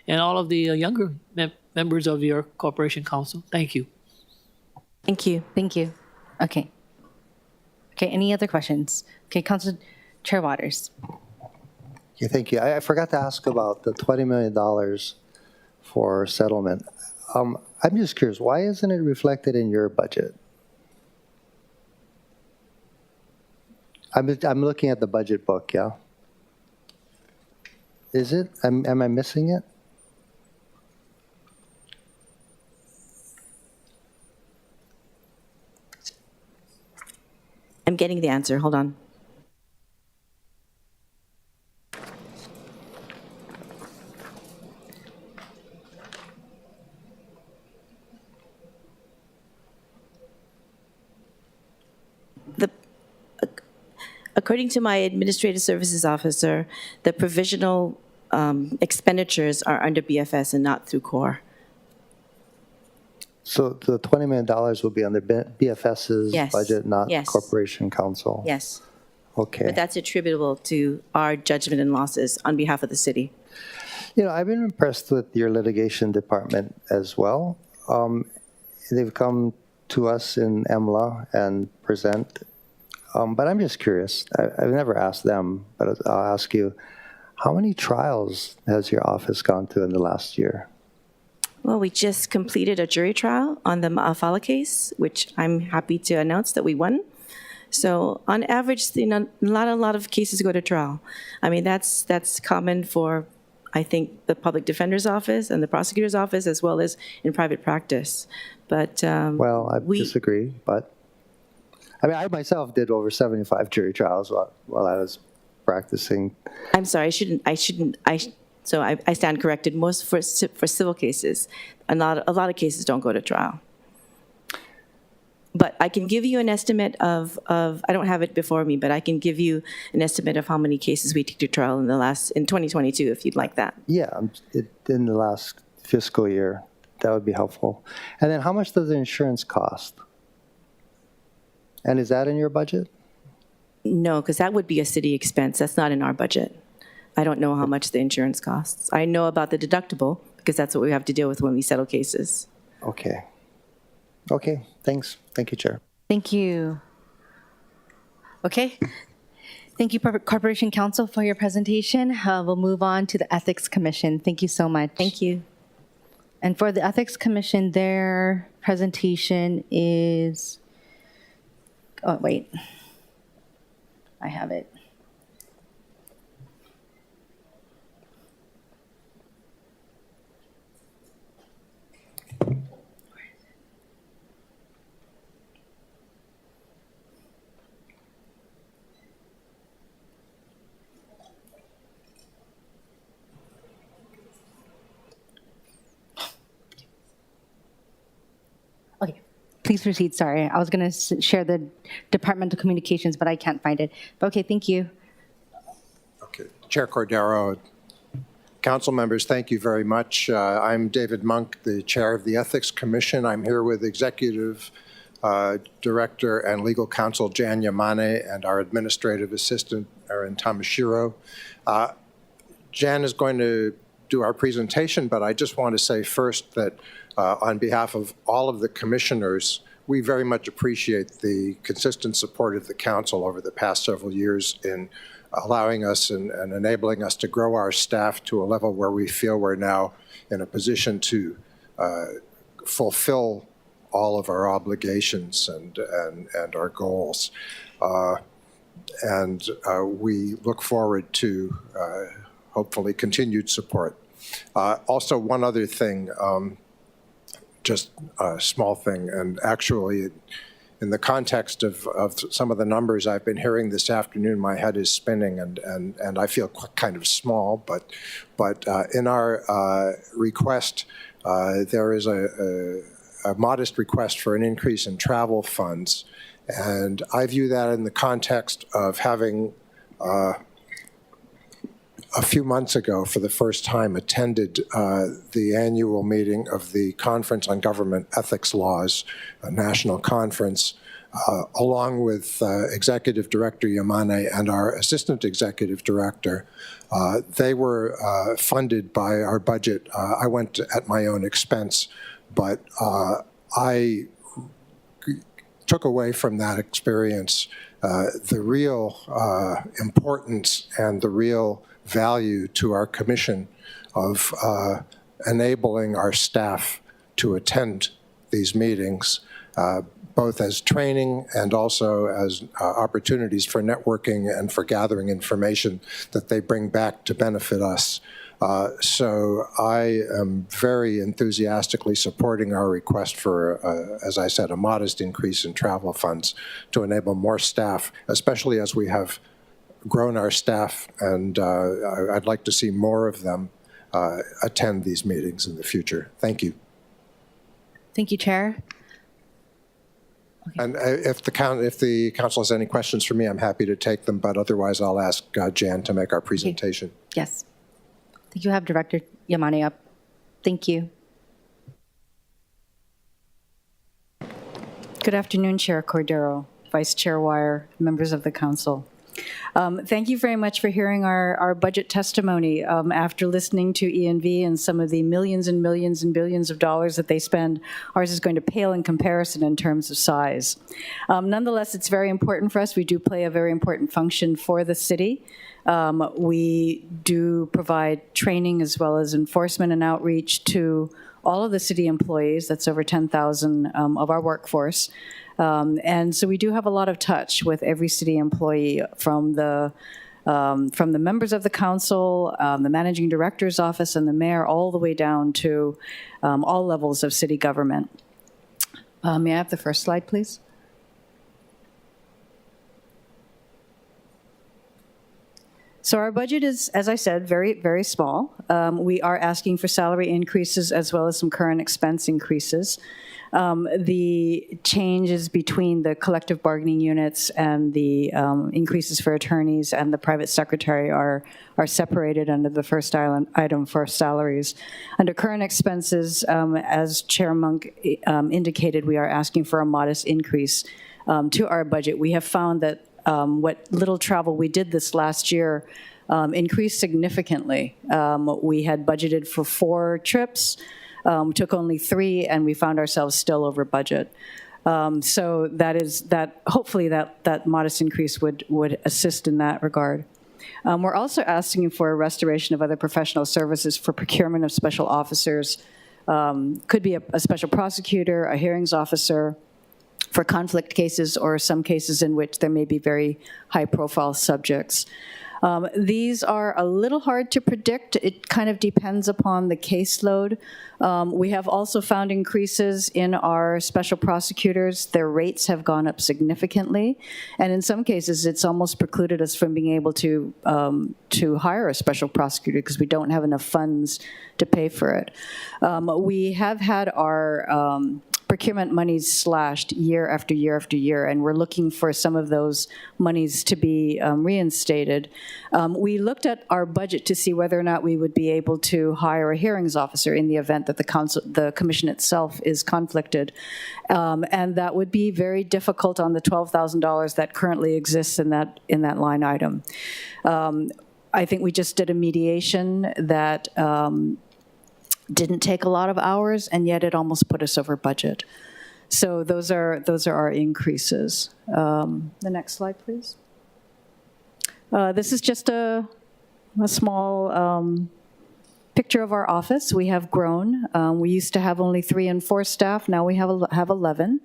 And all of the younger members of your Corporation Council, thank you. Thank you. Thank you. Okay. Okay, any other questions? Okay, Council Chair Waters. Okay, thank you. I forgot to ask about the $20 million for settlement. I'm just curious, why isn't it reflected in your budget? I'm looking at the budget book, yeah. Is it? Am I missing it? I'm getting the answer. Hold on. According to my administrative services officer, the provisional expenditures are under BFS and not through core. So the $20 million will be under BFS's Yes. budget, not Yes. Corporation Council? Yes, Okay. but that's attributable to our judgment and losses on behalf of the city. I've been impressed with your litigation department as well. They've come to us in EMLA and present. But I'm just curious. I've never asked them, but I'll ask you, how many trials has your office gone to in the last year? Well, we just completed a jury trial on the Ma'afala case, which I'm happy to announce that we won. So on average, a lot of cases go to trial. I mean, that's common for, I think, the public defender's office and the prosecutor's office, as well as in private practice. But Well, I disagree, but I mean, I myself did over 75 jury trials while I was practicing. I'm sorry, so I stand corrected. Most for civil cases, a lot of cases don't go to trial. But I can give you an estimate of I don't have it before me, but I can give you an estimate of how many cases we took to trial in 2022, if you'd like that. Yeah, in the last fiscal year, that would be helpful. And then how much does the insurance cost? And is that in your budget? No, because that would be a city expense. That's not in our budget. I don't know how much the insurance costs. I know about the deductible because that's what we have to deal with when we settle cases. Okay. Okay, thanks. Thank you, Chair. Thank you. Okay. Thank you, Corporation Counsel, for your presentation. We'll move on to the Ethics Commission. Thank you so much. Thank you. And for the Ethics Commission, their presentation is, oh, wait. I have it. Okay, please proceed. Sorry, I was going to share the departmental communications, but I can't find it. But okay, thank you. Okay. Chair Cordero, council members, thank you very much. I'm David Monk, the chair of the Ethics Commission. I'm here with Executive Director and Legal Counsel Jan Yamane and our Administrative Assistant Erin Tamashiro. Jan is going to do our presentation, but I just want to say first that on behalf of all of the commissioners, we very much appreciate the consistent support of the council over the past several years in allowing us and enabling us to grow our staff to a level where we feel we're now in a position to fulfill all of our obligations and our goals. We look forward to hopefully continued support. Also, one other thing, just a small thing, and actually in the context of some of the numbers I've been hearing this afternoon, my head is spinning and I feel kind of small, but in our request, there is a modest request for an increase in travel funds. And I view that in the context of having a few months ago, for the first time, attended the annual meeting of the Conference on Government Ethics Laws, a national conference, along with Executive Director Yamane and our Assistant Executive Director. They were funded by our budget. I went at my own expense, but I took away from that experience the real importance and the real value to our commission of enabling our staff to attend these meetings, both as training and also as opportunities for networking and for gathering information that they bring back to benefit us. So I am very enthusiastically supporting our request for, as I said, a modest increase in travel funds to enable more staff, especially as we have grown our staff, and I'd like to see more of them attend these meetings in the future. Thank you. Thank you, Chair. And if the council has any questions for me, I'm happy to take them, but otherwise I'll ask Jan to make our presentation. Okay. Yes. I think you have Director Yamane up. Thank you. Good afternoon, Chair Cordero, Vice Chair Wire, members of the council. Thank you very much for hearing our budget testimony. After listening to ENV and some of the millions and millions and billions of dollars that they spend, ours is going to pale in comparison in terms of size. Nonetheless, it's very important for us. We do play a very important function for the city. We do provide training as well as enforcement and outreach to all of the city employees. That's over 10,000 of our workforce. And so we do have a lot of touch with every city employee, from the members of the council, the managing director's office, and the mayor, all the way down to all levels of city government. May I have the first slide, please? So our budget is, as I said, very, very small. We are asking for salary increases as well as some current expense increases. The changes between the collective bargaining units and the increases for attorneys and the private secretary are separated under the first item for salaries. Under current expenses, as Chair Monk indicated, we are asking for a modest increase to our budget. We have found that what little travel we did this last year increased significantly. We had budgeted for 4 trips, took only 3, and we found ourselves still over budget. So hopefully that modest increase would assist in that regard. We're also asking for a restoration of other professional services for procurement of special officers. Could be a special prosecutor, a hearings officer, for conflict cases or some cases in which there may be very high-profile subjects. These are a little hard to predict. It kind of depends upon the caseload. We have also found increases in our special prosecutors. Their rates have gone up significantly, and in some cases, it's almost precluded us from being able to hire a special prosecutor because we don't have enough funds to pay for it. We have had our procurement monies slashed year after year after year, and we're looking for some of those monies to be reinstated. We looked at our budget to see whether or not we would be able to hire a hearings officer in the event that the commission itself is conflicted, and that would be very difficult on the $12,000 that currently exists in that line item. I think we just did a mediation that didn't take a lot of hours, and yet it almost put us over budget. So those are our increases. The next slide, please. This is just a small picture of our office. We have grown. We used to have only 3 and 4 staff. Now we have 11.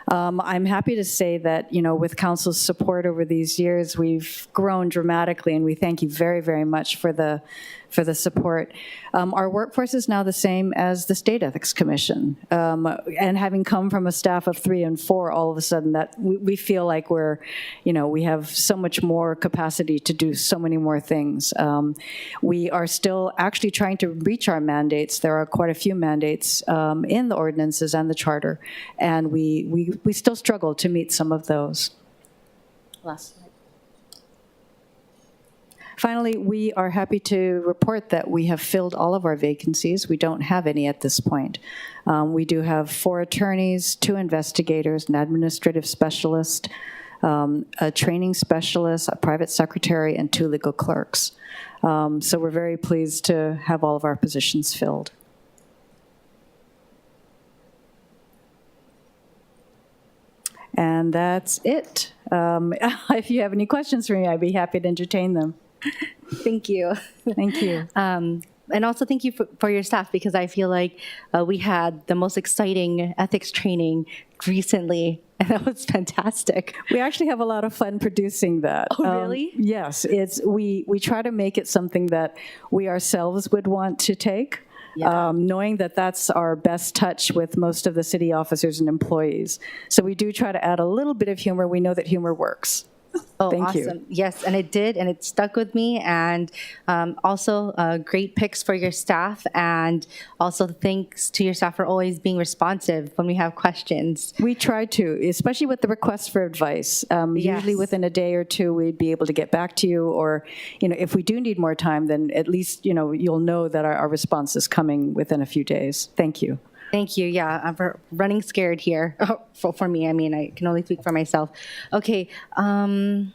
I'm happy to say that, with council's support over these years, we've grown dramatically, and we thank you very, very much for the support. Our workforce is now the same as the State Ethics Commission. And having come from a staff of 3 and 4, all of a sudden that we feel like we have so much more capacity to do so many more things. We are still actually trying to reach our mandates. There are quite a few mandates in the ordinances and the charter, and we still struggle to meet some of those. Last slide. Finally, we are happy to report that we have filled all of our vacancies. We don't have any at this point. We do have 4 attorneys, 2 investigators, an administrative specialist, a training specialist, a private secretary, and 2 legal clerks. So we're very pleased to have all of our positions filled. And that's it. If you have any questions for me, I'd be happy to entertain them. Thank you. Thank you. And also thank you for your staff, because I feel like we had the most exciting ethics training recently, and that was fantastic. We actually have a lot of fun producing that. Oh, really? Yes. We try to make it something that we ourselves would want to take. Yeah. Knowing that that's our best touch with most of the city officers and employees. So we do try to add a little bit of humor. We know that humor works. Oh, Thank awesome. you. Yes, and it did, and it stuck with me. And also great picks for your staff, and also thanks to your staff for always being responsive when we have questions. We try to, especially with the requests for advice. Usually within a day or 2, we'd be able to get back to you, or if we do need more time, then at least you'll know that our response is coming within a few days. Thank you. Thank you. Yeah, I'm running scared here. For me, I mean, I can only speak for myself. Okay. And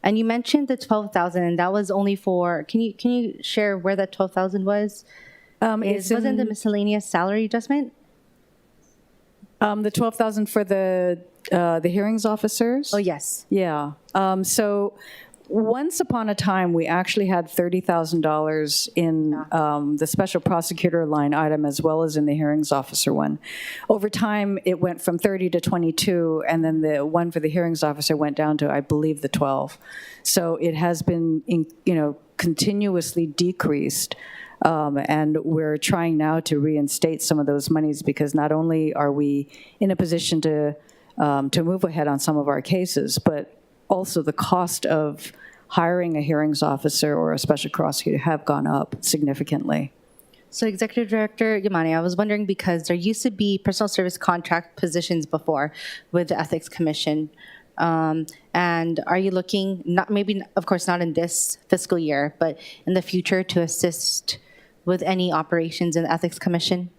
you mentioned the 12,000, and that was only for. Can you share where that 12,000 was? Wasn't the miscellaneous salary adjustment? The 12,000 for the hearings officers. Oh yes. Yeah. So once upon a time, we actually had $30,000 in the special prosecutor line item, as well as in the hearings officer one. Over time, it went from 30 to 22, and then the one for the hearings officer went down to, I believe, the 12. So it has been, continuously decreased. And we're trying now to reinstate some of those monies, because not only are we in a position to move ahead on some of our cases, but also the cost of hiring a hearings officer or a special prosecutor have gone up significantly. So Executive Director Yamane, I was wondering, because there used to be personal service contract positions before with the Ethics Commission. And are you looking, of course not in this fiscal year, but in the future, to assist with any operations in the Ethics Commission?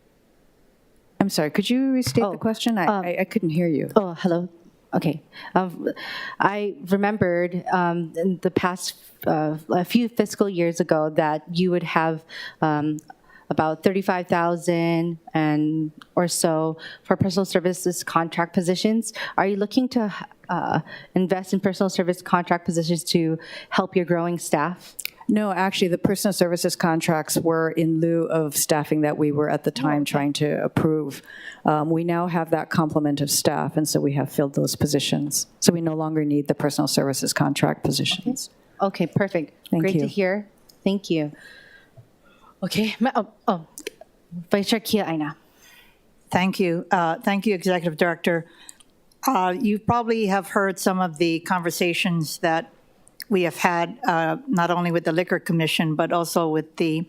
I'm sorry, could you restate the question? I couldn't hear you. Oh, hello. Okay. I remembered in the past, a few fiscal years ago, that you would have about 35,000 and or so for personal services contract positions. Are you looking to invest in personal service contract positions to help your growing staff? No, actually, the personal services contracts were in lieu of staffing that we were at the time trying to approve. We now have that complement of staff, and so we have filled those positions. So we no longer need the personal services contract positions. Okay, perfect. Thank Great you. to hear. Thank you. Okay, Vice Chair Kia Aina. Thank you. Thank you, Executive Director. You probably have heard some of the conversations that we have had, not only with the Liquor Commission, but also with the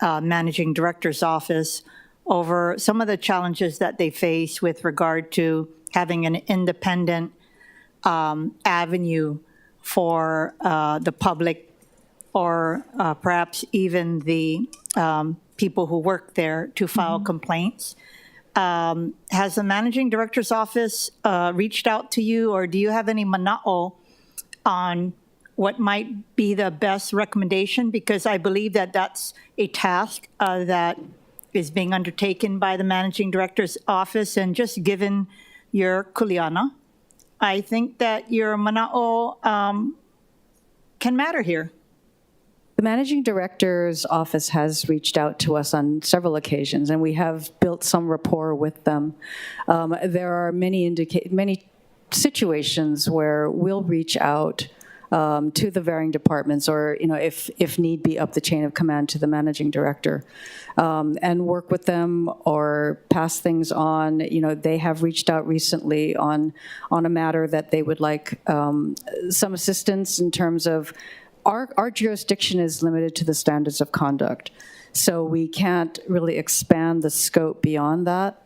Managing Director's Office, over some of the challenges that they face with regard to having an independent avenue for the public, or perhaps even the people who work there, to file complaints. Has the Managing Director's Office reached out to you, or do you have any mana'o on what might be the best recommendation? Because I believe that that's a task that is being undertaken by the managing director's office, and just given your kuleana, I think that your mana'o can matter here. The managing director's office has reached out to us on several occasions, and we have built some rapport with them. There are many situations where we'll reach out to the varying departments, or if need be, up the chain of command to the managing director, and work with them or pass things on. They have reached out recently on a matter that they would like some assistance in terms of. Our jurisdiction is limited to the standards of conduct, so we can't really expand the scope beyond that.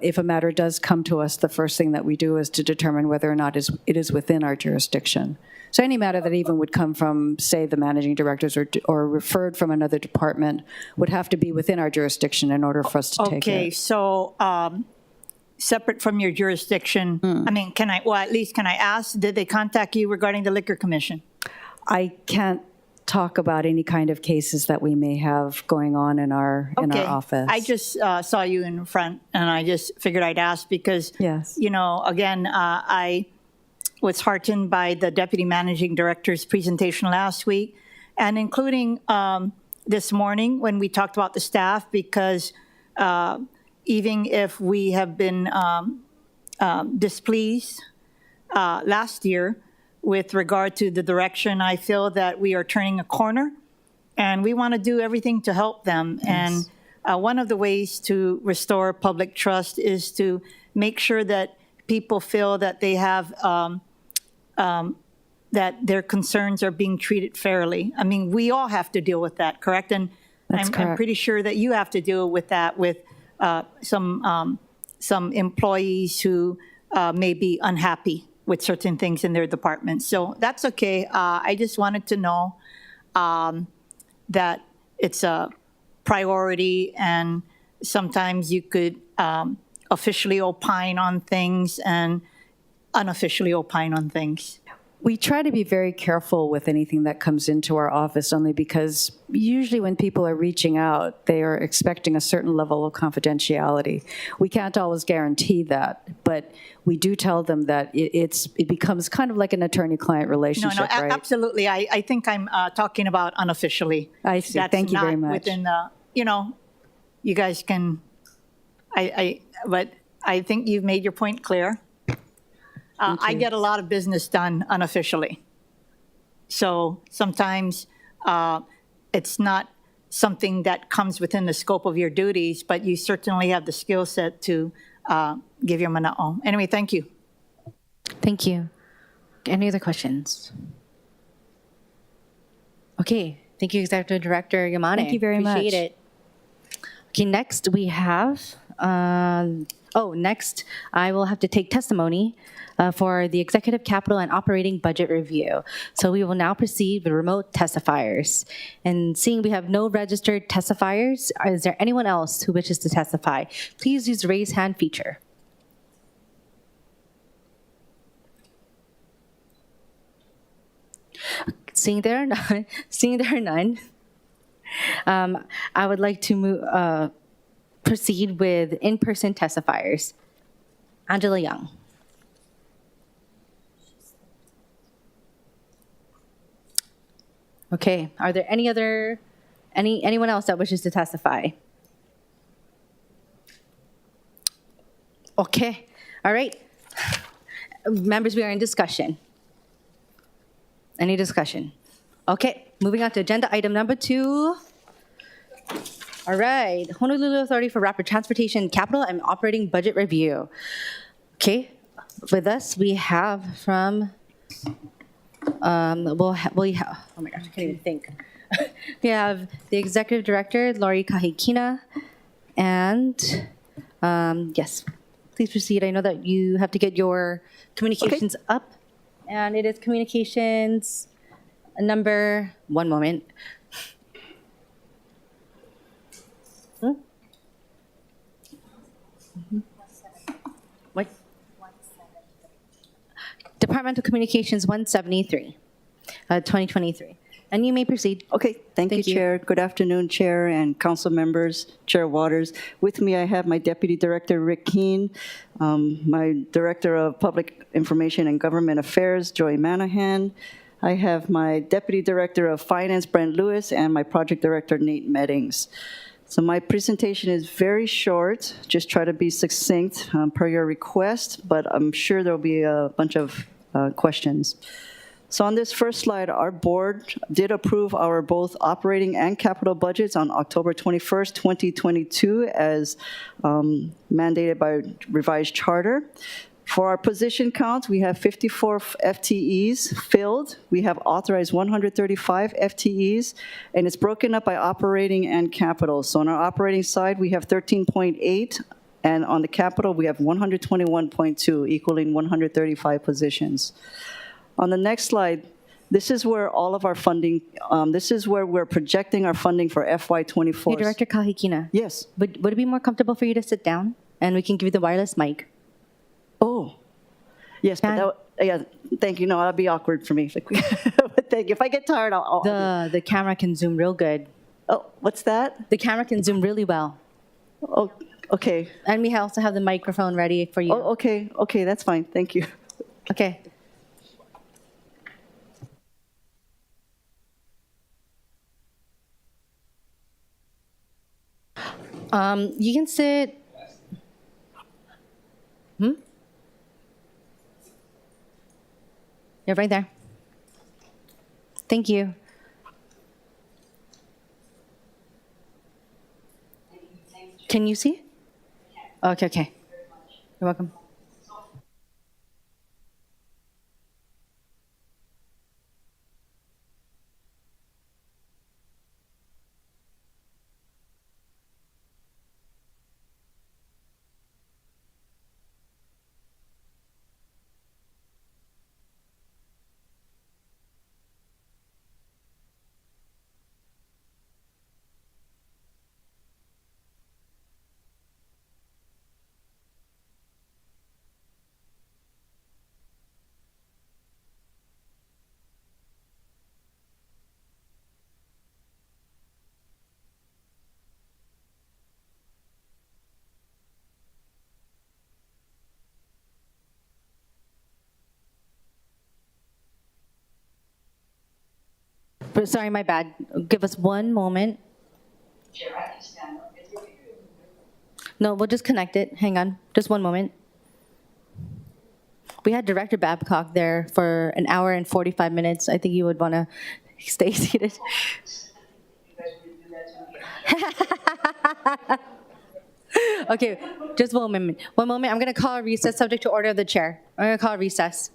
If a matter does come to us, the first thing that we do is to determine whether or not it is within our jurisdiction. So any matter that even would come from, say, the managing directors or referred from another department would have to be within our jurisdiction in order for us to take it. Okay, so separate from your jurisdiction, I mean, at least can I ask, did they contact you regarding the Liquor Commission? I can't talk about any kind of cases that we may have going on in our office. I just saw you in front, and I just figured I'd ask because, Yes. Again, I was heartened by the Deputy Managing Director's presentation last week, and including this morning when we talked about the staff, because even if we have been displeased last year, with regard to the direction, I feel that we are turning a corner, and we want to do everything to help them. Yes. And one of the ways to restore public trust is to make sure that people feel that they have, that their concerns are being treated fairly. I mean, we all have to deal with that, correct? And That's I'm correct. pretty sure that you have to deal with that with some employees who may be unhappy with certain things in their department. So that's okay. I just wanted to know that it's a priority, and sometimes you could officially opine on things and unofficially opine on things. We try to be very careful with anything that comes into our office, only because usually when people are reaching out, they are expecting a certain level of confidentiality. We can't always guarantee that, but we do tell them that it becomes kind of like an attorney-client relationship, right? Absolutely. I think I'm talking about unofficially. I see. That's Thank you very not much. within the, you guys can, but I think you've made your point clear. I get a lot of business done unofficially. So sometimes it's not something that comes within the scope of your duties, but you certainly have the skill set to give your mana'o. Anyway, thank you. Thank you. Any other questions? Okay, thank you, Executive Director Yamane. Thank you very much. Appreciate it. Okay, next we have, next I will have to take testimony for the Executive Capital and Operating Budget Review. So we will now proceed with remote testifiers. And seeing we have no registered testifiers, is there anyone else who wishes to testify? Please use the raise hand feature. Seeing there are none, I would like to proceed with in-person testifiers. Angela Young. Okay, are there anyone else that wishes to testify? Okay, all right. Members, we are in discussion. Any discussion? Okay, moving on to agenda item number 2. All right, Honolulu Authority for Rapid Transportation Capital and Operating Budget Review. Okay, with us we have from, oh my gosh, I can't even think. We have the Executive Director, Lori Kahikina, and yes, please proceed. I know that you have to get your communications up, and it is communications number, one moment. What? Departmental Communications 173, 2023. And you may proceed. Okay, thank you, Thank you. Chair. Good afternoon, Chair and council members, Chair Waters. With me, I have my Deputy Director, Rick Keene, my Director of Public Information and Government Affairs, Joy Manahan. I have my Deputy Director of Finance, Brent Lewis, and my Project Director, Nate Meddings. So my presentation is very short, just try to be succinct per your request, but I'm sure there'll be a bunch of questions. So on this first slide, our board did approve our both operating and capital budgets on October 21st, 2022, as mandated by revised charter. For our position count, we have 54 FTEs filled. We have authorized 135 FTEs, and it's broken up by operating and capital. So on our operating side, we have 13.8, and on the capital, we have 121.2, equaling 135 positions. On the next slide, this is where all of our funding, this is where we're projecting our funding for FY24. Hey, Director Kahikina. Yes. Would it be more comfortable for you to sit down? And we can give you the wireless mic. Oh, yes, but Can- yeah, thank you. No, that'd be awkward for me. But thank you. If I get tired, I'll The camera can zoom real good. oh, what's that? The camera can zoom really well. Oh, okay. And we also have the microphone ready for you. Oh, okay, okay, that's fine. Thank you. Okay. You can sit. You're right there. Thank you. Can you see? Okay, okay. You're welcome. Sorry, my bad. Give us one moment. No, we'll just connect it. Hang on, just one moment. We had Director Babcock there for an hour and 45 minutes. I think you would want to stay seated. Okay, just one moment. One moment. I'm going to call a recess subject to order of the chair. I'm going to call a recess.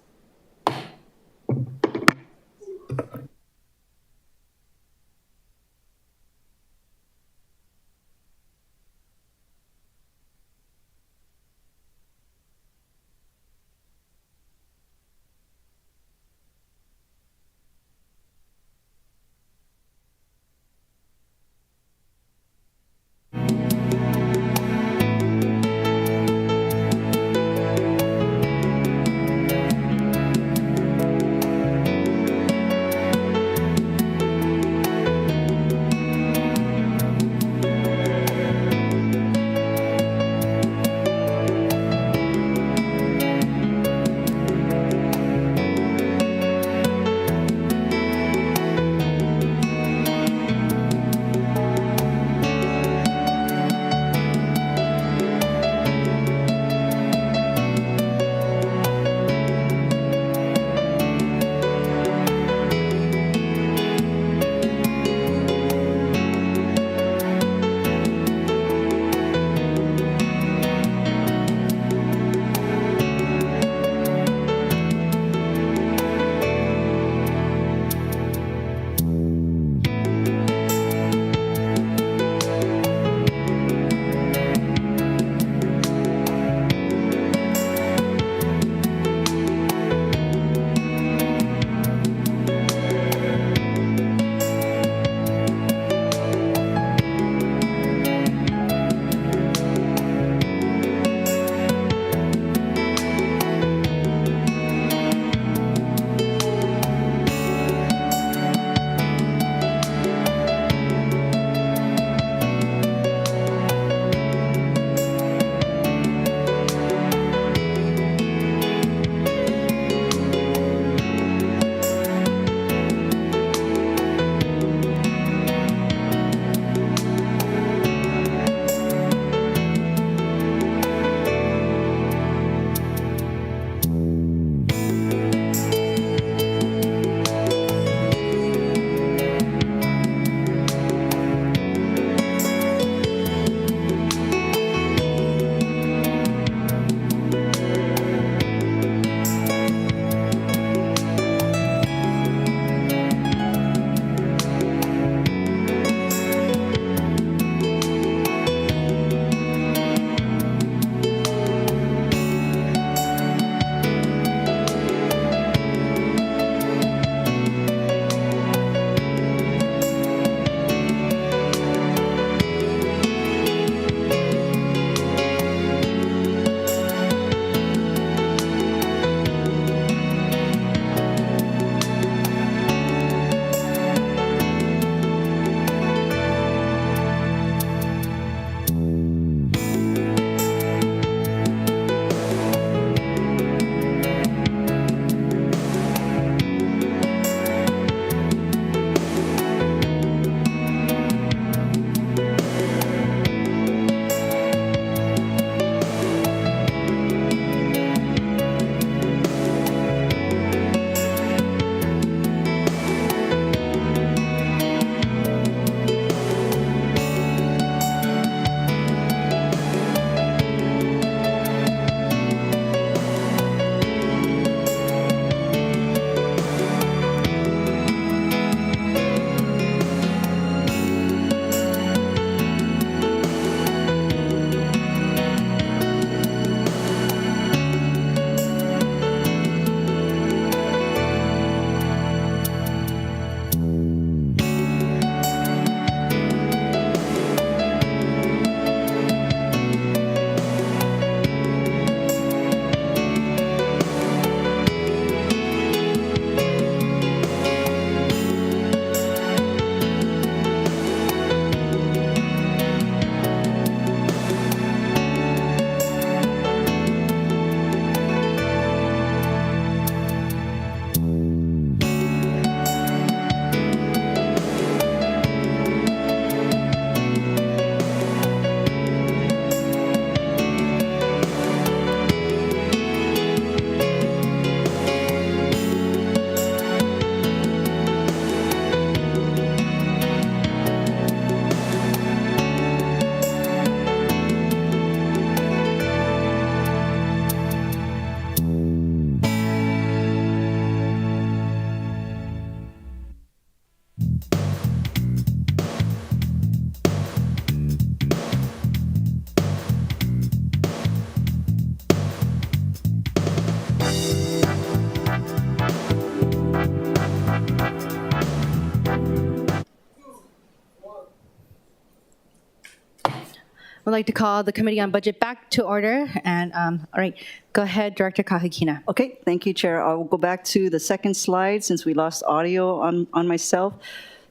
like to call the Committee on Budget back to order. And, all right, go ahead, Director Kahikina. Okay, thank you, Chair. I will go back to the second slide since we lost audio on myself.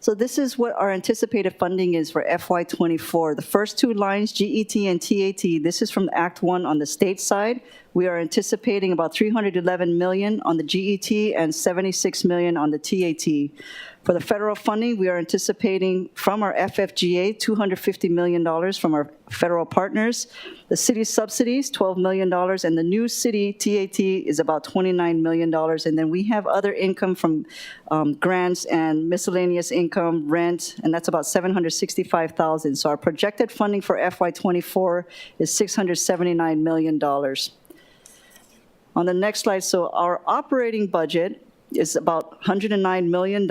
So this is what our anticipated funding is for FY24. The first two lines, GET and TAT, this is from Act 1 on the state side. We are anticipating about $311 million on the GET and $76 million on the TAT. For the federal funding, we are anticipating from our FFGA $250 million from our federal partners. The city subsidies, $12 million, and the new city TAT is about $29 million. And then we have other income from grants and miscellaneous income, rent, and that's about $765,000. So our projected funding for FY24 is $679 million. On the next slide, so our operating budget is about $109 million,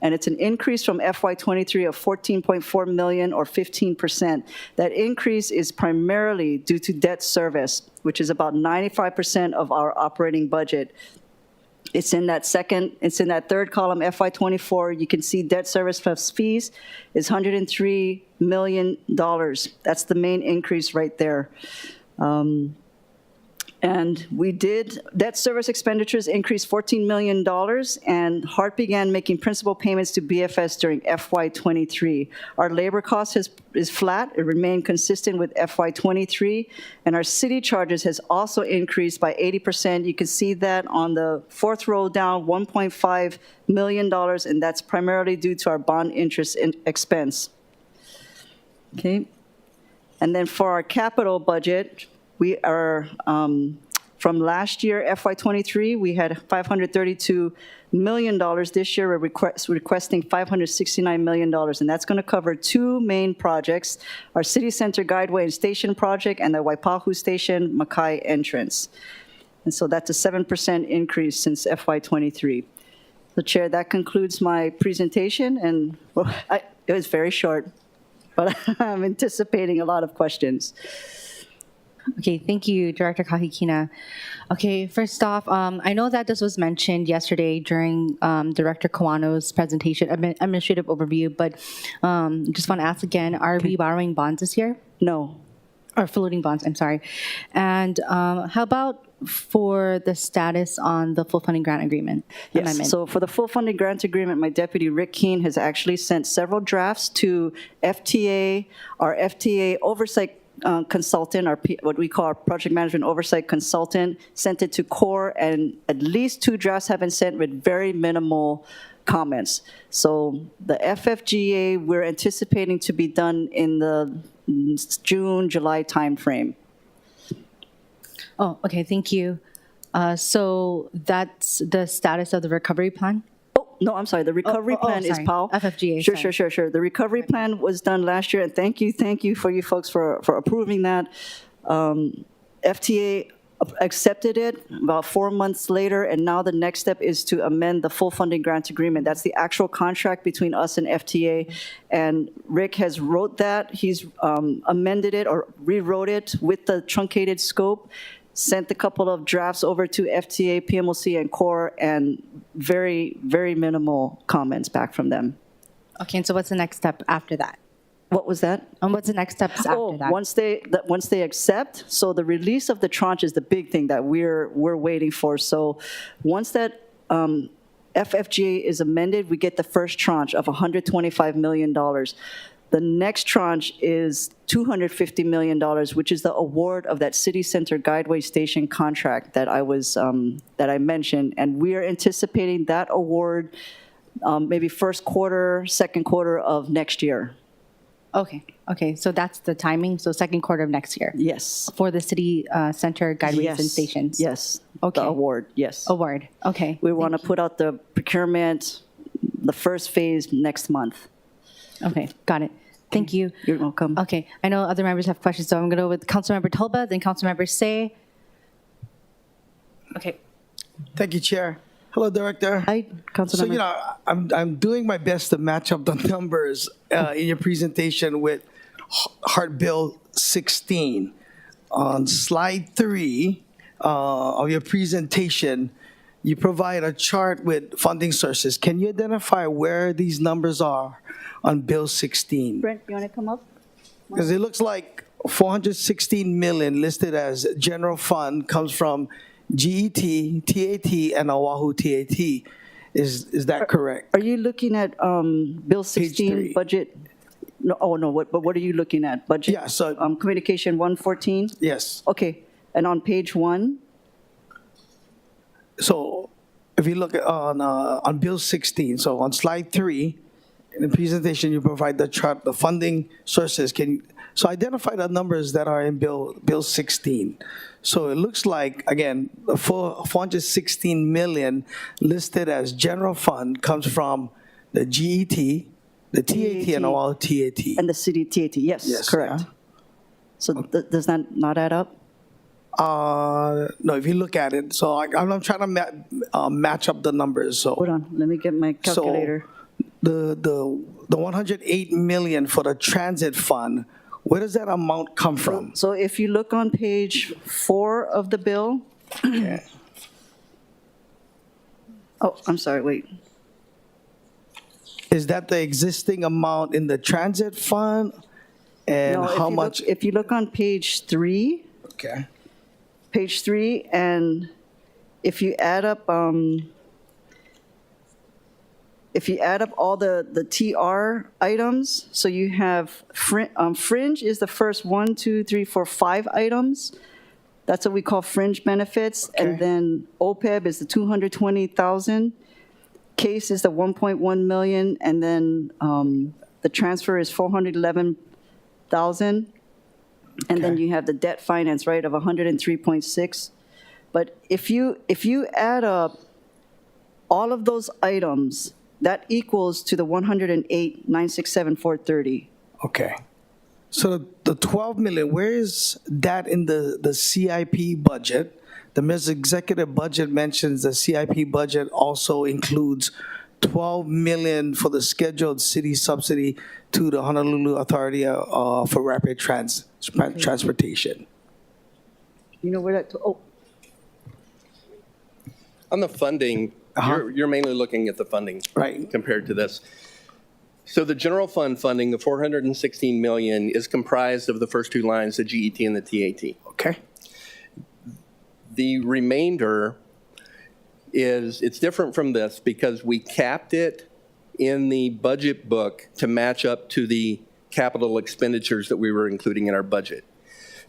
and it's an increase from FY23 of $14.4 million or 15%. That increase is primarily due to debt service, which is about 95% of our operating budget. It's in that third column, FY24, you can see debt service plus fees is $103 million. That's the main increase right there. And we did, debt service expenditures increased $14 million, and HART began making principal payments to BFS during FY23. Our labor cost is flat. It remained consistent with FY23, and our city charges has also increased by 80%. You can see that on the fourth row down, $1.5 million, and that's primarily due to our bond interest expense. Okay. And then for our capital budget, we are, from last year, FY23, we had $532 million. This year, we're requesting $569 million, and that's going to cover two main projects, our City Center Guideway and Station project and the Waipahu Station Makai entrance. And so that's a 7% increase since FY23. So, Chair, that concludes my presentation, and well, it was very short, but I'm anticipating a lot of questions. Okay, thank you, Director Kahikina. Okay, first off, I know that this was mentioned yesterday during Director Kawano's presentation, administrative overview, but just want to ask again, are we borrowing bonds this year? No. Or floating bonds, I'm sorry. And how about for the status on the full funding grant agreement amendment? Yes, so for the full funding grant agreement, my deputy, Rick Keene, has actually sent several drafts to FTA, our FTA oversight consultant, what we call our project management oversight consultant, sent it to CORE, and at least 2 drafts have been sent with very minimal comments. So the FFGA, we're anticipating to be done in the June, July timeframe. Oh, okay, thank you. So that's the status of the recovery plan? No, I'm sorry, the recovery plan is sorry. POW. FFGA, Sure. The recovery plan was done last year, and thank you for you folks for approving that. FTA accepted it about 4 months later, and now the next step is to amend the full funding grant agreement. That's the actual contract between us and FTA, and Rick has wrote that. He's amended it or rewrote it with the truncated scope, sent a couple of drafts over to FTA, PMOC, and CORE, and very, very minimal comments back from them. Okay, and so what's the next step after that? What was that? And what's the next steps after that? Once they accept, so the release of the tranche is the big thing that we're waiting for. So once that FFGA is amended, we get the first tranche of $125 million. The next tranche is $250 million, which is the award of that City Center Guideway Station contract that I mentioned, and we are anticipating that award maybe first quarter, second quarter of next year. Okay, so that's the timing, so second quarter of next year? Yes. For the City Center Guideways and Stations? Yes. Okay. The award, yes. Award, okay. We want to put out the procurement, the first phase next month. Okay, got it. Thank you. You're welcome. Okay, I know other members have questions, so I'm going to go with Councilmember Tolba, then Councilmember Say. Okay. Thank you, Chair. Hello, Director. Hi, Councilmember. So, I'm doing my best to match up the numbers in your presentation with Hart Bill 16. On slide 3 of your presentation, you provide a chart with funding sources. Can you identify where these numbers are on Bill 16? Brent, you want to come up? Because it looks like 416 million listed as general fund comes from GET, TAT, and Oahu TAT. Is that correct? Are you looking at Bill 16 3. budget? No, oh, no, but what are you looking at? Budget? Yeah, so- Communication 114? Yes. Okay, and on page 1? So if you look at on Bill 16, so on slide 3, in the presentation, you provide the chart, the funding sources. So identify the numbers that are in Bill 16. So it looks like, again, the 416 million listed as general fund comes from the GET, the TAT, and Oahu TAT. And the city TAT, yes, Yes, correct. yeah. So does that not add up? No, if you look at it, so I'm trying to match up the numbers. So Hold on, let me get my calculator. the 108 million for the transit fund, where does that amount come from? So if you look on page 4 of the bill, Okay. oh, I'm sorry, wait. Is that the existing amount in the transit fund? And No, how much? If you look on page 3, Okay. and if you add up all the TR items, so you have fringe is the first 1, 2, 3, 4, 5 items. That's what we call fringe benefits. And Okay. then OPEB is the 220,000. Case is the 1.1 million, and then the transfer is 411,000. And then Okay. you have the debt finance, right, of 103.6. But if you add up all of those items, that equals to the 108,967,430. Okay. So the 12 million, where is that in the CIP budget? The Mayor's executive budget mentions the CIP budget also includes 12 million for the scheduled city subsidy to the Honolulu Authority for Rapid Transportation. You know where that, oh, On the funding, you're mainly looking at the funding. Right. Compared to this. So the general fund funding, the 416 million, is comprised of the first 2 lines, the GET and the TAT. Okay. The remainder it's different from this because we capped it in the budget book to match up to the capital expenditures that we were including in our budget.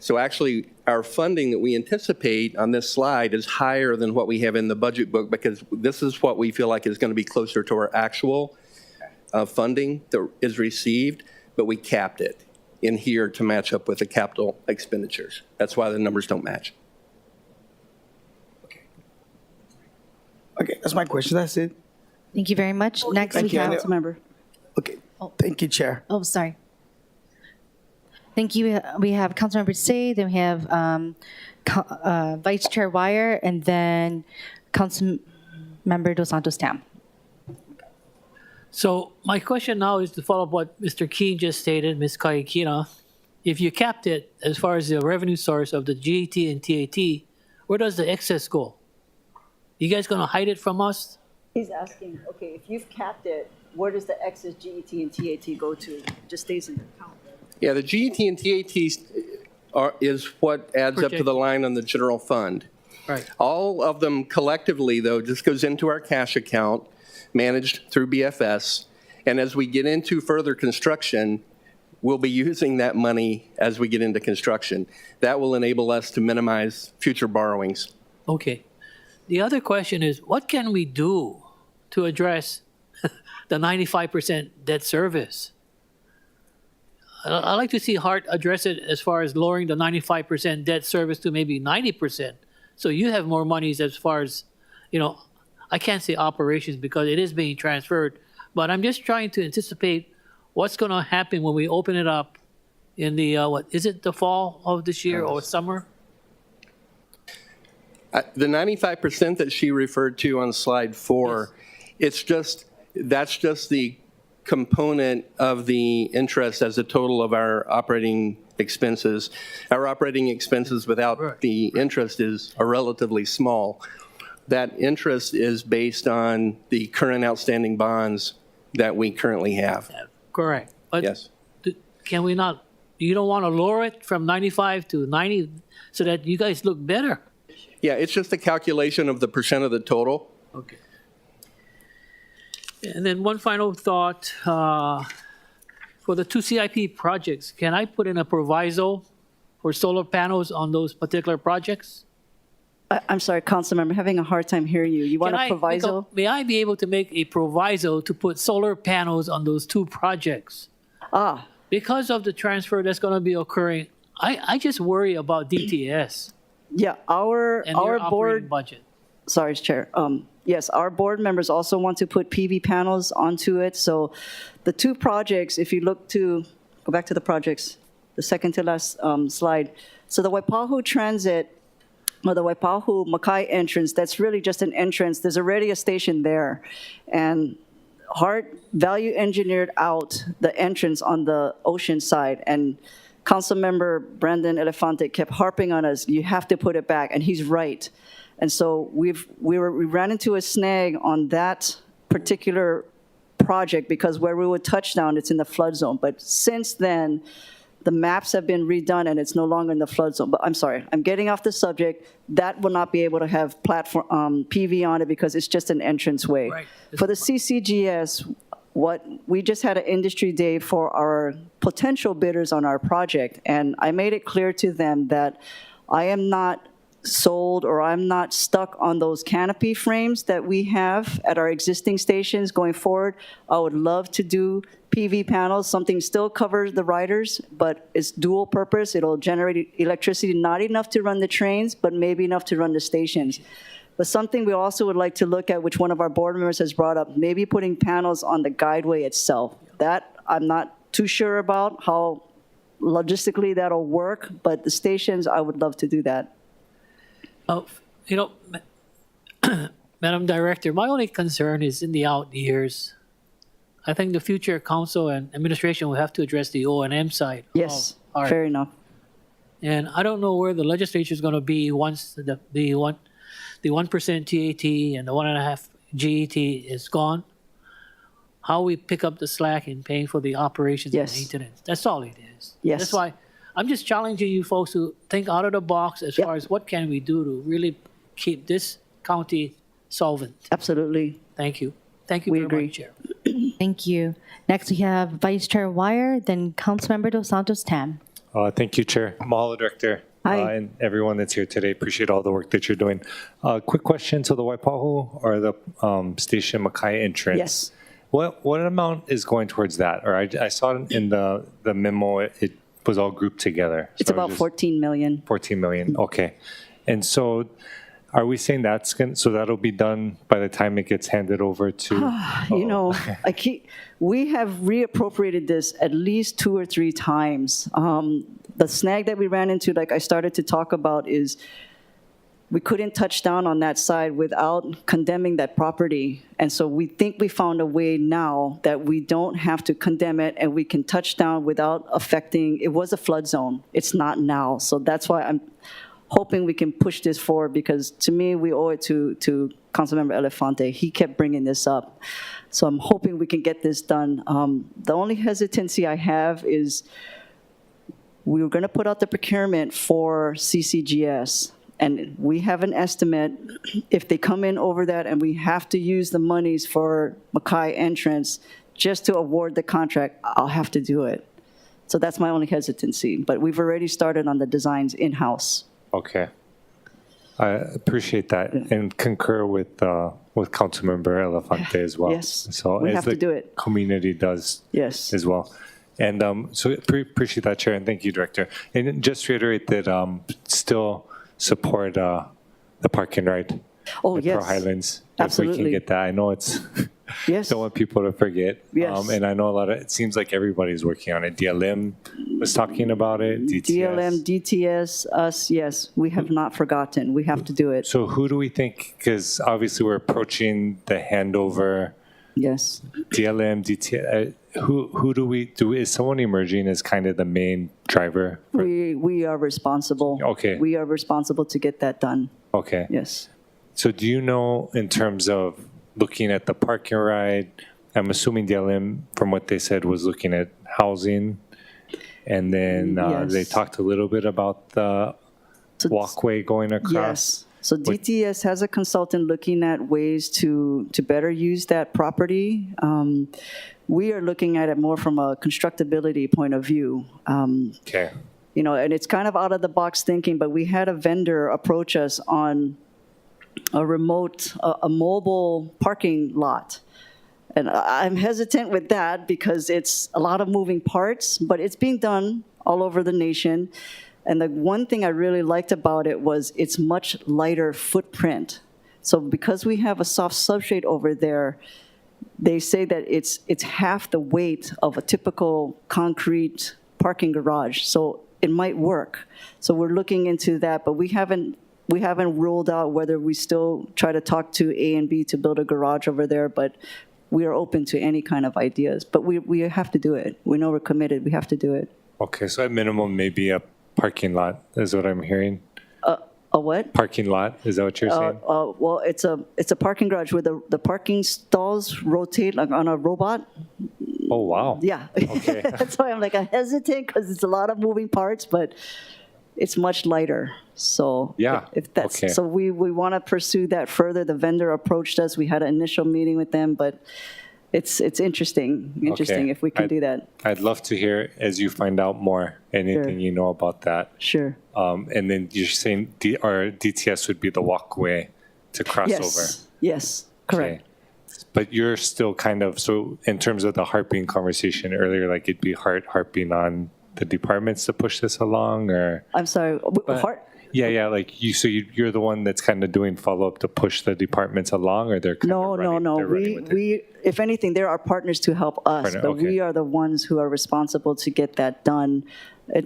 So actually, our funding that we anticipate on this slide is higher than what we have in the budget book because this is what we feel like is going to be closer to our actual funding that is received, but we capped it in here to match up with the capital expenditures. That's why the numbers don't match. Okay, that's my question. That's it. Thank you very much. Next, we Thank you. have, Councilmember. Okay. Thank you, Chair. oh, sorry. Thank you. We have Councilmember Say, then we have Vice Chair Wire, and then Councilmember Dos Santos Tam. So my question now is to follow up what Mr. Keen just stated, Ms. Kayakina. If you capped it as far as the revenue source of the GET and TAT, where does the excess go? You guys going to hide it from us? He's asking, okay, if you've capped it, where does the excess GET and TAT go to? It just stays in your account. Yeah, the GET and TAT is what adds up to the line on the general fund. Right. All of them collectively, though, just goes into our cash account, managed through BFS. And as we get into further construction, we'll be using that money as we get into construction. That will enable us to minimize future borrowings. Okay. The other question is, what can we do to address the 95% debt service? I'd like to see Hart address it as far as lowering the 95% debt service to maybe 90%. So you have more monies as far as, I can't say operations because it is being transferred, but I'm just trying to anticipate what's going to happen when we open it up in the, is it the fall of this year or summer? The 95% that she referred to on slide 4, that's just the component of the interest as a total of our operating expenses. Our operating expenses without the interest are relatively small. That interest is based on the current outstanding bonds that we currently have. Correct. But Yes. can we not you don't want to lower it from 95 to 90 so that you guys look better? Yeah, it's just a calculation of the percent of the total. Okay. And then one final thought, for the two CIP projects, can I put in a proviso for solar panels on those particular projects? I'm sorry, Councilmember, having a hard time hearing you. You want Can a I make proviso? May I be able to make a proviso to put solar panels on those two projects? Because of the transfer that's going to be occurring, I just worry about DTS Yeah, our and their operating board, budget. sorry, Chair. Yes, our board members also want to put PV panels onto it. So the two projects, if you look to, go back to the projects, the second to last slide. So the Waipahu Transit, or the Waipahu Makai entrance, that's really just an entrance. There's already a station there. And Hart value engineered out the entrance on the ocean side. And Councilmember Brandon Elefante kept harping on us, you have to put it back, and he's right. And so we ran into a snag on that particular project because where we would touch down, it's in the flood zone. But since then, the maps have been redone and it's no longer in the flood zone. But I'm sorry, I'm getting off the subject. That will not be able to have platform PV on it because it's just an entranceway. Right. For the CCGS, what we just had an industry day for our potential bidders on our project, and I made it clear to them that I am not sold or I'm not stuck on those canopy frames that we have at our existing stations going forward. I would love to do PV panels, something still covers the riders, but it's dual purpose. It'll generate electricity, not enough to run the trains, but maybe enough to run the stations. But something we also would like to look at, which one of our board members has brought up, maybe putting panels on the guideway itself. That I'm not too sure about how logistically that'll work, but the stations, I would love to do that. Oh, you know, Madam Director, my only concern is in the out years. I think the future council and administration will have to address the O&M side. Yes, of our- fair enough. And I don't know where the legislature is going to be once the 1% TAT and the 1.5 GET is gone. How we pick up the slack in paying for the operations Yes. and maintenance. That's all it is. Yes. That's why I'm just challenging you folks to think out of the box as far as what can we do to really keep this county solvent. Absolutely. Thank you. Thank you We very agree. much, Chair. Thank you. Next, we have Vice Chair Wire, then Councilmember Dos Santos Tam. Thank you, Chair. Mahalo, Director. Hi. And everyone that's here today. Appreciate all the work that you're doing. Quick question. So the Waipahu or the Station Makai entrance. Yes. What amount is going towards that? Or I saw it in the memo, it was all grouped together. It's So about just 14 million. 14 million, okay. And so are we saying so that'll be done by the time it gets handed over to? You know, we have reappropriated this at least 2 or 3 times. The snag that we ran into, like I started to talk about, is we couldn't touch down on that side without condemning that property. And so we think we found a way now that we don't have to condemn it and we can touch down without affecting, it was a flood zone. It's not now. So that's why I'm hoping we can push this forward, because to me, we owe it to Councilmember Elefante. He kept bringing this up. So I'm hoping we can get this done. The only hesitancy I have is we were gonna put out the procurement for CCGS. And we have an estimate, if they come in over that and we have to use the monies for Makai entrance just to award the contract, I'll have to do it. So that's my only hesitancy, but we've already started on the designs in-house. Okay. I appreciate that and concur with Councilmember Elefante as well. Yes, So we as have the to do it. community does Yes. as well. And so appreciate that, Chair, and thank you, Director. And just to reiterate that still support the park and ride Oh, at yes. Pearl Highlands. If we Absolutely. can get that. I know it's, Yes. don't want people to forget. Yes. And I know it seems like everybody's working on it. DLM was talking about it, DTS. DLM, DTS, us, yes, we have not forgotten. We have to do it. So who do we think, because obviously we're approaching the handover, Yes. DLM, DTS, who do is someone emerging as kind of the main driver? We are responsible. Okay. We are responsible to get that done. Okay. Yes. So do you know, in terms of looking at the park and ride, I'm assuming DLM, from what they said, was looking at housing And then they Yes. talked a little bit about the walkway going across. Yes. So DTS has a consultant looking at ways to better use that property. We are looking at it more from a constructability point of view. Okay. You know, and it's kind of out of the box thinking, but we had a vendor approach us on a remote, a mobile parking lot. And I'm hesitant with that because it's a lot of moving parts, but it's being done all over the nation. And the one thing I really liked about it was it's much lighter footprint. So because we have a soft substrate over there, they say that it's half the weight of a typical concrete parking garage. So it might work. So we're looking into that, but we haven't ruled out whether we still try to talk to A and B to build a garage over there, but we are open to any kind of ideas. But we have to do it. We know we're committed. We have to do it. Okay, so at minimum, maybe a parking lot is what I'm hearing. A what? Parking lot, is that what you're saying? Well, it's a parking garage where the parking stalls rotate like on a robot. Oh, wow. Yeah. Okay. That's why I'm like, I hesitate because it's a lot of moving parts, but it's much lighter. So Yeah, if that's, okay. so we want to pursue that further. The vendor approached us. We had an initial meeting with them, but it's interesting Okay. if we can do that. I'd love to hear, as you find out more, anything Sure. you know about that. Sure. And then you're saying our DTS would be the walkway to cross over. Yes. Yes. Correct. Okay. But you're still kind of, so in terms of the harping conversation earlier, like it'd be harping on the departments to push this along, or? I'm sorry. Yeah, like you're the one that's kind of doing follow-up to push the departments along, or they're kind of running, No. they're running with it? We, if anything, they're our partners to help us, Partner, but okay. we are the ones who are responsible to get that done.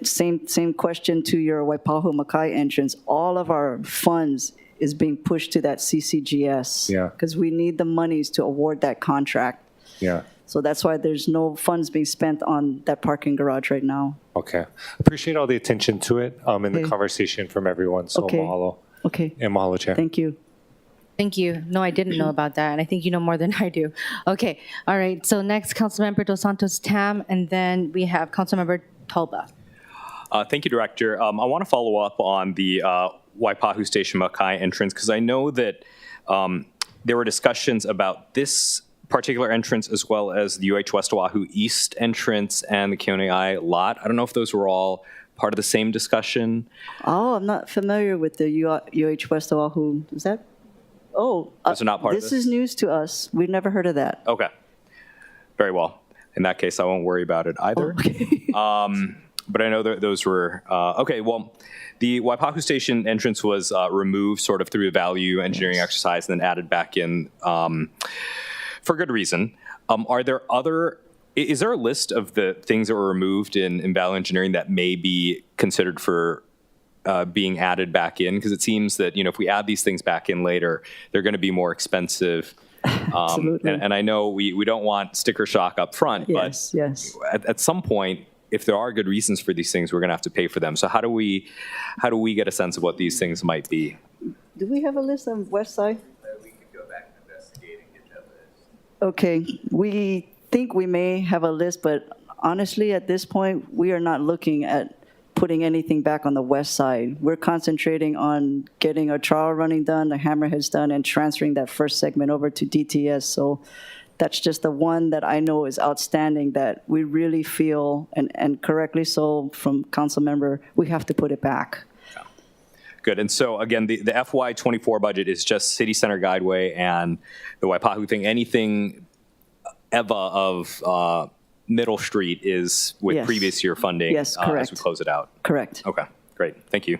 Same question to your Waipahu Makai entrance. All of our funds is being pushed to that CCGS. Yeah. Because we need the monies to award that contract. Yeah, So that's why there's no funds being spent on that parking garage right now. okay. Appreciate all the attention to it and the Okay. conversation from everyone, so Okay. mahalo. Okay. And mahalo, Chair. Thank you. Thank you. No, I didn't know about that, and I think you know more than I do. Okay, all right. So next, Councilmember Dos Santos Tam, and then we have Councilmember Talba. Thank you, Director. I want to follow up on the Waipahu Station Makai entrance, because I know that there were discussions about this particular entrance as well as the UH West Oahu East entrance and the Keoneai lot. I don't know if those were all part of the same discussion. Oh, I'm not familiar with the UH West Oahu. Is that? Oh. Those are not part of this this? is news to us. We've never heard of that. Okay. Very well. In that case, I won't worry about it either. But I know that those were, okay, well, the Waipahu Station entrance was removed sort of through a value engineering exercise and then added back in for good reason. Is there a list of the things that were removed in value engineering that may be considered for being added back in? Because it seems that, if we add these things back in later, they're going to be more expensive. Absolutely. And I know we don't want sticker shock up front, Yes, yes. but at some point, if there are good reasons for these things, we're going to have to pay for them. So how do we get a sense of what these things might be? Do we have a list on West Side? We could go back and investigate and get that list. Okay, we think we may have a list, but honestly, at this point, we are not looking at putting anything back on the west side. We're concentrating on getting our trial running done, the hammerheads done, and transferring that first segment over to DTS. So that's just the one that I know is outstanding that we really feel, and correctly so from council member, we have to put it back. Good. And so again, the FY24 budget is just City Center Guideway and the Waipahu thing. Anything EVA of Middle Street is with Yes. previous year funding Yes, correct. as we close it out. Correct. Okay, great. Thank you.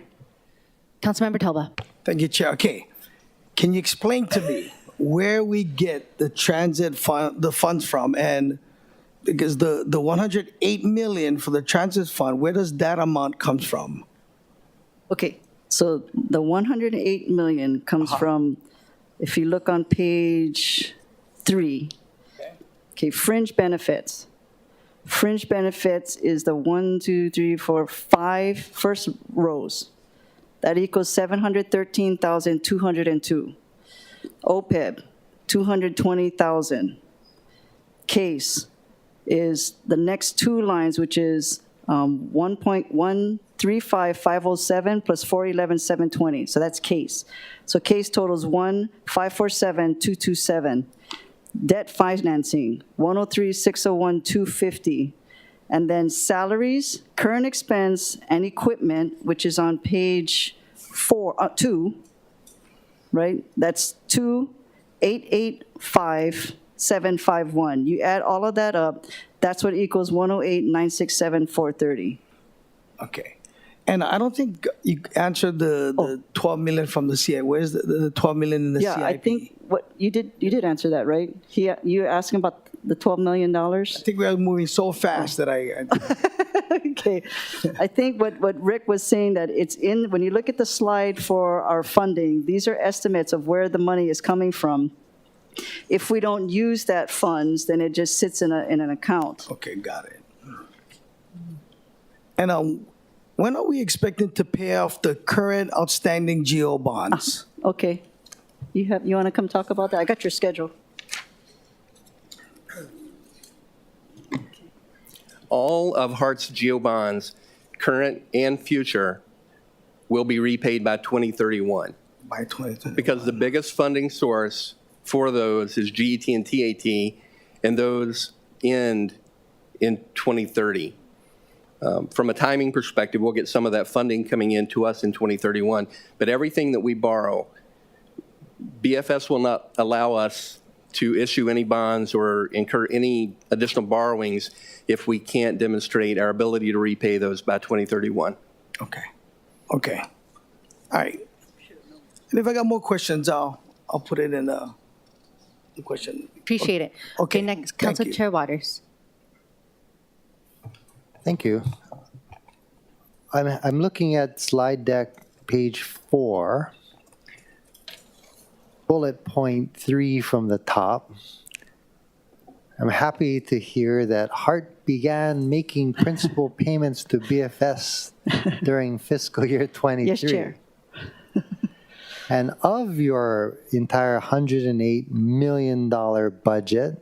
Councilmember Talba. Thank you, Chair. Okay, can you explain to me where we get the transit fund, the funds from? And because the 108 million for the transit fund, where does that amount comes from? Okay, so the 108 million comes from, if you look on page 3, okay, fringe benefits. Fringe benefits is the 1, 2, 3, 4, 5 first rows. That equals 713,202. OPEB, 220,000. Case is the next two lines, which is 1.135507 plus 411,720. So that's case. So case totals 1,547,227. Debt financing, 103,601,250. And then salaries, current expense, and equipment, which is on page 2, right? That's 2,885,751. You add all of that up, that's what equals 108,967,430. Okay. And I don't think you answered the 12 million from the CIP. Where's the 12 million in the CIP? Yeah, I think what you did answer that, right? You're asking about the $12 million? I think we are moving so fast that I Okay. I think what Rick was saying, that it's in, when you look at the slide for our funding, these are estimates of where the money is coming from. If we don't use that funds, then it just sits in an account. Okay, got it. And when are we expecting to pay off the current outstanding GO bonds? Okay. You want to come talk about that? I got your schedule. All of Hart's GO bonds, current and future, will be repaid by 2031. By 2030. Because the biggest funding source for those is GET and TAT, and those end in 2030. From a timing perspective, we'll get some of that funding coming in to us in 2031. But everything that we borrow, BFS will not allow us to issue any bonds or incur any additional borrowings if we can't demonstrate our ability to repay those by 2031. Okay. Okay. All right. And if I got more questions, I'll put it in the question. Appreciate it. Okay, Next, thank Council you. Chair Waters. Thank you. I'm looking at slide deck, page 4, bullet point 3 from the top. I'm happy to hear that Hart began making principal payments to BFS during fiscal year 23. Yes, Chair. And of your entire $108 million budget,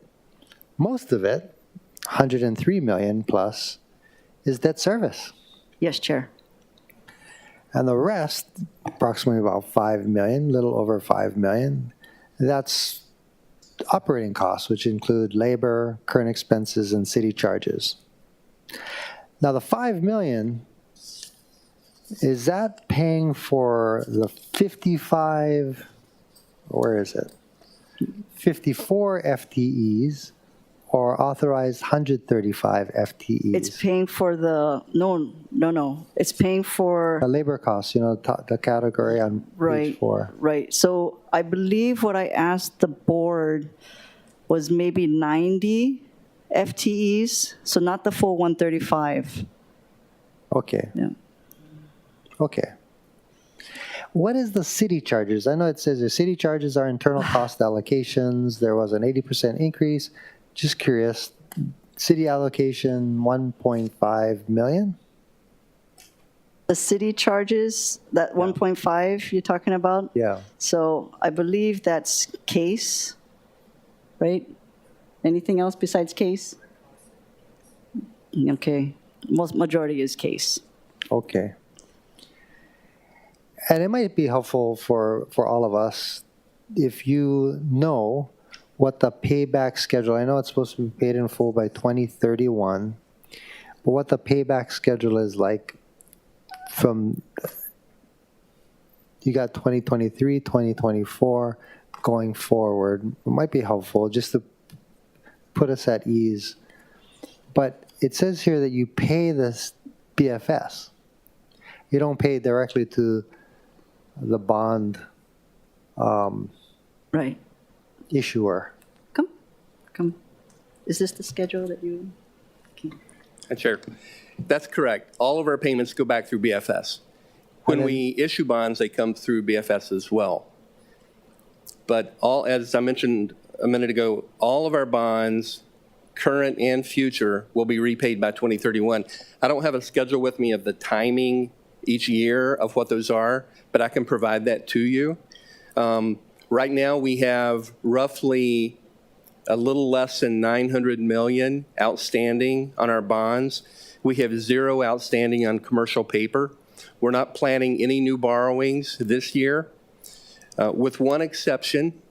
most of it, $103 million plus, is debt service. Yes, Chair. And the rest, approximately about $5 million, a little over $5 million, that's operating costs, which include labor, current expenses, and city charges. Now, the $5 million, is that paying for the 55, where is it? 54 FTEs or authorized 135 FTEs? It's paying for the, no. It's paying for. The labor costs, the category on page 4. Right. So I believe what I asked the board was maybe 90 FTEs, so not the full 135. Okay. Yeah. Okay. What is the city charges? I know it says the city charges are internal cost allocations. There was an 80% increase. Just curious, city allocation 1.5 million? The city charges, that 1.5 you're talking about? Yeah. So I believe that's case, right? Anything else besides case? Okay. Majority is case. Okay. And it might be helpful for all of us if you know what the payback schedule, I know it's supposed to be paid in full by 2031, but what the payback schedule is like from, you got 2023, 2024, going forward. It might be helpful just to put us at ease. But it says here that you pay this BFS. You don't pay directly to the bond Right. issuer. Come. Is this the schedule that you? Chair, that's correct. All of our payments go back through BFS. When we issue bonds, they come through BFS as well. But as I mentioned a minute ago, all of our bonds, current and future, will be repaid by 2031. I don't have a schedule with me of the timing each year of what those are, but I can provide that to you. Right now, we have roughly a little less than $900 million outstanding on our bonds. We have 0 outstanding on commercial paper. We're not planning any new borrowings this year, with one exception.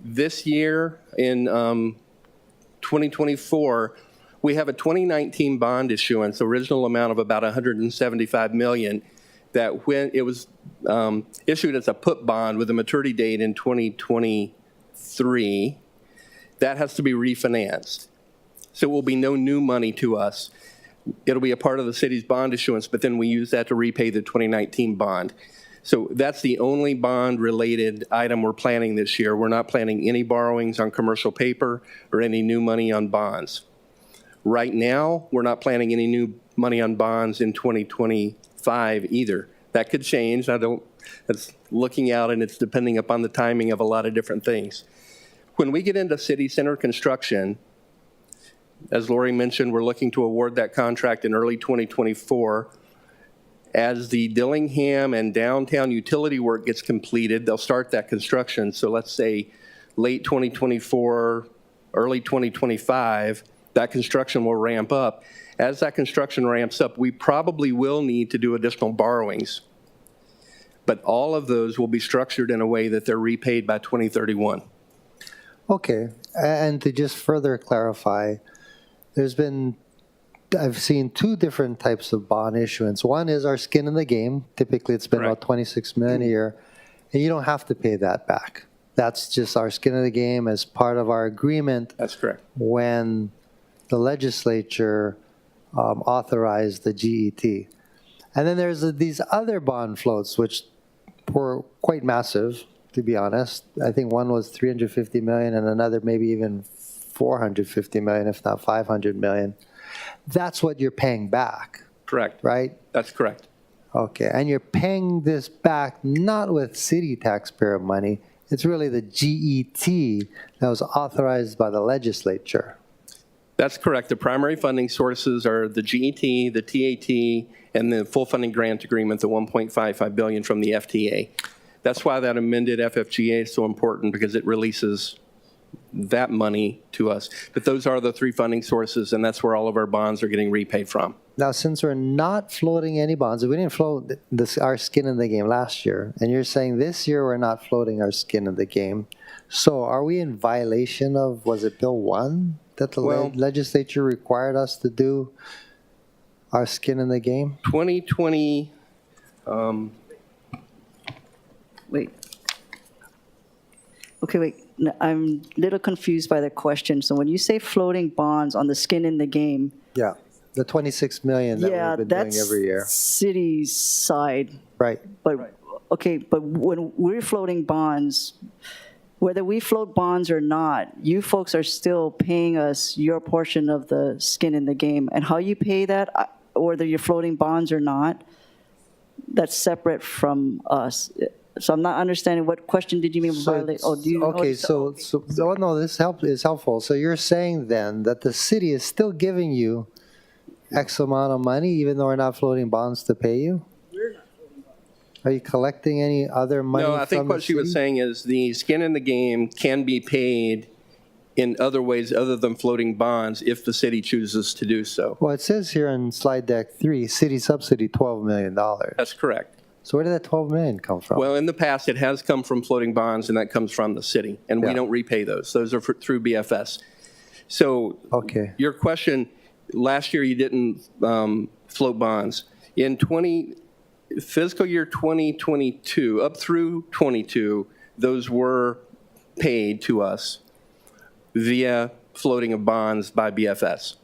This year in 2024, we have a 2019 bond issuance, original amount of about $175 million, that when it was issued as a put bond with a maturity date in 2023, that has to be refinanced. So it will be no new money to us. It'll be a part of the city's bond issuance, but then we use that to repay the 2019 bond. So that's the only bond-related item we're planning this year. We're not planning any borrowings on commercial paper or any new money on bonds. Right now, we're not planning any new money on bonds in 2025 either. That could change. That's looking out, and it's depending upon the timing of a lot of different things. When we get into city center construction, as Lori mentioned, we're looking to award that contract in early 2024. As the Dillingham and downtown utility work gets completed, they'll start that construction. So let's say late 2024, early 2025, that construction will ramp up. As that construction ramps up, we probably will need to do additional borrowings. But all of those will be structured in a way that they're repaid by 2031. Okay, and to just further clarify, I've seen 2 different types of bond issuance. One is our skin in the game. Typically, it's been about $26 million a year, and you don't have to pay that back. That's just our skin in the game as part of our agreement. That's correct. When the legislature authorized the GET. And then there's these other bond floats, which were quite massive, to be honest. I think one was $350 million and another maybe even $450 million, if not $500 million. That's what you're paying back. Correct. Right? That's correct. Okay, and you're paying this back not with city taxpayer money. It's really the GET that was authorized by the legislature. That's correct. The primary funding sources are the GET, the TAT, and the full funding grant agreement, the $1.55 billion from the FTA. That's why that amended FFGA is so important, because it releases that money to us. But those are the 3 funding sources, and that's where all of our bonds are getting repaid from. Now, since we're not floating any bonds, we didn't float our skin in the game last year, and you're saying this year we're not floating our skin in the game. So are we in violation of, was it Bill 1 that the legislature required us to do our skin in the game? 2020, Wait. Okay, wait. No, I'm a little confused by the question. So when you say floating bonds on the skin in the game, Yeah, the $26 million that we've been doing every year. city side. Right. But, okay, but when we're floating bonds, whether we float bonds or not, you folks are still paying us your portion of the skin in the game. And how you pay that, whether you're floating bonds or not, that's separate from us. So I'm not understanding, what question did you mean by violate? Oh, do you? Okay, no, this is helpful. So you're saying then that the city is still giving you X amount of money, even though we're not floating bonds to pay you? We're not floating bonds. Are you collecting any other money from the city? No, I think what she was saying is the skin in the game can be paid in other ways other than floating bonds if the city chooses to do so. Well, it says here in slide deck 3, city subsidy $12 million. That's correct. So where did that $12 million come from? Well, in the past, it has come from floating bonds, and that comes from the city, and we don't repay those. Those are through BFS. So your question, last year you didn't float bonds. In fiscal year 2022, up through 22, those were paid to us via floating of bonds by BFS.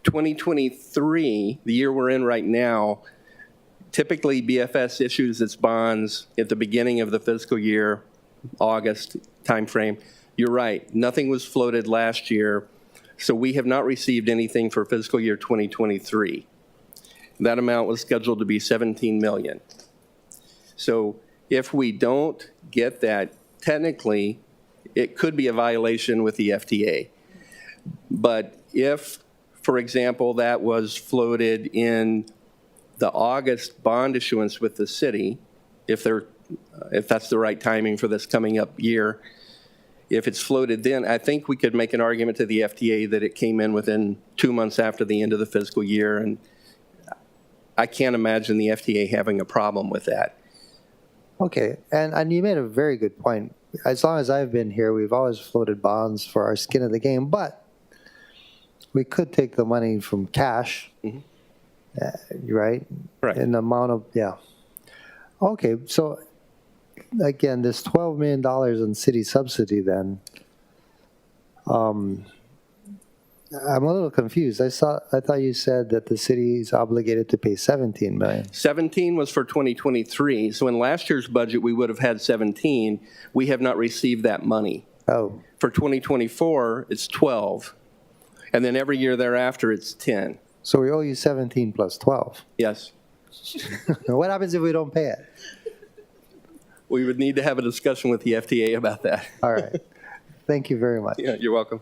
2023, the year we're in right now, typically BFS issues its bonds at the beginning of the fiscal year, August timeframe. You're right, nothing was floated last year, so we have not received anything for fiscal year 2023. That amount was scheduled to be $17 million. So if we don't get that, technically, it could be a violation with the FTA. But if, for example, that was floated in the August bond issuance with the city, if that's the right timing for this coming up year, if it's floated then, I think we could make an argument to the FTA that it came in within 2 months after the end of the fiscal year, and I can't imagine the FTA having a problem with that. Okay, and you made a very good point. As long as I've been here, we've always floated bonds for our skin in the game, but we could take the money from cash, right? Right. In the amount of, yeah. Okay, so again, this $12 million in city subsidy then, I'm a little confused. I thought you said that the city is obligated to pay 17 million. 17 was for 2023, so in last year's budget, we would have had 17. We have not received that money. Oh, For 2024, it's 12, and then every year thereafter, it's 10. so we owe you 17 plus 12. Yes. What happens if we don't pay it? We would need to have a discussion with the FTA about that. All right. Thank you very much. Yeah, you're welcome.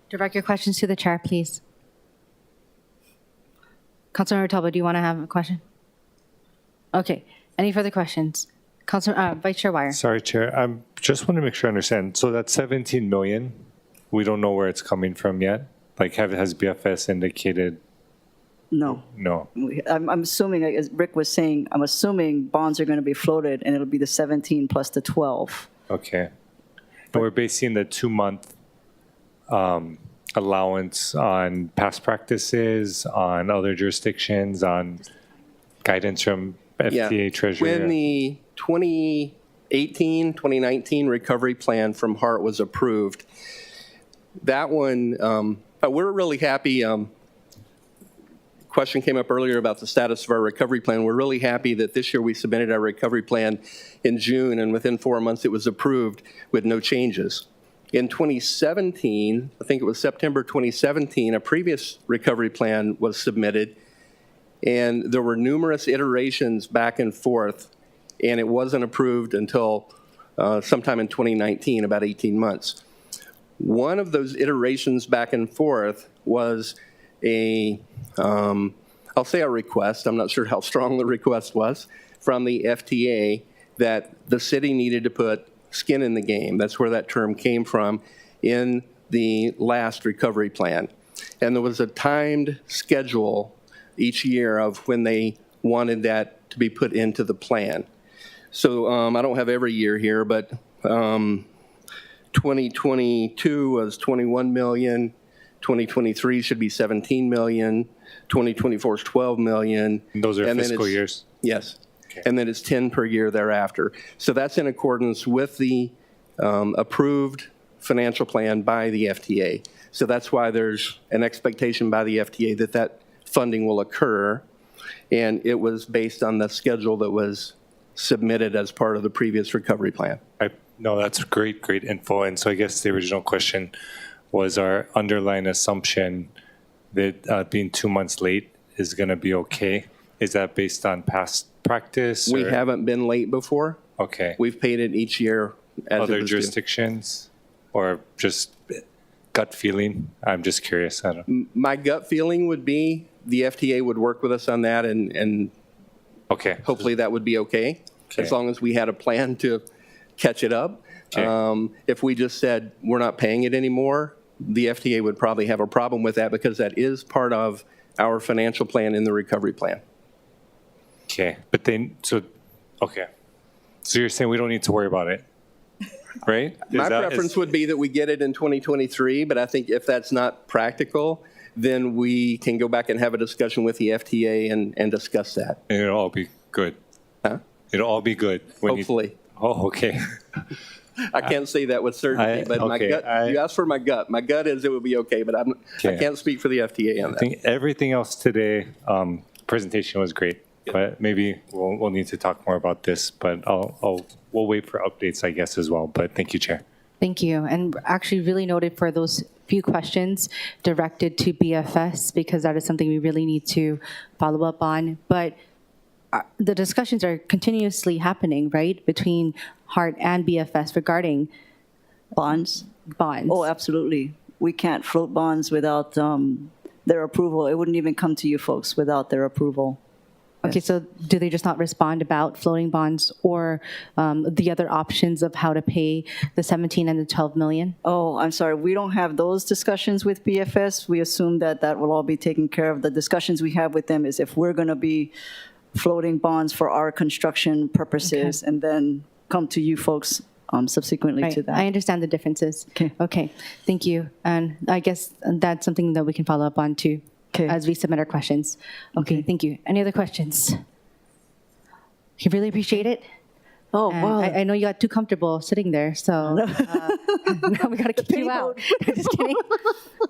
Direct your questions to the chair, please. Councilmember Talbot, do you want to have a question? Okay. Any further questions? Vice Chair Wire. Sorry, Chair. I just want to make sure I understand. So that 17 million, we don't know where it's coming from yet? Like, has BFS indicated? No. No. I'm assuming, as Rick was saying, I'm assuming bonds are going to be floated, and it'll be the 17 plus the 12. Okay. And we're basing the 2-month allowance on past practices, on other jurisdictions, on guidance from FDA Treasury. When the 2018, 2019 recovery plan from HART was approved, that one, we're really happy. Question came up earlier about the status of our recovery plan. We're really happy that this year we submitted our recovery plan in June, and within 4 months it was approved with no changes. In 2017, I think it was September 2017, a previous recovery plan was submitted, and there were numerous iterations back and forth, and it wasn't approved until sometime in 2019, about 18 months. One of those iterations back and forth was I'll say a request, I'm not sure how strong the request was, from the FTA that the city needed to put skin in the game. That's where that term came from in the last recovery plan. And there was a timed schedule each year of when they wanted that to be put into the plan. So I don't have every year here, but 2022 was 21 million, 2023 should be 17 million, 2024 is 12 million. Those are fiscal years? Yes. Okay. And then it's 10 per year thereafter. So that's in accordance with the approved financial plan by the FTA. So that's why there's an expectation by the FTA that that funding will occur. And it was based on the schedule that was submitted as part of the previous recovery plan. No, that's great info. And so I guess the original question was our underlying assumption that being 2 months late is going to be okay. Is that based on past practice? We haven't been late before. Okay. We've paid it each year. As Other jurisdictions or just gut feeling? I'm just curious. I don't. My gut feeling would be the FTA would work with us on that, and okay. Hopefully that would be okay, as long as we had a plan to catch it up. Okay. If we just said we're not paying it anymore, the FTA would probably have a problem with that because that is part of our financial plan in the recovery plan. Okay, but then, okay. So you're saying we don't need to worry about it, right? My preference would be that we get it in 2023, but I think if that's not practical, then we can go back and have a discussion with the FTA and discuss that. And it'll all be good. Huh? It'll all be good. Hopefully. Oh, okay. I can't say that with certainty, but my gut, you asked for my gut. My gut is it would be okay, but I can't speak for the FTA on that. I think everything else today, presentation was great, but maybe we'll need to talk more about this, but we'll wait for updates, I guess, as well. But thank you, Chair. Thank you. And actually really noted for those few questions directed to BFS, because that is something we really need to follow up on. But the discussions are continuously happening, right, between HART and BFS regarding bonds. Oh, absolutely. We can't float bonds without their approval. It wouldn't even come to you folks without their approval. Okay, so do they just not respond about floating bonds or the other options of how to pay the 17 and the 12 million? Oh, I'm sorry, we don't have those discussions with BFS. We assume that that will all be taken care of. The discussions we have with them is if we're going to be floating bonds for our construction purposes, and then come to you folks subsequently Right. to that. I understand the differences. Okay. Okay, thank you. And I guess that's something that we can follow up on too, Okay. as we submit our questions. Okay, thank you. Any other questions? You really appreciate it? Oh, And wow. I know you got too comfortable sitting there, so now we got to kick you out. Just kidding.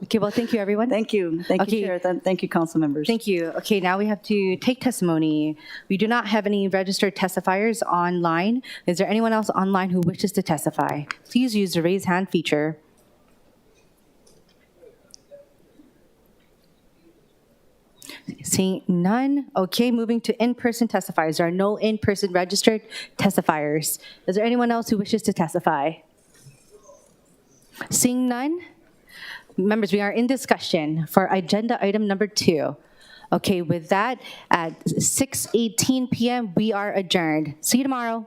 Okay, well, thank you, everyone. Thank you. Thank Okay. you, Chair. Thank you, council members. Thank you. Okay, now we have to take testimony. We do not have any registered testifiers online. Is there anyone else online who wishes to testify? Please use the raise hand feature. Seeing none. Okay, moving to in-person testifiers. There are no in-person registered testifiers. Is there anyone else who wishes to testify? Seeing none. Members, we are in discussion for agenda item number 2. Okay, with that, at 6:18 p.m., we are adjourned. See you tomorrow.